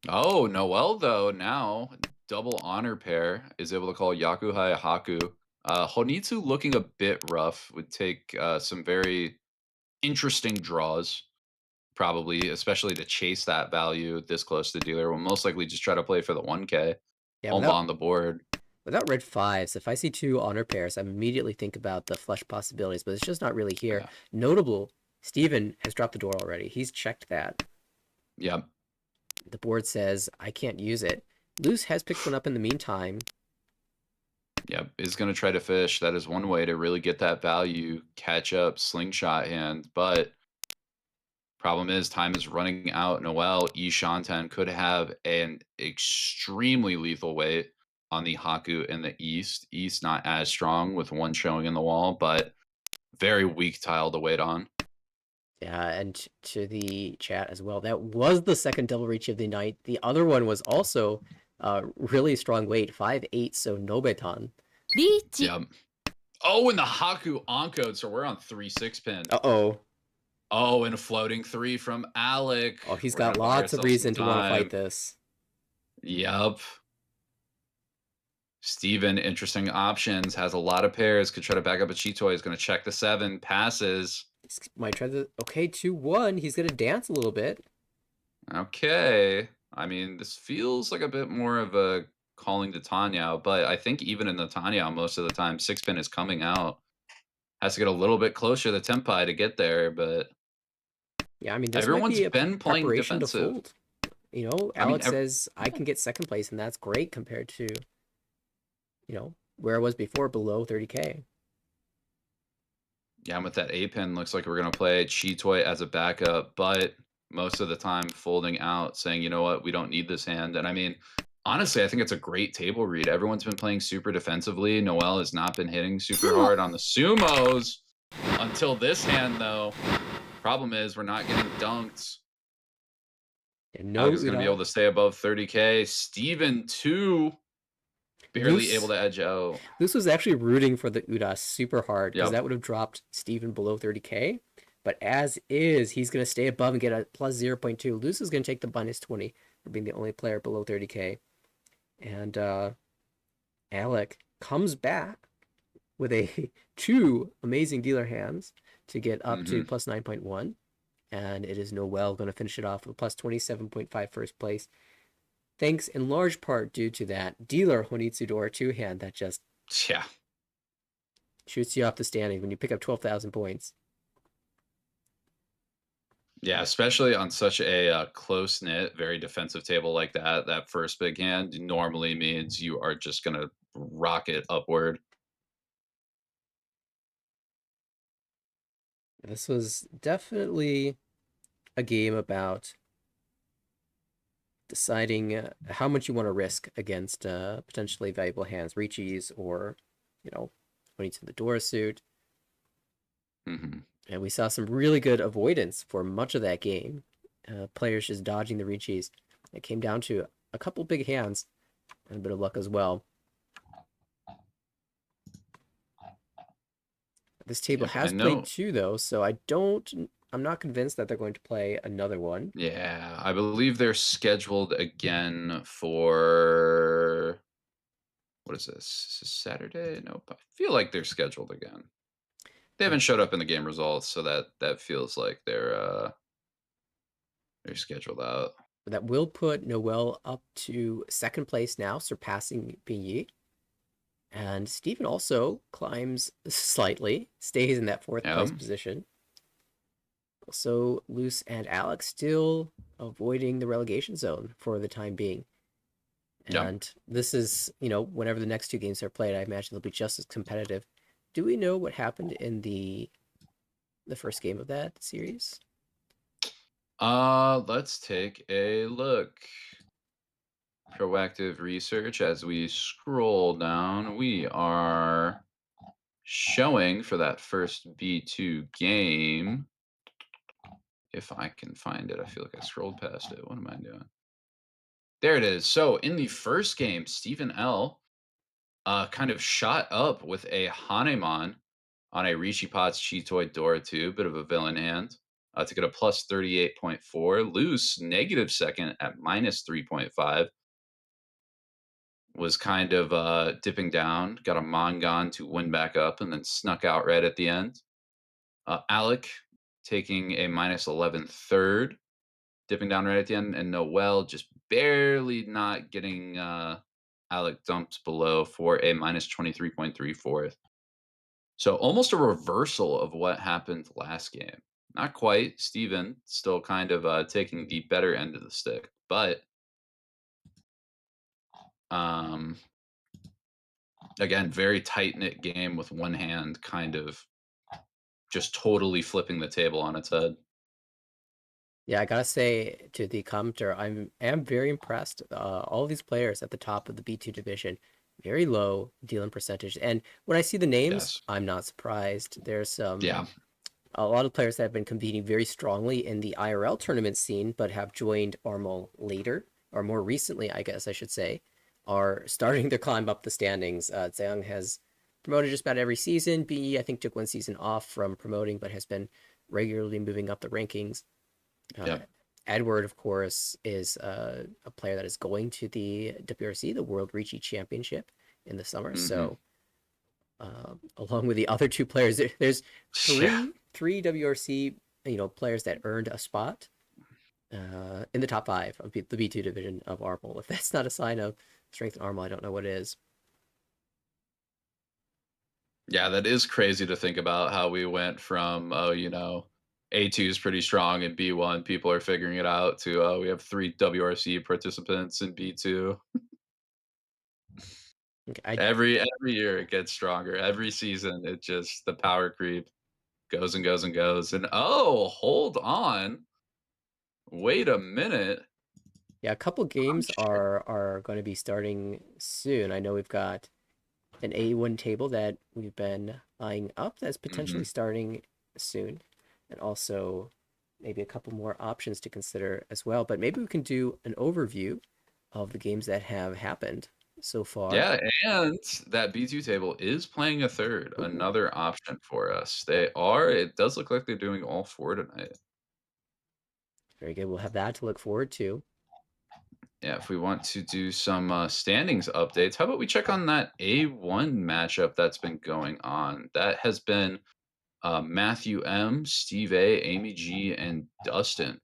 Oh, Noel, though, now double honor pair is able to call Yakuhai Haku. Honitsu looking a bit rough, would take some very interesting draws, probably, especially to chase that value this close to dealer. Will most likely just try to play for the 1K Yeah, on the board. without red fives, if I see 2 honor pairs, I immediately think about the flush possibilities, but it's just not really here. Yeah. Notable, Steven has dropped the door already. He's checked that. Yep. The board says, I can't use it. Loose has picked one up in the meantime. Yep. Is going to try to fish. That is one way to really get that value, catch up, slingshot hand. But problem is, time is running out. Noel, Shantan could have an extremely lethal weight on the Haku in the East. East not as strong with one showing in the wall, but very weak tile to wait on. Yeah, and to the chat as well. That was the second double reach of the night. The other one was also really strong weight, 5-8, so Nobetan. Yep. Oh, and the Haku oncode, so we're on 3-6 pin. Uh-oh. Oh, and a floating 3 from Alec. Oh, he's We're got gonna buy lots of ourselves reason to some want to fight time. this. Yep. Steven, interesting options, has a lot of pairs, could try to back up a Cheetoy, is going to check the 7, passes. Might try to... Okay, 2-1. He's going to dance a little bit. Okay. I mean, this feels like a bit more of a calling to Tanya, but I think even in the Tanya, most of the time, 6-pin is coming out. Has to get a little bit closer to Tempai to get there, but Yeah, I mean, this everyone's might be a been playing preparation to defensive. fold. Alex says, I can get second place, and that's great compared to, where I was before, below 30k. Yeah, and with that 8-pin, looks like we're going to play Cheetoy as a backup, but most of the time folding out, saying, you know what, we don't need this hand. And I mean, honestly, I think it's a great table read. Everyone's been playing super defensively. Noel has not been hitting super hard on the sumos until this hand, though. Problem is, we're not getting dunked. Alex is going to be able to stay above 30k. Steven, too, barely able to edge out. This was actually rooting for the Udas super hard, because Yep. that would have dropped Steven below 30k. But as is, he's going to stay above and get a plus 0.2. Luce is going to take the minus 20 for being the only player below 30k. And Alec comes back with 2 amazing dealer hands to get up to plus 9.1. And it is Noel going to finish it off with plus 27.5 first place. Thanks in large part due to that dealer Honitsu Door 2 hand that just shoots you off the standings when you pick up 12,000 points. Yeah, especially on such a close-knit, very defensive table like that. That first big hand normally means you are just going to rocket upward. This was definitely a game about deciding how much you want to risk against potentially valuable hands, Richi's, or, you know, when he's in the Dora suit. Mm-hmm. And we saw some really good avoidance for much of that game. Players just dodging the Richi's. It came down to a couple big hands and a bit of luck as well. This table Yep, I has played know. 2 though, so I'm not convinced that they're going to play another one. Yeah, I believe they're scheduled again for what is this? Is this Saturday? Nope. I feel like they're scheduled again. They haven't showed up in the game results, so that feels like they're scheduled out. That will put Noel up to 2nd place now, surpassing Binyi. And Steven also climbs slightly, stays in that 4th place Yeah. position. Also, Luce and Alex still avoiding the relegation zone for the time being. Yep. And this is, whenever the next 2 games are played, I imagine they'll be just as competitive. Do we know what happened in the first game of that series? Let's take a look. Proactive research as we scroll down. We are showing for that first B2 game. If I can find it, I feel like I scrolled past it. What am I doing? There it is. So in the first game, Stephen L. Kind of shot up with a Hanemon on a Rishi Potts Cheatoid Dora 2, bit of a villain hand, to get a plus 38.4. Loose, negative second at minus 3.5. Was kind of dipping down, got a Mongon to win back up, and then snuck out right at the end. Alec taking a minus 11 third, dipping down right at the end, and Noel just barely not getting Alec dumped below for a minus 23.3 fourth. So almost a reversal of what happened last game. Not quite. Steven still kind of taking the better end of the stick, but um, again, very tight knit game with one hand kind of just totally flipping the table on its head. Yeah, I gotta say to the commenter, am very impressed. All these players at the top of the B2 division, very low dealing percentage. And when I see the names, Yes. I'm not surprised. There's Yeah. a lot of players that have been competing very strongly in the IRL tournament scene, but have joined Armel later, or more recently, I guess I should say, are starting to climb up the standings. Zhang has promoted just about every season. B, I think, took 1 season off from promoting, but has been regularly moving up the rankings. Yep. Edward, of course, is a player that is going to the WRC, the World Richi Championship, in the summer. Mm-hmm. So, along with the other 2 players, there's Yeah. three WRC players that earned a spot in the top 5 of the B2 division of Armel. If that's not a sign of strength in Armel, I don't know what is. Yeah, that is crazy to think about how we went from, A2 is pretty strong and B1, people are figuring it out, to, we have 3 WRC participants in B2. Okay, Every year it gets stronger. Every season, it just the power creep goes and goes and goes. And oh, hold on. Wait a minute. yeah, a couple I'm games are going to be starting soon. I know we've got an A1 table that we've been eyeing up that's potentially starting soon, and also maybe a couple more options to consider as well. But maybe we can do an overview of the games that have happened so far. Yeah, and that B2 table is playing a third, Ooh, another option for us. It does look like they're doing all 4 tonight. very good. We'll have that to look forward to. Yeah, if we want to do some standings updates, how about we check on that A1 matchup that's been going on? That has been Matthew M, Steve A, Amy G, and Dustin.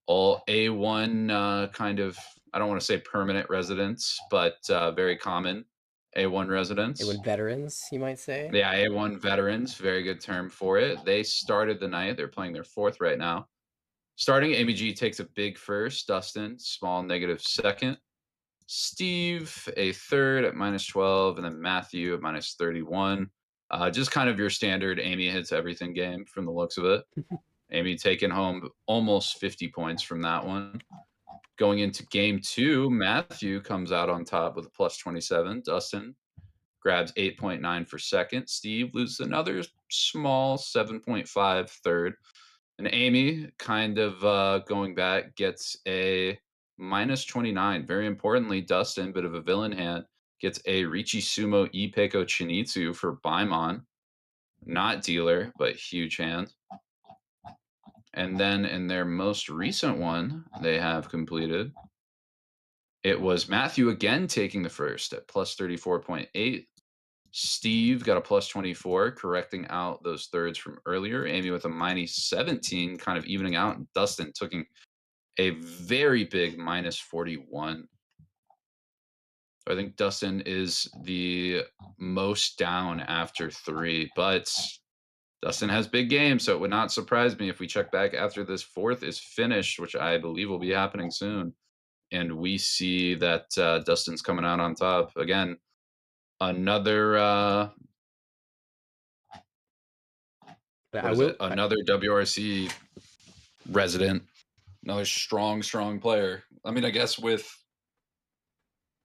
All A1 kind of, I don't want to say permanent residents, but very common A1 A1 residents. veterans, you might say. Yeah, A1 veterans, very good term for it. They started the night. They're playing their 4th right now. Starting, Amy G takes a big first. Dustin, small negative second. Steve, a third at minus 12. And then Matthew at minus 31. Just kind of your standard Amy hits everything game from the looks of it. Amy taking home almost 50 points from that one. Going into game 2, Matthew comes out on top with a plus 27. Dustin grabs 8.9 for second. Steve loses another small 7.5 third. And Amy, kind of going back, gets a minus 29. Very importantly, Dustin, bit of a villain hand, gets a Richi Sumo Ipeko Chinitsu for Baimon. Not dealer, but huge hand. And then in their most recent one, they have completed. It was Matthew again taking the first at plus 34.8. Steve got a plus 24, correcting out those thirds from earlier. Amy with a minus 17, kind of evening out. And Dustin taking a very big minus 41. I think Dustin is the most down after 3, but Dustin has big games, so it would not surprise me if we check back after this 4th is finished, which I believe will be happening soon, and we see that Dustin's coming out on top. Again, another another WRC resident, another strong player. I mean, I guess with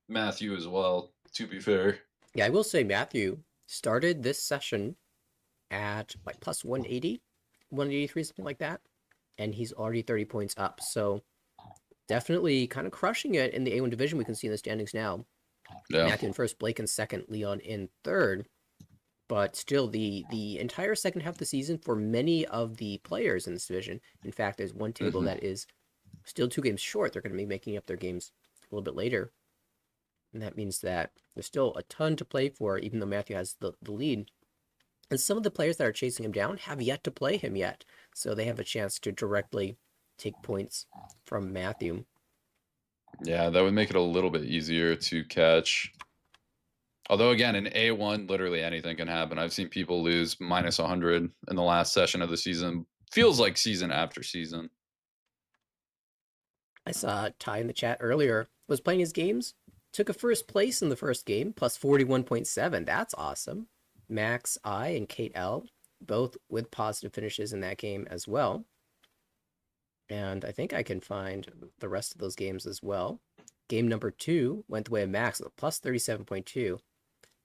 Matthew as well, to be fair. Yeah, I will say Matthew started this session at like plus 180, 183, something like that. And he's already 30 points up. So definitely kind of crushing it in the A1 division. We can see in the standings now. Yeah. Matthew in first, Blake in second, Leon in third. But still, the entire second half of the season for many of the players in this division. In fact, there's one table that is still 2 games short. They're going to be making up their games a little bit later. And that means that there's still a ton to play for, even though Matthew has the lead. And some of the players that are chasing him down have yet to play him yet. So they have a chance to directly take points from Matthew. Yeah, that would make it a little bit easier to catch. Although, again, in A1, literally anything can happen. I've seen people lose minus 100 in the last session of the season. Feels like season after season. I saw Ty in the chat earlier, was playing his games, took a first place in the first game, plus 41.7. That's awesome. Max I and Kate L, both with positive finishes in that game as well. And I think I can find the rest of those games as well. Game number 2 went the way of Max with a plus 37.2.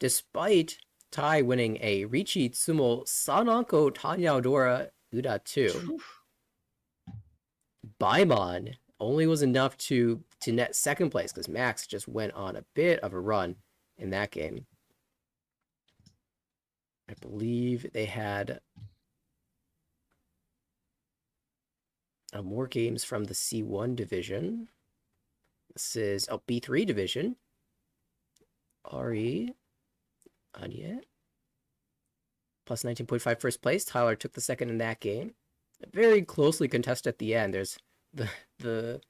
Despite Ty winning a Richi Tsumo Sananko Tanyaodora Uda 2. Baimon only was enough to net second place because Max just went on a bit of a run in that game. I believe they had more games from the C1 division. This is B3 division. Ari, Anya, plus 19.5 first place. Tyler took the second in that game. Very closely contested at the end. There's the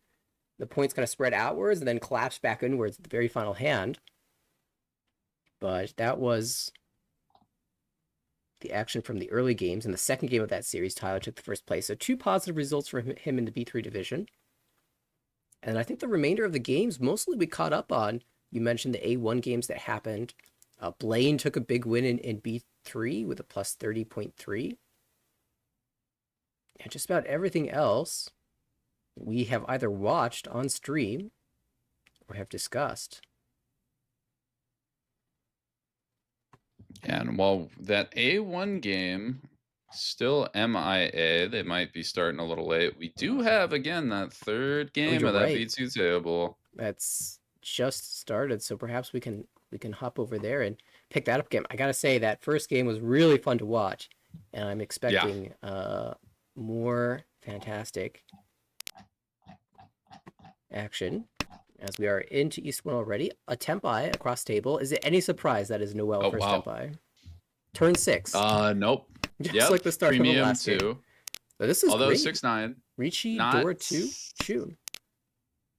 points kind of spread outwards and then collapse back inwards at the very final hand. But that was the action from the early games. In the second game of that series, Tyler took the first place. So 2 positive results for him in the B3 division. And I think the remainder of the games mostly we caught up on. You mentioned the A1 games that happened. Blaine took a big win in B3 with a plus 30.3. And just about everything else we have either watched on stream or have discussed. And while that A1 game still MIA, they might be starting a little late. We do have, again, that third game of that B2 table. That's just started, so perhaps we can hop over there and pick that up again. I gotta say, that first game was really fun to watch, and I'm expecting more fantastic action as we are into East 1 already. A Tempai across table. Is it any surprise that is Noel first Tempai? Turn 6. Nope. Just like the start of the last game. But this is although great. 6-9. Richi, Dora 2, Shun.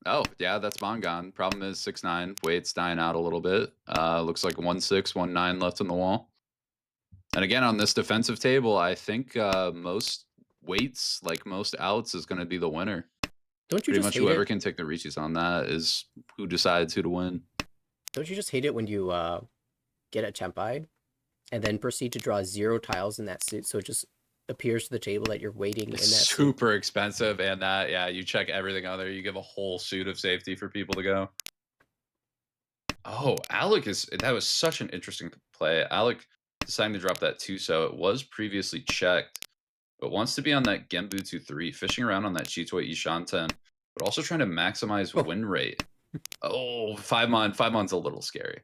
Oh, yeah, that's Bongon. Problem is 6-9. Weight's dying out a little bit. Looks like 1-6, 1-9 left on the wall. And again, on this defensive table, I think most weights, like most outs, is going to be the winner. Don't you Pretty just much hate whoever it? can take the Richis on that is who decides who to win. Don't you just hate it when you get a Tempai and then proceed to draw 0 tiles in that suit, so it just appears to the table that you're waiting in that It's seat. super expensive, and that, yeah, you check everything on there. You give a whole suit of safety for people to go. Oh, that was such an interesting play. Alec deciding to drop that 2, so it was previously checked, but wants to be on that Genbutsu 3, fishing around on that Chitoi Ishanten, but also trying to maximize Oh. win rate. Oh, 5-mon. 5-mon's a little scary.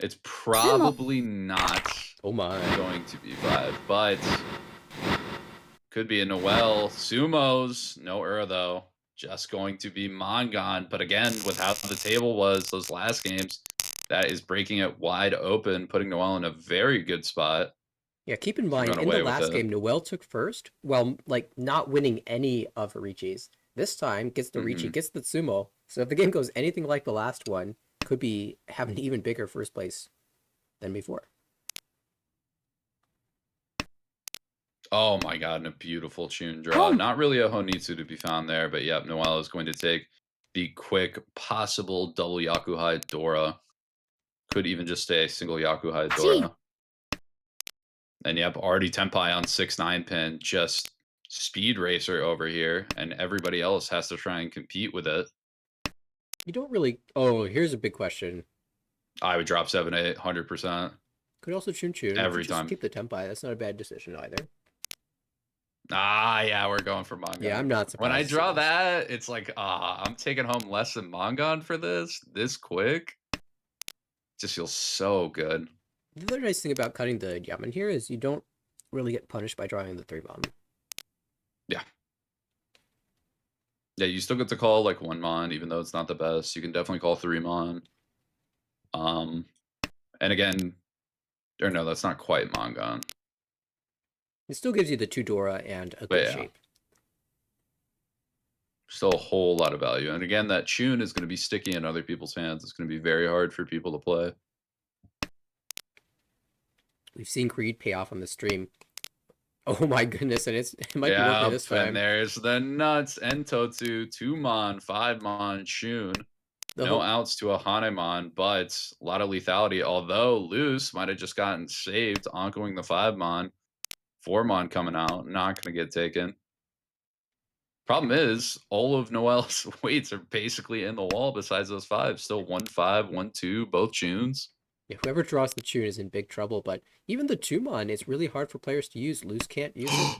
It's probably not Oh my. going to be 5, but could be a Noel. Sumos, no Ura though. Just going to be Mongon. But again, with how the table was those last games, that is breaking it wide open, putting Noel in a very good spot. Yeah, keep in to mind, run in the away with last it. game, Noel took first, while like not winning any of Arichi's. This time, gets the Arichi, gets the Sumo. So if the game goes anything like the last one, could be have an even bigger first place than before. Oh my god, and a beautiful tune draw. Not really a Honitsu to be found there, but yep, Noel is going to take the quick possible double Yakuhai Dora. Could even just stay a single Yakuhai Dora. And yep, already Tenpai on 6-9 pin, just speed racer over here, and everybody else has to try and compete with it. You don't really... Oh, here's a big question. I would drop 7-8, 100%. Could also Chun Chun. Every If you just time. keep the Tenpai, that's not a bad decision either. Ah, yeah, we're going for Mongon. Yeah, I'm not surprised. When I to see draw this. that, it's like, I'm taking home less than Mongon for this quick. Just feels so good. The other nice thing about cutting the Yaman here is you don't really get punished by drawing the 3-mon. Yeah. Yeah, you still get to call like 1-mon, even though it's not the best. You can definitely call 3-mon. And again, or no, that's not quite Mongon. It still gives you the 2 Dora and a good shape. Still a whole lot of value. And again, that tune is going to be sticky in other people's hands. It's going to be very hard for people to play. We've seen Creed pay off on the stream. Oh my goodness, and it might be working this time. And there's the nuts. Entotsu, 2-mon, 5-mon, Shun. No outs to a Hanemon, but a lot of lethality. Although Loose might have just gotten saved, oncoing the 5-mon. 4-mon coming out, not going to get taken. Problem is, all of Noel's weights are basically in the wall besides those 5. Still 1-5, 1-2, both tunes. Yeah, whoever draws the tune is in big trouble, but even the 2-mon, it's really hard for players to use. Loose can't use it.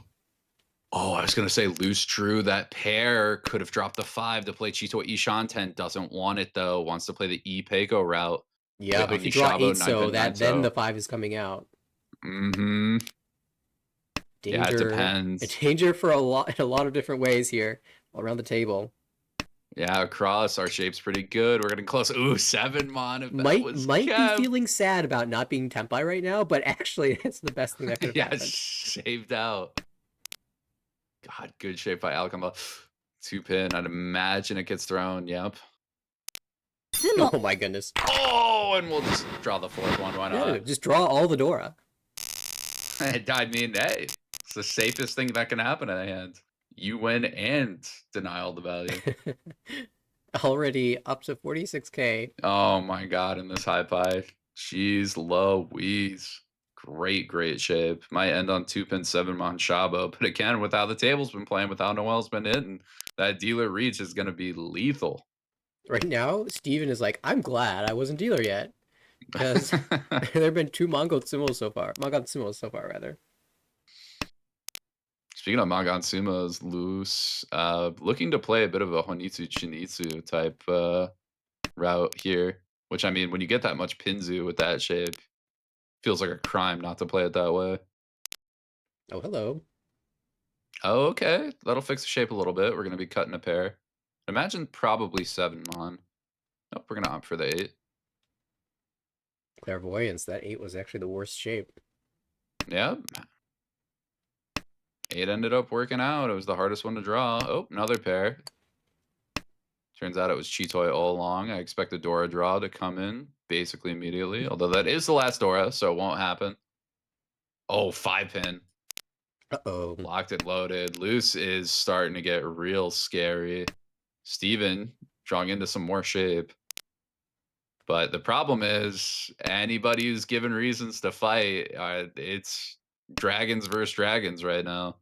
Oh, I was going to say Loose True. That pair could have dropped the 5 to play Chito Ishanten. Doesn't want it, though. Wants to play the E-Peiko route. Yeah, but if you draw 8, so that then the 5 is coming out. Mm-hmm. Danger. Yeah, it depends. A danger for in a lot of different ways here around the table. Yeah, across our shape's pretty good. We're getting close. Ooh, 7-mon. If that might be feeling sad about not being Tenpai right now, but actually, it's the best thing that could have happened. Saved out. God, good shape by Alcamba. 2-pin. I'd imagine it gets thrown. Yep. Oh my goodness. Oh, and we'll just draw the 4th one. Why not? Yeah, just draw all the Dora. I mean, hey, it's the safest thing that can happen at the end. You win and deny all the value. Already up to 46k. Oh my god, in this high pie. Jeez Louise. Great shape. Might end on 2-pin 7-mon Shabo. But again, with how the table's been playing, with how Noel's been hitting, that dealer reach is going to be lethal. Right now, Steven is like, I'm glad I wasn't dealer yet. Because there have been 2 Mongon Sumos so far. Rather. Speaking of Mongon Sumos, Loose, looking to play a bit of a Honitsu Chinitsu type route here. Which, I mean, when you get that much Pinzu with that shape, feels like a crime not to play it that way. Oh, hello. Oh, okay. That'll fix the shape a little bit. We're going to be cutting a pair. Imagine probably 7-mon. Nope, we're going to opt for the 8. Clairvoyance. That 8 was actually the worst shape. Yep. 8 ended up working out. It was the hardest one to draw. Oh, another pair. Turns out it was Chitoi all along. I expect the Dora draw to come in basically immediately. Although that is the last Dora, so it won't happen. Oh, 5-pin. Uh-oh. Locked and loaded. Loose is starting to get real scary. Steven drawing into some more shape. But the problem is, anybody who's given reasons to fight, it's dragons versus dragons right now.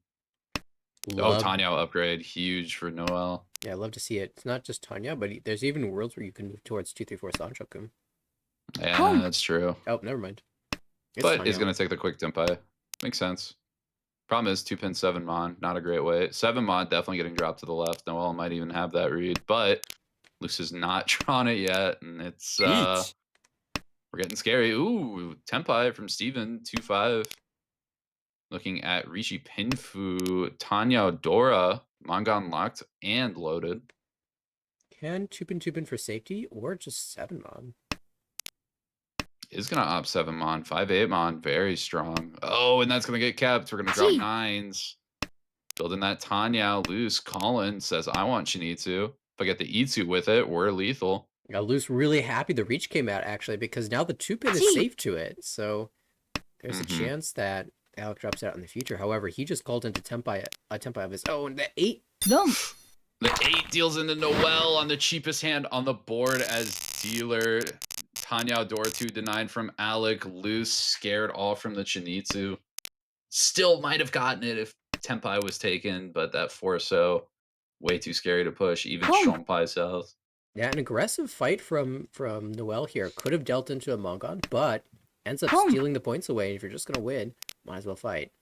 Love, Tanya upgrade, huge for Noel. yeah, I love to see it. It's not just Tanya, but there's even worlds where you can move towards 2-3-4 Sanchoku. Yeah, that's true. Oh, never mind. It's But Tanya. he's going to take the quick Tempai. Makes sense. Problem is 2-pin 7 Mon, not a great way. 7 Mon definitely getting dropped to the left. Noel might even have that read, but Luce has not drawn it yet, and it's we're getting scary. Ooh, Tempai from Steven, 2-5. Looking at Rishi Pinfu, Tanya Dora, Mangan locked and loaded. Can 2-pin for safety or just 7 Mon? Is going to opt 7 Mon, 5-8 Mon, very strong. Oh, and that's going to get kept. We're going to drop 9s. Building that Tanya loose. Colin says, I want Shinizu. If I get the Itsu with it, we're lethal. Got Luce really happy the reach came out, actually, because now the 2-pin is safe to it. So there's a chance that Alec drops out in the future. However, he just called into a Tempai of his own. The 8. The 8 deals into Noel on the cheapest hand on the board as dealer. Tanya Dora 2 denied from Alec. Loose, scared off from the Chinitsu. Still might have gotten it if Tempai was taken, but that 4-so, way too scary to push, even Shompai sells. Yeah, an aggressive fight from Noel here. Could have dealt into a Mongon, but ends up stealing the points away. And if you're just going to win, might as well fight.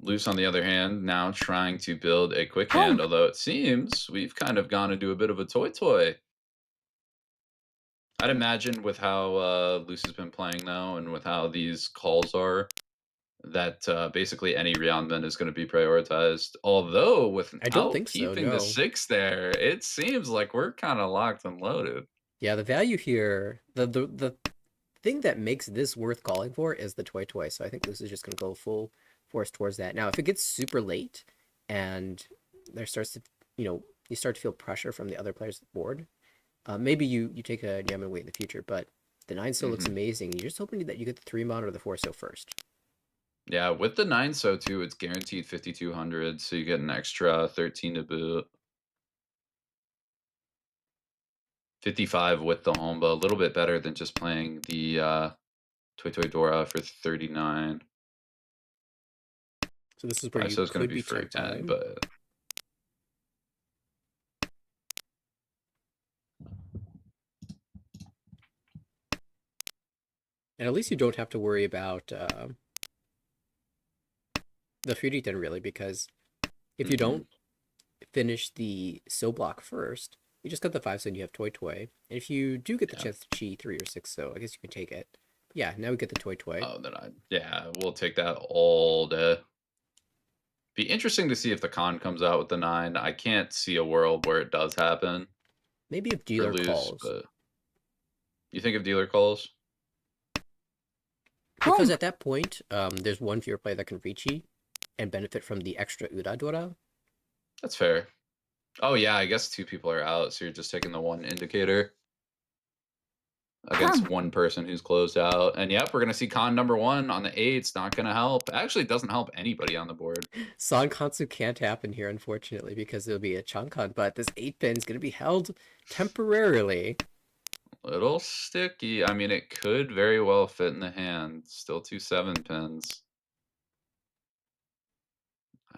Loose, on the other hand, now trying to build a quick hand, although it seems we've kind of gone into a bit of a toy. I'd imagine with how Loose has been playing, though, and with how these calls are, that basically any roundman is going to be prioritized. Although, I don't without think so, keeping the no. 6 there, it seems like we're kind of locked and loaded. Yeah, the value here, the thing that makes this worth calling for is the toy. So I think Luce is just going to go full force towards that. Now, if it gets super late and there starts to, you start to feel pressure from the other players at the board, maybe you take a Yaman weight in the future, but the 9 still looks amazing. You're just hoping that you get the 3 Mon or the 4-so first. Yeah, with the 9-so too, it's guaranteed 5,200, so you get an extra 13 to boot. 55 with the Homba, a little bit better than just playing the Toy Dora for 39. So this is where you So it's going could to be for 10, but and at least you don't have to worry about the Furitan, really, because if you don't finish the So block first, you just got the 5-so and you have Toy. And if you do get the chance to Chi 3 or 6-so, I guess you can take it. But yeah, now we get the Toy. Oh, then we'll take that all day. Be interesting to see if the con comes out with the 9. I can't see a world where it does happen. Maybe if dealer calls. But you think if dealer calls? Because at that point, there's one fewer player that can reach you and benefit from the extra Uradora. That's fair. Oh yeah, I guess 2 people are out, so you're just taking the 1 indicator against 1 person who's closed out. And yep, we're going to see con number 1 on the 8's. Not going to help. Actually, it doesn't help anybody on the board. Sankansu can't happen here, unfortunately, because it'll be a Chankan, but this 8-pin is going to be held temporarily. Little sticky. I mean, it could very well fit in the hand. Still 2 7-pins.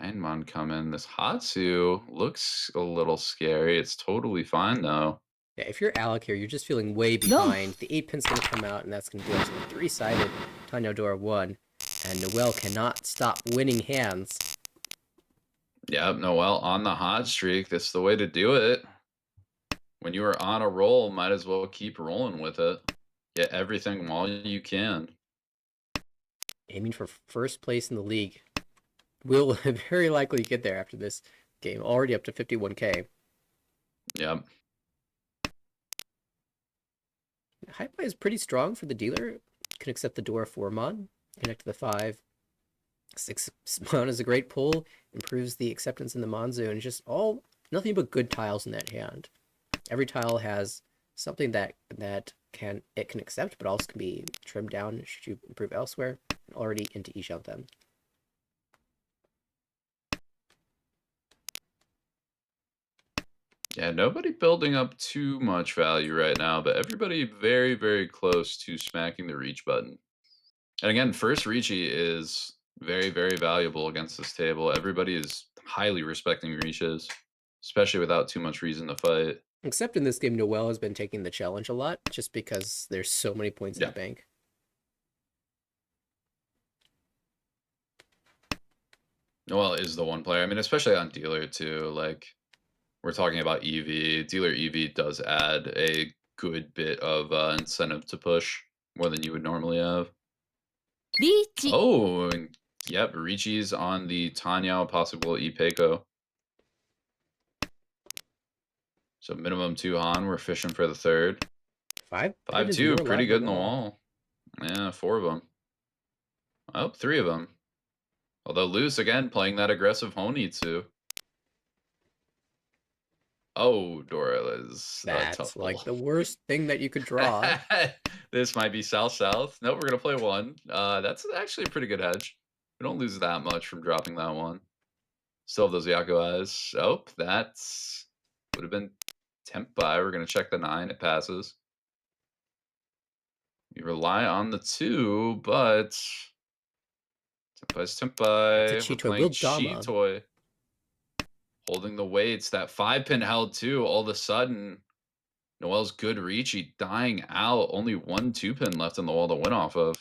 Einmon come in. This Hatsu looks a little scary. It's totally fine, though. Yeah, if you're Alec here, you're just feeling way behind. The 8-pin's going to come out, and that's going to do it to the 3-sided Tanya Dora 1. And Noel cannot stop winning hands. Yep, Noel on the hot streak. That's the way to do it. When you are on a roll, might as well keep rolling with it. Get everything while you can. Aiming for first place in the league. Will very likely get there after this game. Already up to 51k. Yep. High play is pretty strong for the dealer. Can accept the Dora 4 Mon. Connect to the 5. 6 Mon is a great pull. Improves the acceptance in the Monzu. And just nothing but good tiles in that hand. Every tile has something that it can accept, but also can be trimmed down should you improve elsewhere. And already into each of them. Yeah, nobody building up too much value right now, but everybody very, very close to smacking the reach button. And again, first Ricci is very, very valuable against this table. Everybody is highly respecting Riches, especially without too much reason to fight. Except in this game, Noel has been taking the challenge a lot, just because there's so many points in Yeah. the bank. Noel is the one player. I mean, especially on Dealer too. Like, we're talking about EV. Dealer EV does add a good bit of incentive to push more than you would normally have. リーチ Oh, and yep, Ricci's on the Tanyao possible Ipeco. So minimum 2 Han. We're fishing for the third. 5 pin is 5-2, more pretty alive good than in the all. wall. Yeah, 4 of them. Oh, 3 of them. Although loose again, playing that aggressive Honitsu. Oh, Dora is a That's tough like hole. the worst thing that you could draw. This might be south-south. Nope, we're gonna play 1. That's actually a pretty good hedge. We don't lose that much from dropping that one. Still have those Yaku eyes. Oh, that's would have been temp by. We're gonna check the 9. It passes. We rely on the 2, but It's a Tempai. We're Cheeto. playing Will Dama. Cheetoy. Holding the weights. That 5 pin held too. All of a sudden, Noel's good reach. He dying out. Only 1 2 pin left in the wall to win off of.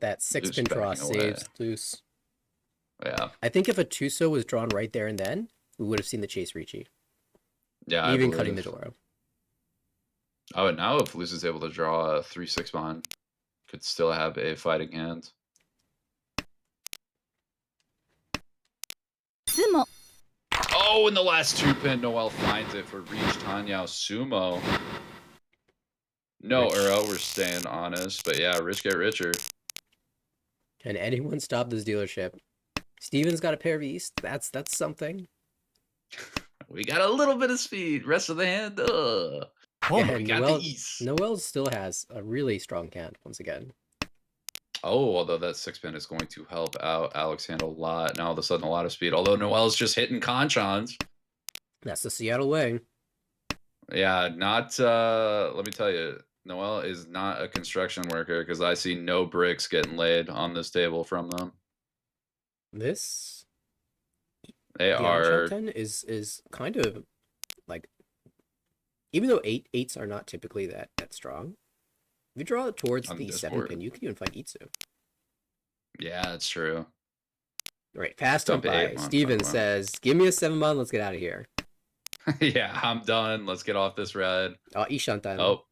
That 6 Loose pin draw backing away. saves loose. Yeah. I think if a Tuso was drawn right there and then, we would have seen the chase Ricci. Yeah, I Even cutting the believe. Dora. Oh, and now if Luz is able to draw a 3-6 mon, could still have a fighting hand. スモ Oh, in the last 2 pin, Noel finds it for reach Tanyao Sumo. No, Rich. Uro, we're staying honest. But yeah, rich get richer. Can anyone stop this dealership? Steven's got a pair of East. That's something. We got a little bit of speed. Rest of the hand, Yeah, we got Noel, the ease. Noel still has a really strong hand once again. Oh, although that 6 pin is going to help out Alex hand a lot. Now all of a sudden a lot of speed. Although Noel's just hitting conchons. That's the Seattle way. Yeah, not let me tell you, Noel is not a construction worker because I see no bricks getting laid on this table from them. This They the are Enchanten is kind of like, even though eights are not typically that strong, if you draw it towards on the 7 Discord. pin, you can even fight Itsu. Yeah, that's true. Right, fast Dump up by. 8 mon, Steven fun one. says, "Give me a 7 mon. Let's get out of here." Yeah, I'm done. Let's get off this red. Oh, Ishantan. Oh,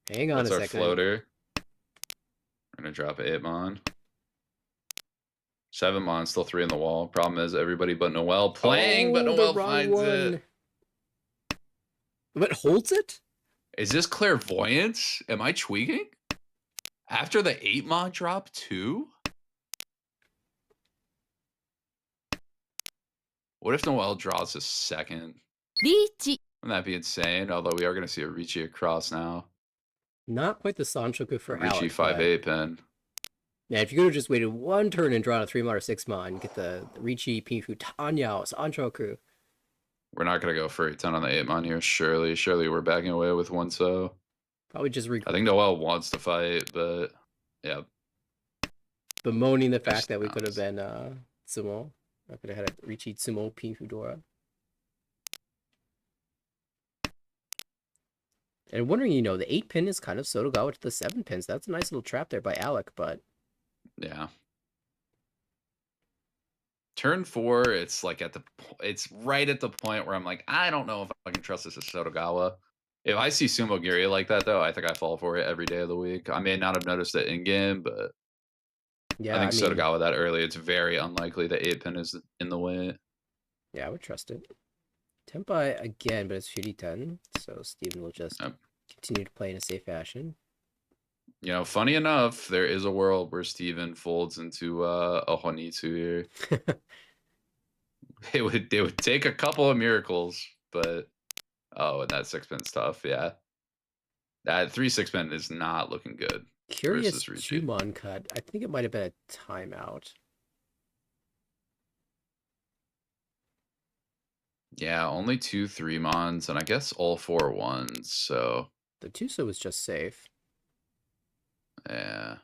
Hang on that's a our second. floater. We're gonna drop 8 mon. 7 mon, still 3 in the wall. Problem is everybody but Noel playing, but Oh, the Noel wrong finds one. it. But holds it? Is this clairvoyance? Am I tweaking? After the 8 mon drop too? What if Noel draws a second? リーチ Wouldn't that be insane? Although we are going to see a Ricci across now. Not quite the Sanchoku for Ricci Alec, 5-8 pin. yeah, if you could have just waited one turn and drawn a 3 mon or 6 mon, get the Ricci, Pifu, Tanyao, Sanchoku. We're not going to go for a 10 on the 8 mon here, surely. Surely we're backing away with 1 so. Probably just I think Noel wants to fight, but yeah. bemoaning the fact Just that we could have honest. been Sumo. I could have had a Ricci, Sumo, Pifu, Dora. And wondering, the 8 pin is kind of Sotogawa to the 7 pins. That's a nice little trap there by Alec, but Yeah. Turn 4, it's like it's right at the point where I'm like, I don't know if I can trust this as Sotogawa. If I see Sumo Giri like that, though, I think I fall for it every day of the week. I may not have noticed it in game, but yeah, I think I mean, Sotogawa that early, it's very unlikely the 8 pin is in the way. yeah, I would trust it. Tempai again, but it's 50-10, so Steven will just Yep. continue to play in a safe fashion. You know, funny enough, there is a world where Steven folds into a Honitsu here. It would take a couple of miracles, but and that 6 pin's tough, yeah. That 3-6 pin is not looking good. Curious versus Ricci. 2 mon cut. I think it might have been a timeout. Yeah, only 2 3 mons, and I guess all 4 ones, so The Tuso was just safe. yeah.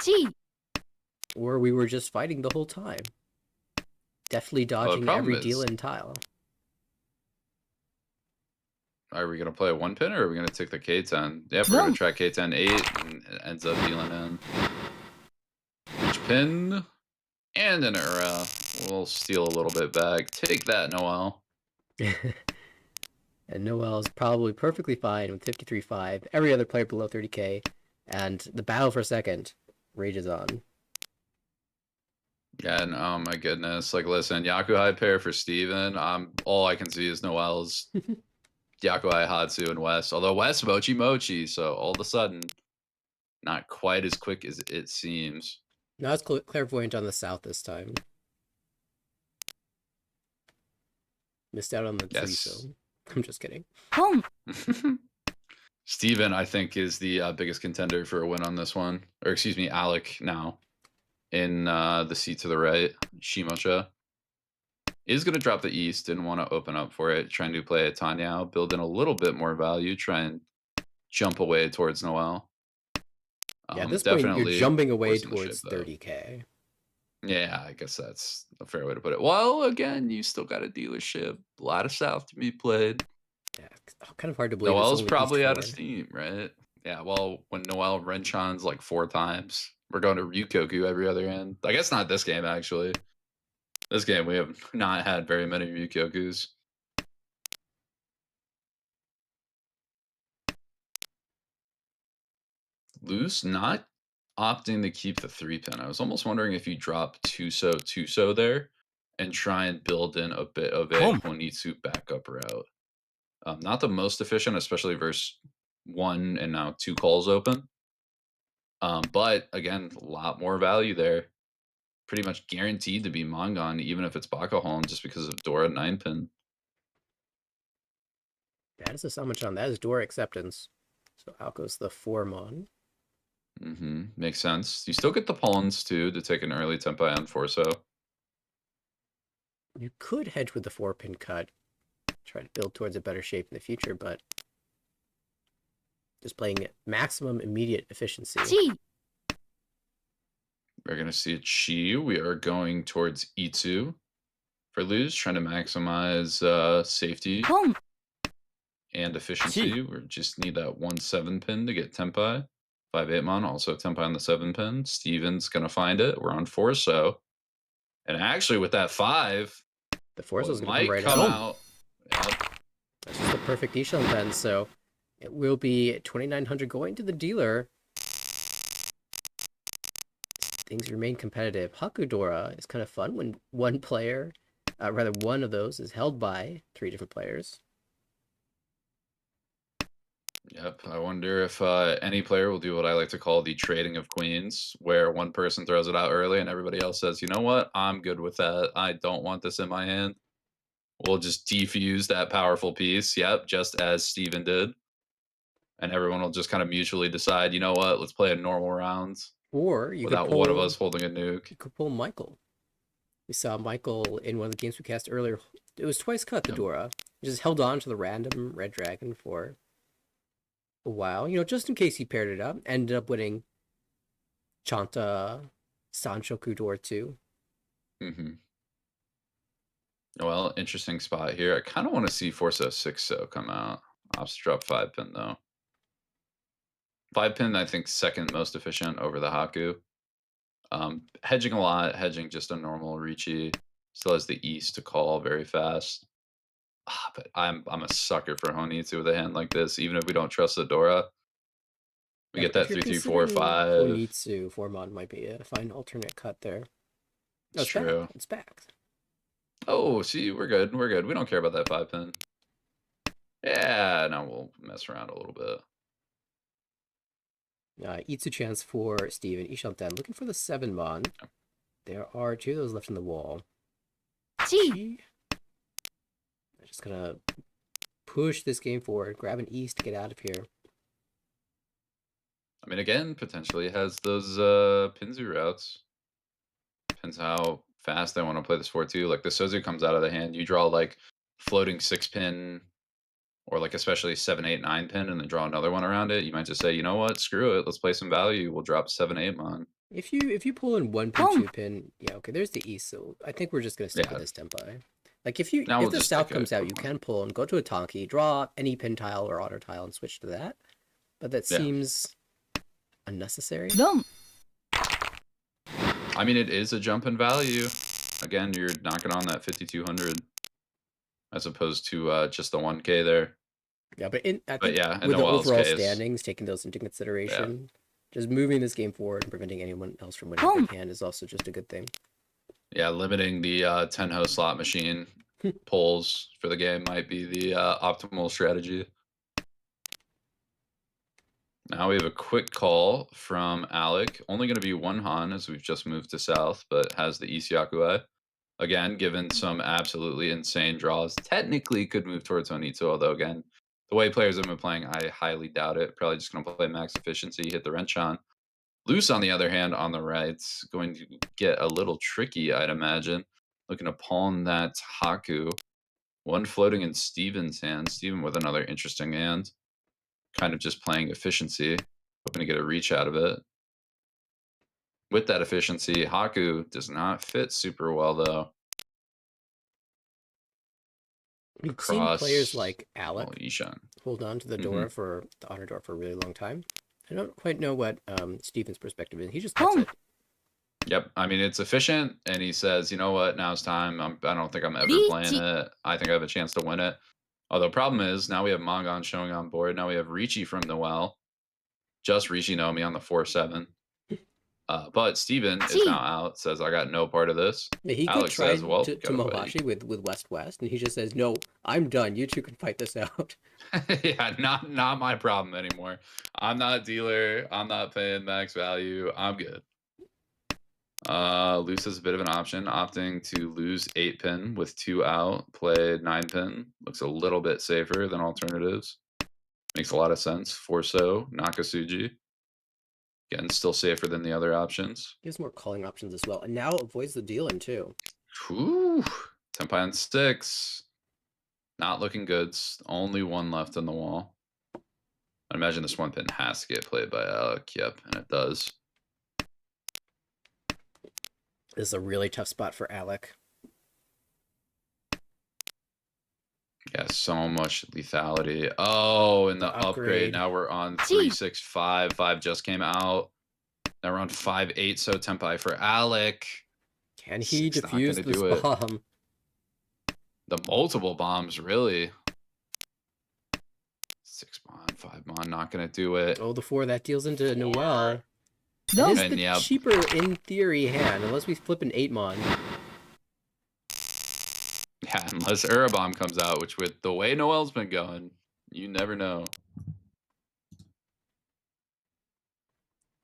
1 Or we were just fighting the whole time. Definitely dodging problem every is- deal in tile. Are we gonna play a 1 pin or are we gonna take the K10? Yep, we're gonna No. try K10 8 and it ends up dealing in. Which pin? And an era. We'll steal a little bit back. Take that, Noel. And Noel's probably perfectly fine with 53.5. Every other player below 30k. And the battle for second rages on. Yeah, and oh my goodness. Like, listen, Yakuhai pair for Steven. All I can see is Noel's Yakuhai Hatsu and West. Although West Mochi Mochi, so all of a sudden, not quite as quick as it seems. Now it's clairvoyant on the south this time. Missed out on the Yes. so I'm just kidding. 本 Steven, I think, is the biggest contender for a win on this one. Or excuse me, Alec now in the seat to the right. Shimocha is going to drop the East. Didn't want to open up for it. Trying to play a Tanyao, build in a little bit more value. Try and jump away towards Noel. Yeah, at this point, you're Definitely jumping away forcing the towards ship, though. 30k. Yeah, I guess that's a fair way to put it. Well, again, you still got a dealership. A lot of South to be played. Yeah, kind of hard to believe Noel's it's only probably East out of 4. steam, right? Yeah, well, when Noel Renchon's like 4 times, we're going to Ryukoku every other end. I guess not this game, actually. This game, we have not had very many Ryukokus. Loose not opting to keep the 3 pin. I was almost wondering if you drop Tuso there and try and build in a bit of a Honitsu backup route. Not the most efficient, especially versus 1 and now 2 calls open. But again, a lot more value there. Pretty much guaranteed to be Mongon, even if it's Bakahon, just because of Dora 9 pin. That is a summon on. That is door acceptance. So out goes the 4 mon. Makes sense. You still get the pawns too to take an early tempai on Forso. You could hedge with the 4 pin cut. Try to build towards a better shape in the future, but just playing maximum immediate efficiency. 1 We're going to see a Chi. We are going towards Itsu for lose, trying to maximize safety 本 and efficiency. We just need that 1-7 pin to get tempai. 5-8 mon, also tempai on the 7 pin. Steven's going to find it. We're on Forso. And actually, with that 5, The Force is what going to come might right come out. out. Yep. That's just the perfect Ishan then, so it will be 2,900 going to the dealer. Things remain competitive. Hakudora is kind of fun when one player, rather one of those, is held by 3 different players. Yep. I wonder if any player will do what I like to call the trading of queens, where one person throws it out early and everybody else says, you know what? I'm good with that. I don't want this in my hand. We'll just defuse that powerful piece. Yep. Just as Steven did. And everyone will just kind of mutually decide, you know what? Let's play a normal round Or you without could pull, one of us holding a nuke. You could pull Michael. We saw Michael in one of the games we cast earlier. It was twice cut the Yep. Dora. He just held on to the random red dragon for a while, just in case he paired it up. Ended up winning Chanta Sanshoku Door 2. Well, interesting spot here. I kind of want to see Forso 6-0 come out. Ops drop 5 pin though. 5 pin, I think, second most efficient over the Haku. Hedging a lot, hedging just a normal Ricci. Still has the East to call very fast. But I'm a sucker for Honitsu with a hand like this, even if we don't trust the Dora. We Yeah, get but that if 3 you're 3 4 considering 5. Onitsu, 4 mod might be a fine alternate cut there. No, It's true. back. It's back. Oh, see, we're good. We're good. We don't care about that 5 pin. Yeah, now we'll mess around a little bit. Itsu chance for Steven. Ishanten looking for the 7 mon. There are 2 of those left in the wall. 1 I'm just gonna push this game forward, grab an East to get out of here. I mean, again, potentially has those Pinzu routes. Depends how fast they want to play this 4-2. Like the Sozu comes out of the hand, you draw like floating 6 pin or like especially 7, 8, 9 pin and then draw another one around it. You might just say, you know what, screw it, let's play some value. We'll drop 7, 8 mon. If you pull in 1 pin, 2 pin, yeah, okay, there's the east, so I think we're just gonna stick with this tempo. Like if Now if we'll the just south stick comes it. out, you can pull and go to a Tonki, draw any pin tile or auto tile and switch to that. But that Yeah. seems unnecessary. I mean, it is a jump in value. Again, you're knocking on that 5,200 as opposed to just the 1K there. Yeah, but I But think yeah, in with the Noel's overall case, standings, taking those into consideration, just moving this game forward and preventing anyone else from winning a big hand is also just a good thing. yeah, limiting the 10 host slot machine pulls for the game might be the optimal strategy. Now we have a quick call from Alec. Only going to be one Han as we've just moved to south, but has the East Yakue. Again, given some absolutely insane draws, technically could move towards Honitsu, although again, the way players have been playing, I highly doubt it. Probably just going to play max efficiency, hit the Renchon. Loose, on the other hand, on the right, going to get a little tricky, I'd imagine. Looking to pawn that Haku. One floating in Steven's hand. Steven with another interesting hand. Kind of just playing efficiency. Hoping to get a reach out of it. With that efficiency, Haku does not fit super well, though. We've seen Across players like Alec Ishan. hold on to the door for the honor door for a really long time. I don't quite know what Steven's perspective is. He just cuts it. Yep, I mean, it's efficient, and he says, you know what, now's time. I don't think I'm ever playing it. I think I have a chance to win it. Although, problem is, now we have Mongon showing on board. Now we have Ricci from Noel. Just Ricci Nomi on the 4-7. But Steven is now out, says, I got no part of this. Yeah, he could Alex try says, well, to gotta wait. Mobashi with West, and he just says, no, I'm done. You two can fight this out. Yeah, not my problem anymore. I'm not a dealer. I'm not paying max value. I'm good. Loose is a bit of an option, opting to lose 8-pin with 2 out, play 9-pin. Looks a little bit safer than alternatives. Makes a lot of sense. Forso, Nakasuji. Again, still safer than the other options. Gives more calling options as well, and now avoids the dealing too. Whew. Tempai on 6. Not looking good. Only one left on the wall. I imagine this 1-pin has to get played by Alec. Yep, and it does. This is a really tough spot for Alec. Yeah, so much lethality. Oh, and the upgrade. Now we're on 3-6-5. 5 just came out. Now we're on 5-8. So Tempai for Alec. Can he defuse this bomb? The multiple bombs, really. 6 mon, 5 mon, not gonna do it. Oh, the 4 that deals into Noel. No, it is the cheaper, in theory, hand, unless we flip an 8 mon. Yeah, unless Urabomb comes out, which with the way Noel's been going, you never know.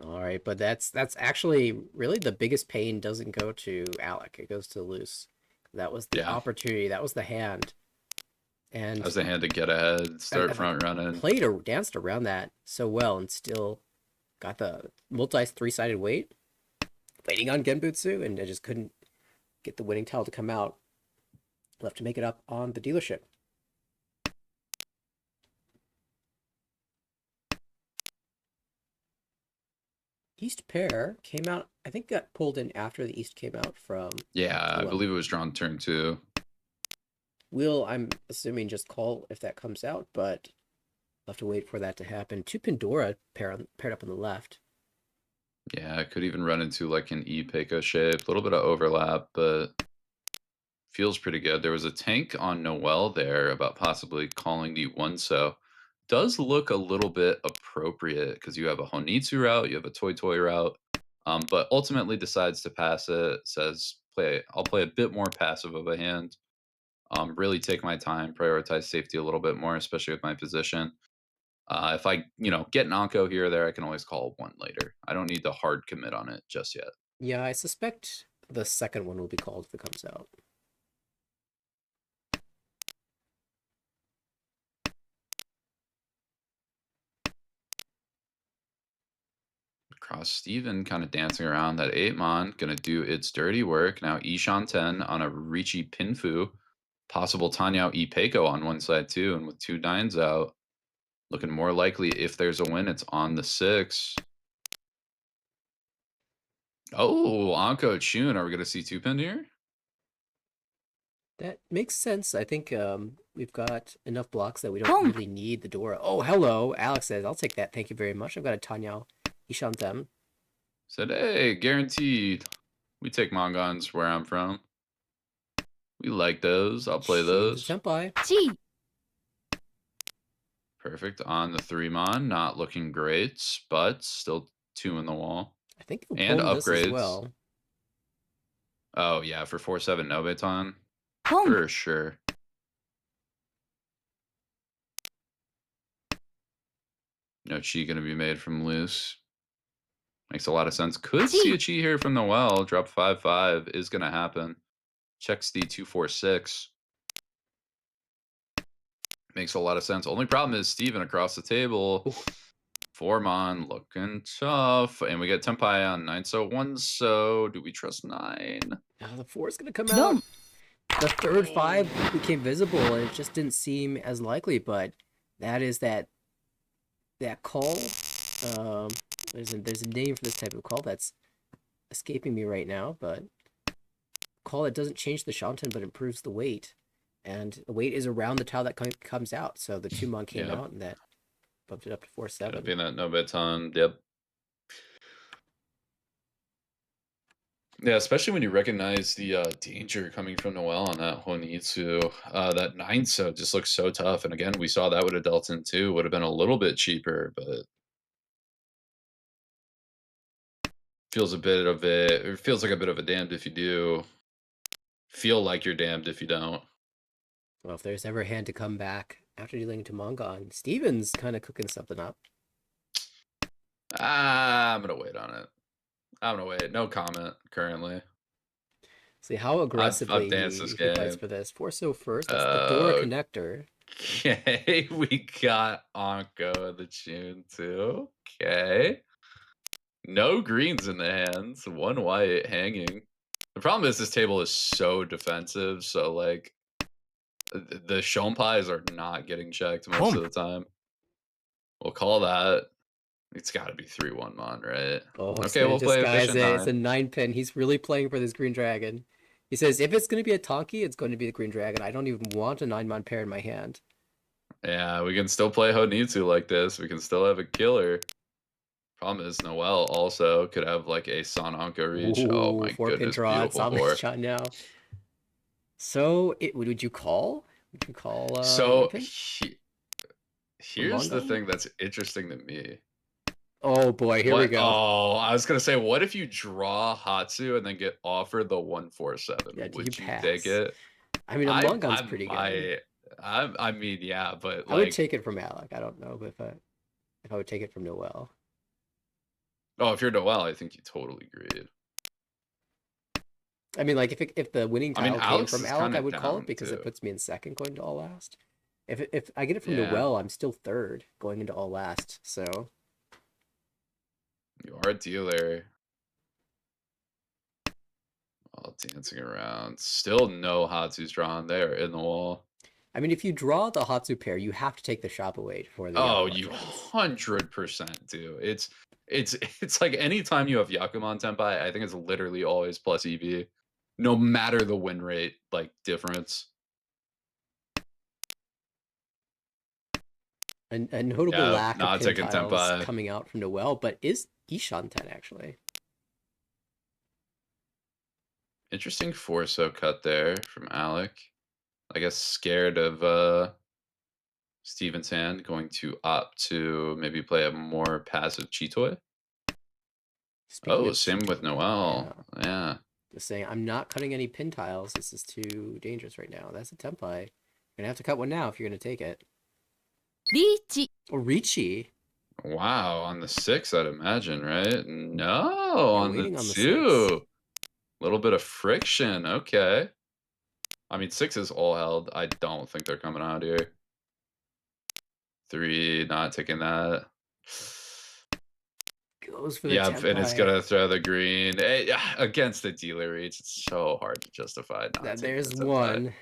All right, but that's actually really the biggest pain doesn't go to Alec. It goes to Loose. That was the opportunity. That was the hand. And that was the hand to get ahead, start front running. Played or danced around that so well and still got the multi 3-sided weight. Waiting on Genbutsu, and I just couldn't get the winning tile to come out. Left to make it up on the dealership. East pair came out, I think got pulled in after the East came out from... Yeah, I believe it was drawn turn 2. Will, I'm assuming, just call if that comes out, but we'll have to wait for that to happen. 2 Pandora paired up on the left. Yeah, it could even run into like an E-Peiko shape. A little bit of overlap, but feels pretty good. There was a tank on Noel there about possibly calling the 1-so. Does look a little bit appropriate because you have a Honitsu route, you have a Toy route, but ultimately decides to pass it. Says, I'll play a bit more passive of a hand. Really take my time, prioritize safety a little bit more, especially with my position. If I, get an Anko here or there, I can always call 1 later. I don't need to hard commit on it just yet. Yeah, I suspect the second one will be called if it comes out. Cross Steven kind of dancing around that 8-mon, gonna do its dirty work. Now Ishan 10 on a Ricci Pinfu. Possible Tanyao E-Peiko on one side too, and with 2 9s out. Looking more likely if there's a win, it's on the 6. Oh, Anko Chun. Are we going to see 2-pin here? That makes sense. I think we've got enough blocks that we don't Boom. really need the Dora. Oh, hello. Alex says, I'll take that. Thank you very much. I've got a Tanyao Ishantem. Said, hey, guaranteed. We take Mongons where I'm from. We like those. I'll play Steven's those. Senpai. 1 Perfect on the 3-mon. Not looking great, but still 2 in the wall. I think he'll And boom this as upgrades. well. Oh, yeah, for 4-7 no baton. Boom. For sure. No chi going to be made from loose. Makes a lot of sense. Could see a chi here from the well. Drop 5-5 is going to happen. Checks the 2-4-6. Makes a lot of sense. Only problem is Steven across the table. Ooh. 4-mon looking tough. And we get Tempai on 9 so 1 so. Do we trust 9? Now the 4 is going to come Boom. out. The third 5 became visible, and it just didn't seem as likely, but that is that call. There's a name for this type of call that's escaping me right now, but call that doesn't change the Shanten but improves the weight. And the weight is around the tile that comes out, so the 2-mon came out, and that bumped it up to 4-7. Being that no baton, yep. Yeah, especially when you recognize the danger coming from Noel on that Honitsu. That 9 so just looks so tough. And again, we saw that with a Delton too. Would have been a little bit cheaper, but feels a bit of it feels like a bit of a damned if you do. Feel like you're damned if you don't. Well, if there's ever a hand to come back after dealing to Mongon, Steven's kind of cooking something up. I'm gonna wait on it. I'm gonna wait. No comment currently. See how aggressively I've danced this he fights game. for this. 4 so first, that's the Dora connector. Okay, we got Anko the tune too. Okay. No greens in the hands. 1 white hanging. The problem is this table is so defensive, so like the Shonpais are not getting checked most of the time. We'll call that. It's got to be 3-1 mon, right? Oh, he's Okay, gonna we'll play disguise efficient it. It's 9. a 9-pin. He's really playing for this green dragon. He says, if it's going to be a Tonki, it's going to be the green dragon. I don't even want a 9-mon pair in my hand. Yeah, we can still play Honitsu like this. We can still have a killer. Problem is, Noel also could have like a Sananka reach. Oh Ooh, my 4-pin goodness, draw. It's beautiful on the board. shot now. So, would you call? Would you call So 1-pin? here's the Mongon? thing that's interesting to me. Oh boy, here we go. Oh, I was gonna say, what if you draw Hatsu and then get offered the 1-4-7? Yeah, do you Would you pass? take it? I mean, a Mongon's pretty good. I mean, yeah, but I would like, take it from Alec. I don't know if I would take it from Noel. oh, if you're Noel, I think you totally agreed. I mean, like if the winning I mean, tile came Alex from is Alec, I kinda would call down, it because too. it puts me in second going to all last. If I get it from Yeah. Noel, I'm still third going into all last. So You are a dealer. All dancing around. Still no Hatsu's drawn there in the wall. I mean, if you draw the Hatsu pair, you have to take the shop away for the Oh, Yakumo you chance. 100% do. It's like anytime you have Yakuman Tenpai, I think it's literally always plus EV. No matter the win rate, like, difference. A notable Yeah, lack of not pin taking tiles Tenpai. coming out from Noel, but is Ishanten actually. Interesting 4-so cut there from Alec. I guess scared of Steven's hand, going to opt to maybe play a more passive Chitoy. Speaking Oh, of same with Chitoy, Noel. yeah. Yeah. Just saying, I'm not cutting any pin tiles. This is too dangerous right now. That's a Tenpai. You're gonna have to cut one now if you're gonna take it. リーチ Oh, Ricci. Wow, on the 6, I'd imagine, right? No, Yeah, on the waiting on the 2. Little bit of friction. Okay. I mean, 6 is all held. I don't think they're coming out here. 3, not taking that. Goes for the Yep, and it's Tenpai. gonna throw the green. Against the dealer reach, it's so hard to justify not taking There's the Tenpai. one.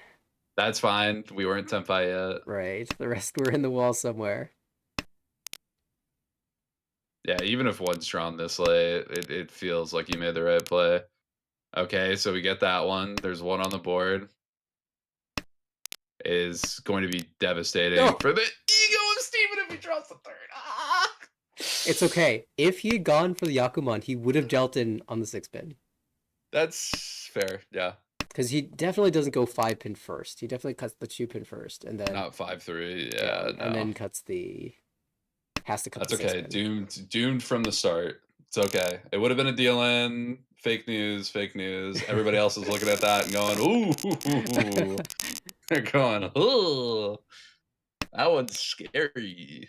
That's fine. We weren't Tenpai yet. Right. The rest were in the wall somewhere. Yeah, even if one's drawn this late, it feels like you made the right play. Okay, so we get that one. There's one on the board. Is going to be devastating Oh. for the ego of Steven if he draws the third. Ah! It's okay. If he had gone for the Yakuman, he would have dealt in on the 6-pin. That's fair, yeah. Because he definitely doesn't go 5-pin first. He definitely cuts the 2-pin first, and then Not 5-3, yeah, no. and then cuts the. Has to cut That's the okay. 6-pin. Doomed from the start. It's okay. It would have been a deal in. Fake news, fake news. Everybody else is looking at that and going, ooh. They're going, ooh. That one's scary.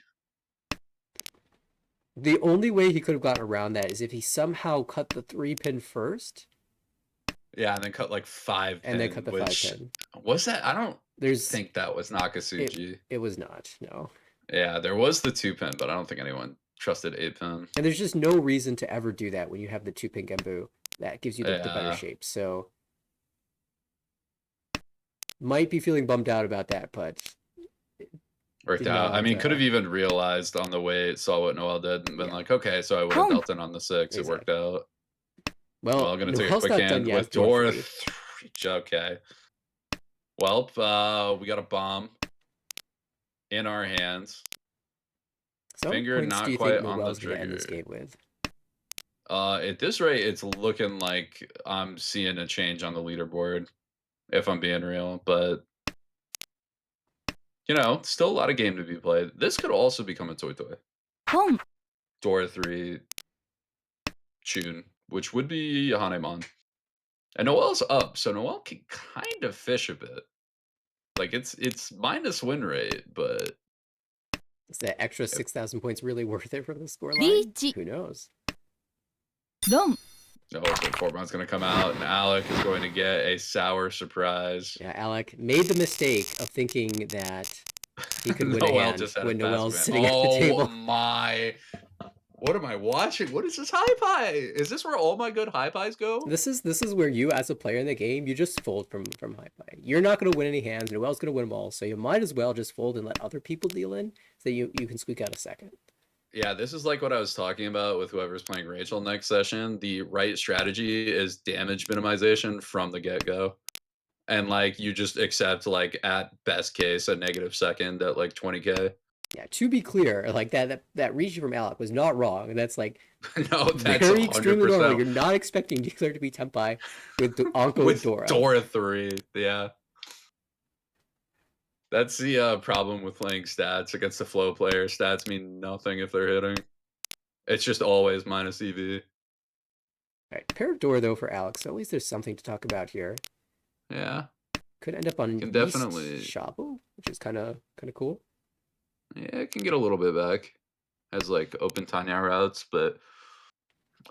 The only way he could have gotten around that is if he somehow cut the 3-pin first. Yeah, and then cut like 5 pin. And then cut the which, 5-pin. Was that? I don't There's think that was Nakatsuchi. It was not, no. Yeah, there was the 2-pin, but I don't think anyone trusted 8-pin. And there's just no reason to ever do that when you have the 2-pin Genbu. That gives you the better shape. So might be feeling bummed out about that, but Worked out. I mean, could have even realized on the way, saw what Noel did, and been like, okay, so I would have dealt in on the 6. It worked out. Well, I'm going to take a quick hand with door 3. Okay. Well, we got a bomb in our hands. Finger not quite on the trigger. End this game with? At this rate, it's looking like I'm seeing a change on the leaderboard, if I'm being real. But, you know, still a lot of game to be played. This could also become a toy. Door 3, Chun, which would be Hanemon. And Noel's up, so Noel can kind of fish a bit. Like, it's minus win rate, but... Is that extra 6,000 points really worth it for the scoreline? Who knows? Oh, so Fortman's going to come out, and Alec is going to get a sour surprise. Yeah, Alec made the mistake of thinking that he could win a hand when Noel's sitting at the table. Oh my... What am I watching? What is this high pie? Is this where all my good high pies go? This is where you, as a player in the game, you just fold from high pie. You're not going to win any hands. Noel's going to win them all, so you might as well just fold and let other people deal in, so you can squeak out a second. Yeah, this is like what I was talking about with whoever's playing Rachel next session. The right strategy is damage minimization from the get-go. And, like, you just accept, like, at best case, a negative second at, like, 20k. Yeah, to be clear, like that reach from Alec was not wrong, and that's like no, that's very 100%. extremely normal. You're not expecting Declared to be Tempai with Anko with Dora. Dora 3, yeah. That's the problem with playing stats against the flow player. Stats mean nothing if they're hitting. It's just always minus EV. All right, pair of Dora though for Alex, so at least there's something to talk about here. Yeah. Could end up on Can East definitely Shabu, which is kind of cool. Yeah, it can get a little bit back. Has like open Tanya routes, but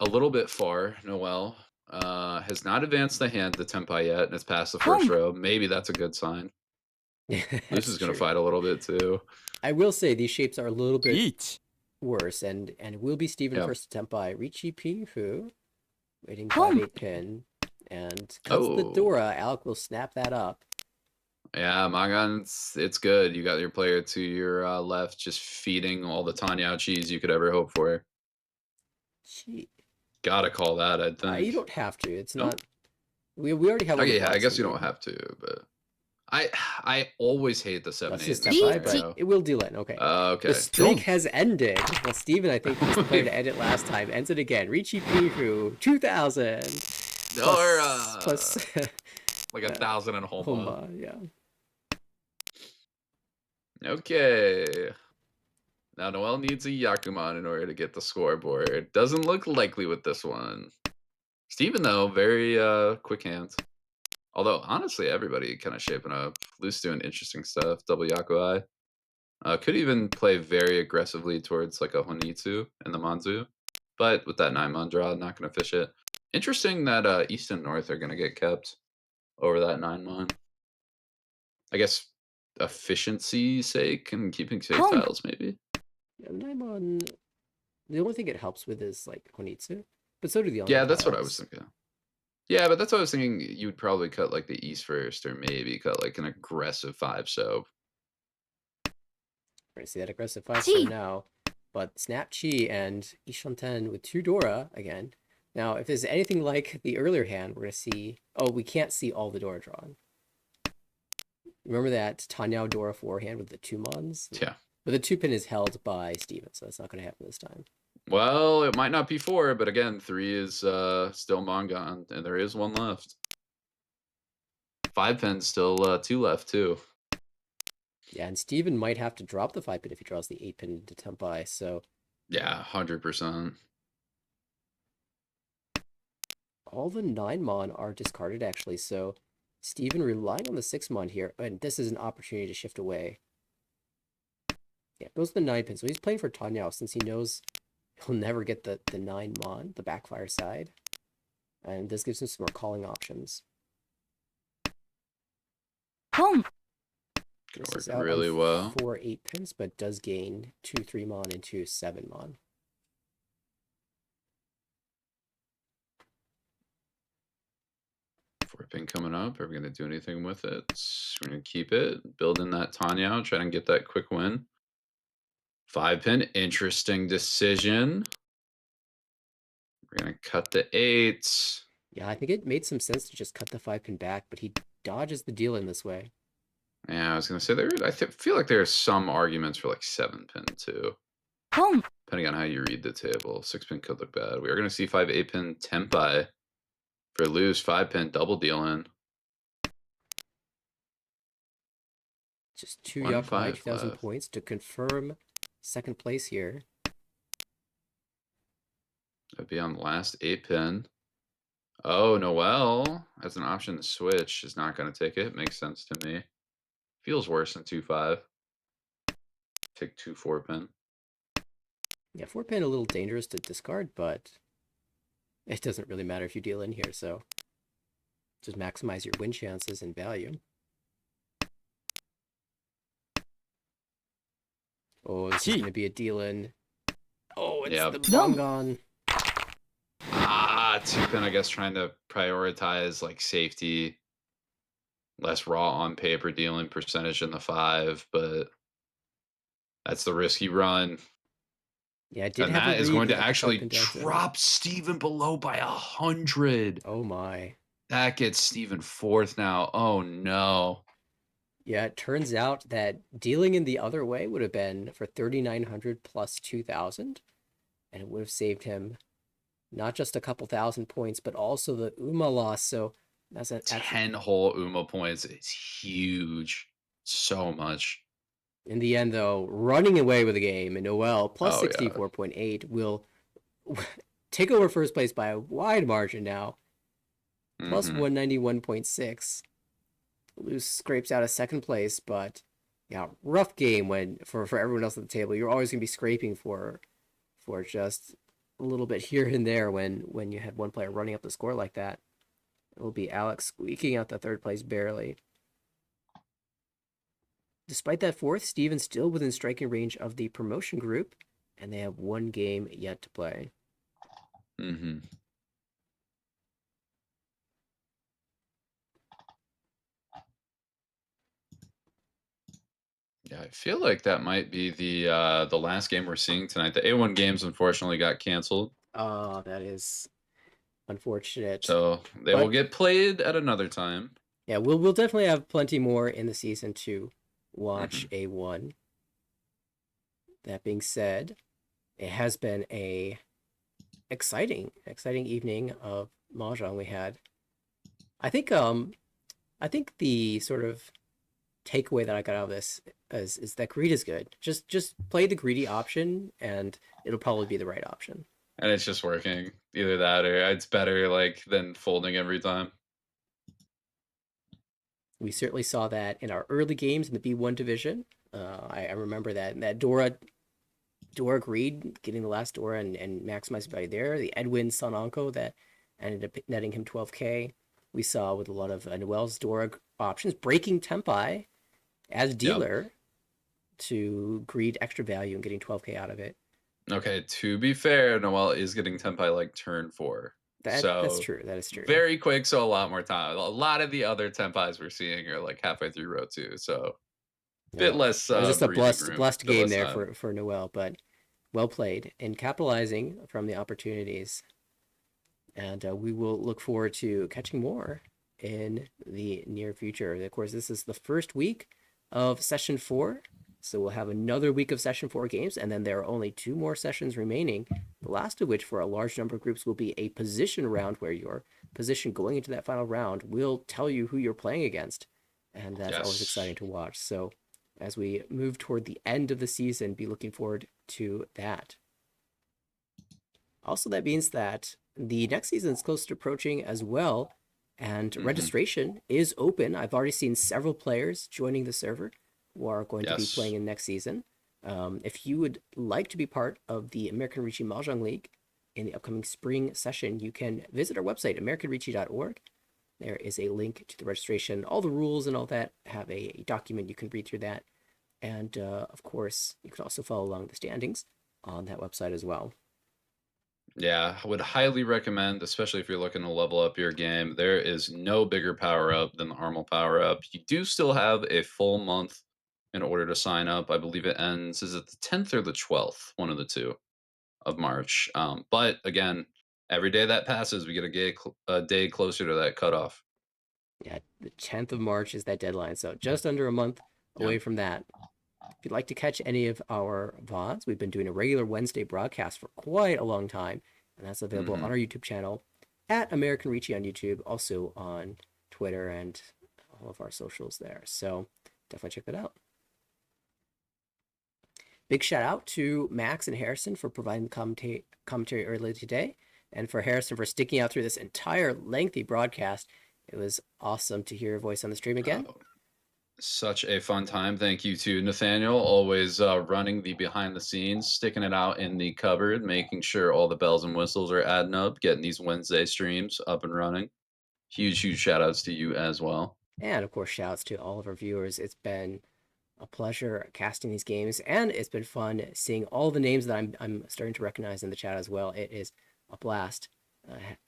a little bit far. Noel has not advanced the hand to Tempai yet, and it's past the first row. Maybe that's a good sign. This is going to fight a little bit too. I will say these shapes are a little bit worse, and it will be Steven first to Tempai. Richi Pifu, waiting 5-8 pin, and cuts the Dora. Alec will snap that up. Yeah, Magan, it's good. You got your player to your left, just feeding all the Tanya cheese you could ever hope for. Gotta call that, I think. You don't have to. It's not. We already have. Okay, yeah, I guess you don't have to, but I always hate the 7-8. But it will deal in. Okay. Okay. The streak has ended. Well, Steven, I think, was the player to end it last time. Ends it again. Richi Pifu, 2,000. Plus like 1,000 in Homa. Yeah. Okay. Now Noel needs a Yakuman in order to get the scoreboard. Doesn't look likely with this one. Steven, though, very quick hands. Although, honestly, everybody kind of shaping up. Loose doing interesting stuff. Double Yakuai. Could even play very aggressively towards like a Honitsu in the Manzu. But with that 9-mon draw, not going to fish it. Interesting that East and North are going to get kept over that 9-mon. I guess efficiency sake and keeping safe tiles, maybe. Yeah, 9-mon. The only thing it helps with is like Honitsu. But so do the other that's tiles. what I was thinking. Yeah, but that's what I was thinking. You'd probably cut like the East first, or maybe cut like an aggressive 5-so. Right, see that aggressive 5-so now. But Snap Chi and Ishanten with 2 Dora again. Now, if there's anything like the earlier hand, we're going to see... Oh, we can't see all the Dora drawn. Remember that Tanyao Dora 4 hand with the 2 Mons? Yeah. But the 2 pin is held by Steven, so that's not going to happen this time. Well, it might not be 4, but again, 3 is still Mongon, and there is 1 left. 5 pin's still 2 left, too. Yeah, and Steven might have to drop the 5 pin if he draws the 8 pin into Tempai, so... Yeah, 100%. All the 9 Mon are discarded, actually, so Steven relying on the 6 Mon here, and this is an opportunity to shift away. Yeah, goes to the 9 pin, so he's playing for Tanyao since he knows he'll never get the 9 Mon, the backfire side. And this gives him some more calling options. Boom. Gonna This is work out really on well. 4 8 pins, but does gain 2 3 Mon and 2 7 Mon. Four pin coming up. Are we gonna do anything with it? We're gonna keep it, build in that Tanya, try and get that quick win. 5 pin, interesting decision. We're gonna cut the 8s. Yeah, I think it made some sense to just cut the 5 pin back, but he dodges the deal in this way. Yeah, I was gonna say feel like there's some arguments for like 7 pin too. Boom. Depending on how you read the table. 6 pin could look bad. We are gonna see 5 8 pin Tempai for loose, 5 pin double dealing. Just 2 1 Yakai, 5 2,000 left. points to confirm second place here. That'd be on the last 8 pin. Oh, Noel as an option to switch is not going to take it. Makes sense to me. Feels worse than 2-5. Take 2 4 pin. Yeah, 4 pin a little dangerous to discard, but it doesn't really matter if you deal in here, so just maximize your win chances and value. Oh, this is going to be a deal in. Oh, it's Yep. the Bongon. 2 pin, I guess, trying to prioritize like safety. Less raw on paper dealing percentage in the 5, but that's the risk you run. Yeah, it did And have that a is read going to at the actually 5 pin dead zone. drop Steven below by 100. Oh my. That gets Steven 4th now. Oh no. Yeah, it turns out that dealing in the other way would have been for 3,900 plus 2,000, and it would have saved him not just a couple thousand points, but also the Uma loss. So that's an 10 whole Uma points is huge. So much. In the end, though, running away with the game, and Noel plus Oh, yeah. 64.8 will take over first place by a wide margin now. Plus 191.6. Loose scrapes out a second place, but yeah, rough game when for everyone else at the table. You're always gonna be scraping for just a little bit here and there when you had one player running up the score like that. It will be Alex squeaking out the third place barely. Despite that 4th, Steven's still within striking range of the promotion group, and they have 1 game yet to play. Yeah, I feel like that might be the last game we're seeing tonight. The A1 games unfortunately got canceled. Oh, that is unfortunate. So they will get played at another time. Yeah, we'll definitely have plenty more in the season to watch A1. That being said, it has been a exciting evening of Mahjong we had. I think the sort of takeaway that I got out of this is that greed is good. Just play the greedy option and it'll probably be the right option. And it's just working. Either that or it's better like than folding every time. We certainly saw that in our early games in the B1 division. I remember that Dora greed, getting the last Dora and maximizing value there. The Edwin Sananko that ended up netting him 12k. We saw with a lot of Noel's Dora options, breaking Tempai as dealer to greed extra value and getting 12k out of it. Okay, to be fair, Noel is getting Tempai like turn 4. That's true. That is true. Very quick, so a lot more time. A lot of the other Tempais we're seeing are like halfway through row 2, so bit less. It was just a breathing room, blessed bit game less there time. for Noel, but well played and capitalizing from the opportunities. And we will look forward to catching more in the near future. Of course, this is the first week of session 4. So we'll have another week of session 4 games, and then there are only 2 more sessions remaining. The last of which, for a large number of groups, will be a position round where your position going into that final round will tell you who you're playing against. And that's always exciting to watch. So as we move toward the end of the season, be looking forward to that. Also, that means that the next season is close to approaching as well, and registration is open. I've already seen several players joining the server who are going to be playing in next season. If you would like to be part of the American Ricci Mahjong League in the upcoming spring session, you can visit our website, americanricci.org. There is a link to the registration. All the rules and all that have a document. You can read through that. And, of course, you can also follow along the standings on that website as well. Yeah, I would highly recommend, especially if you're looking to level up your game. There is no bigger power up than the Armel power up. You do still have a full month in order to sign up. I believe it ends, is it the 10th or the 12th? One of the two of March. But again, every day that passes, we get a day closer to that cutoff. Yeah, the 10th of March is that deadline. So just under a month away from that. If you'd like to catch any of our VODs, we've been doing a regular Wednesday broadcast for quite a long time, and that's available on our YouTube channel at American Ricci on YouTube, also on Twitter and all of our socials there. So definitely check that out. Big shout out to Max and Harrison for providing the commentary earlier today, and for Harrison for sticking out through this entire lengthy broadcast. It was awesome to hear your voice on the stream again. Such a fun time. Thank you to Nathaniel, always running the behind the scenes, sticking it out in the cupboard, making sure all the bells and whistles are adding up, getting these Wednesday streams up and running. Huge shout outs to you as well. And of course, shouts to all of our viewers. It's been a pleasure casting these games, and it's been fun seeing all the names that I'm starting to recognize in the chat as well. It is a blast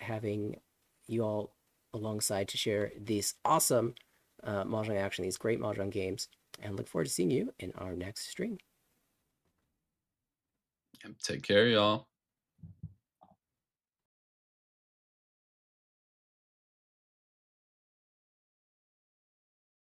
having you all alongside to share these awesome Mahjong action, these great Mahjong games, and look forward to seeing you in our next stream. Take care, y'all.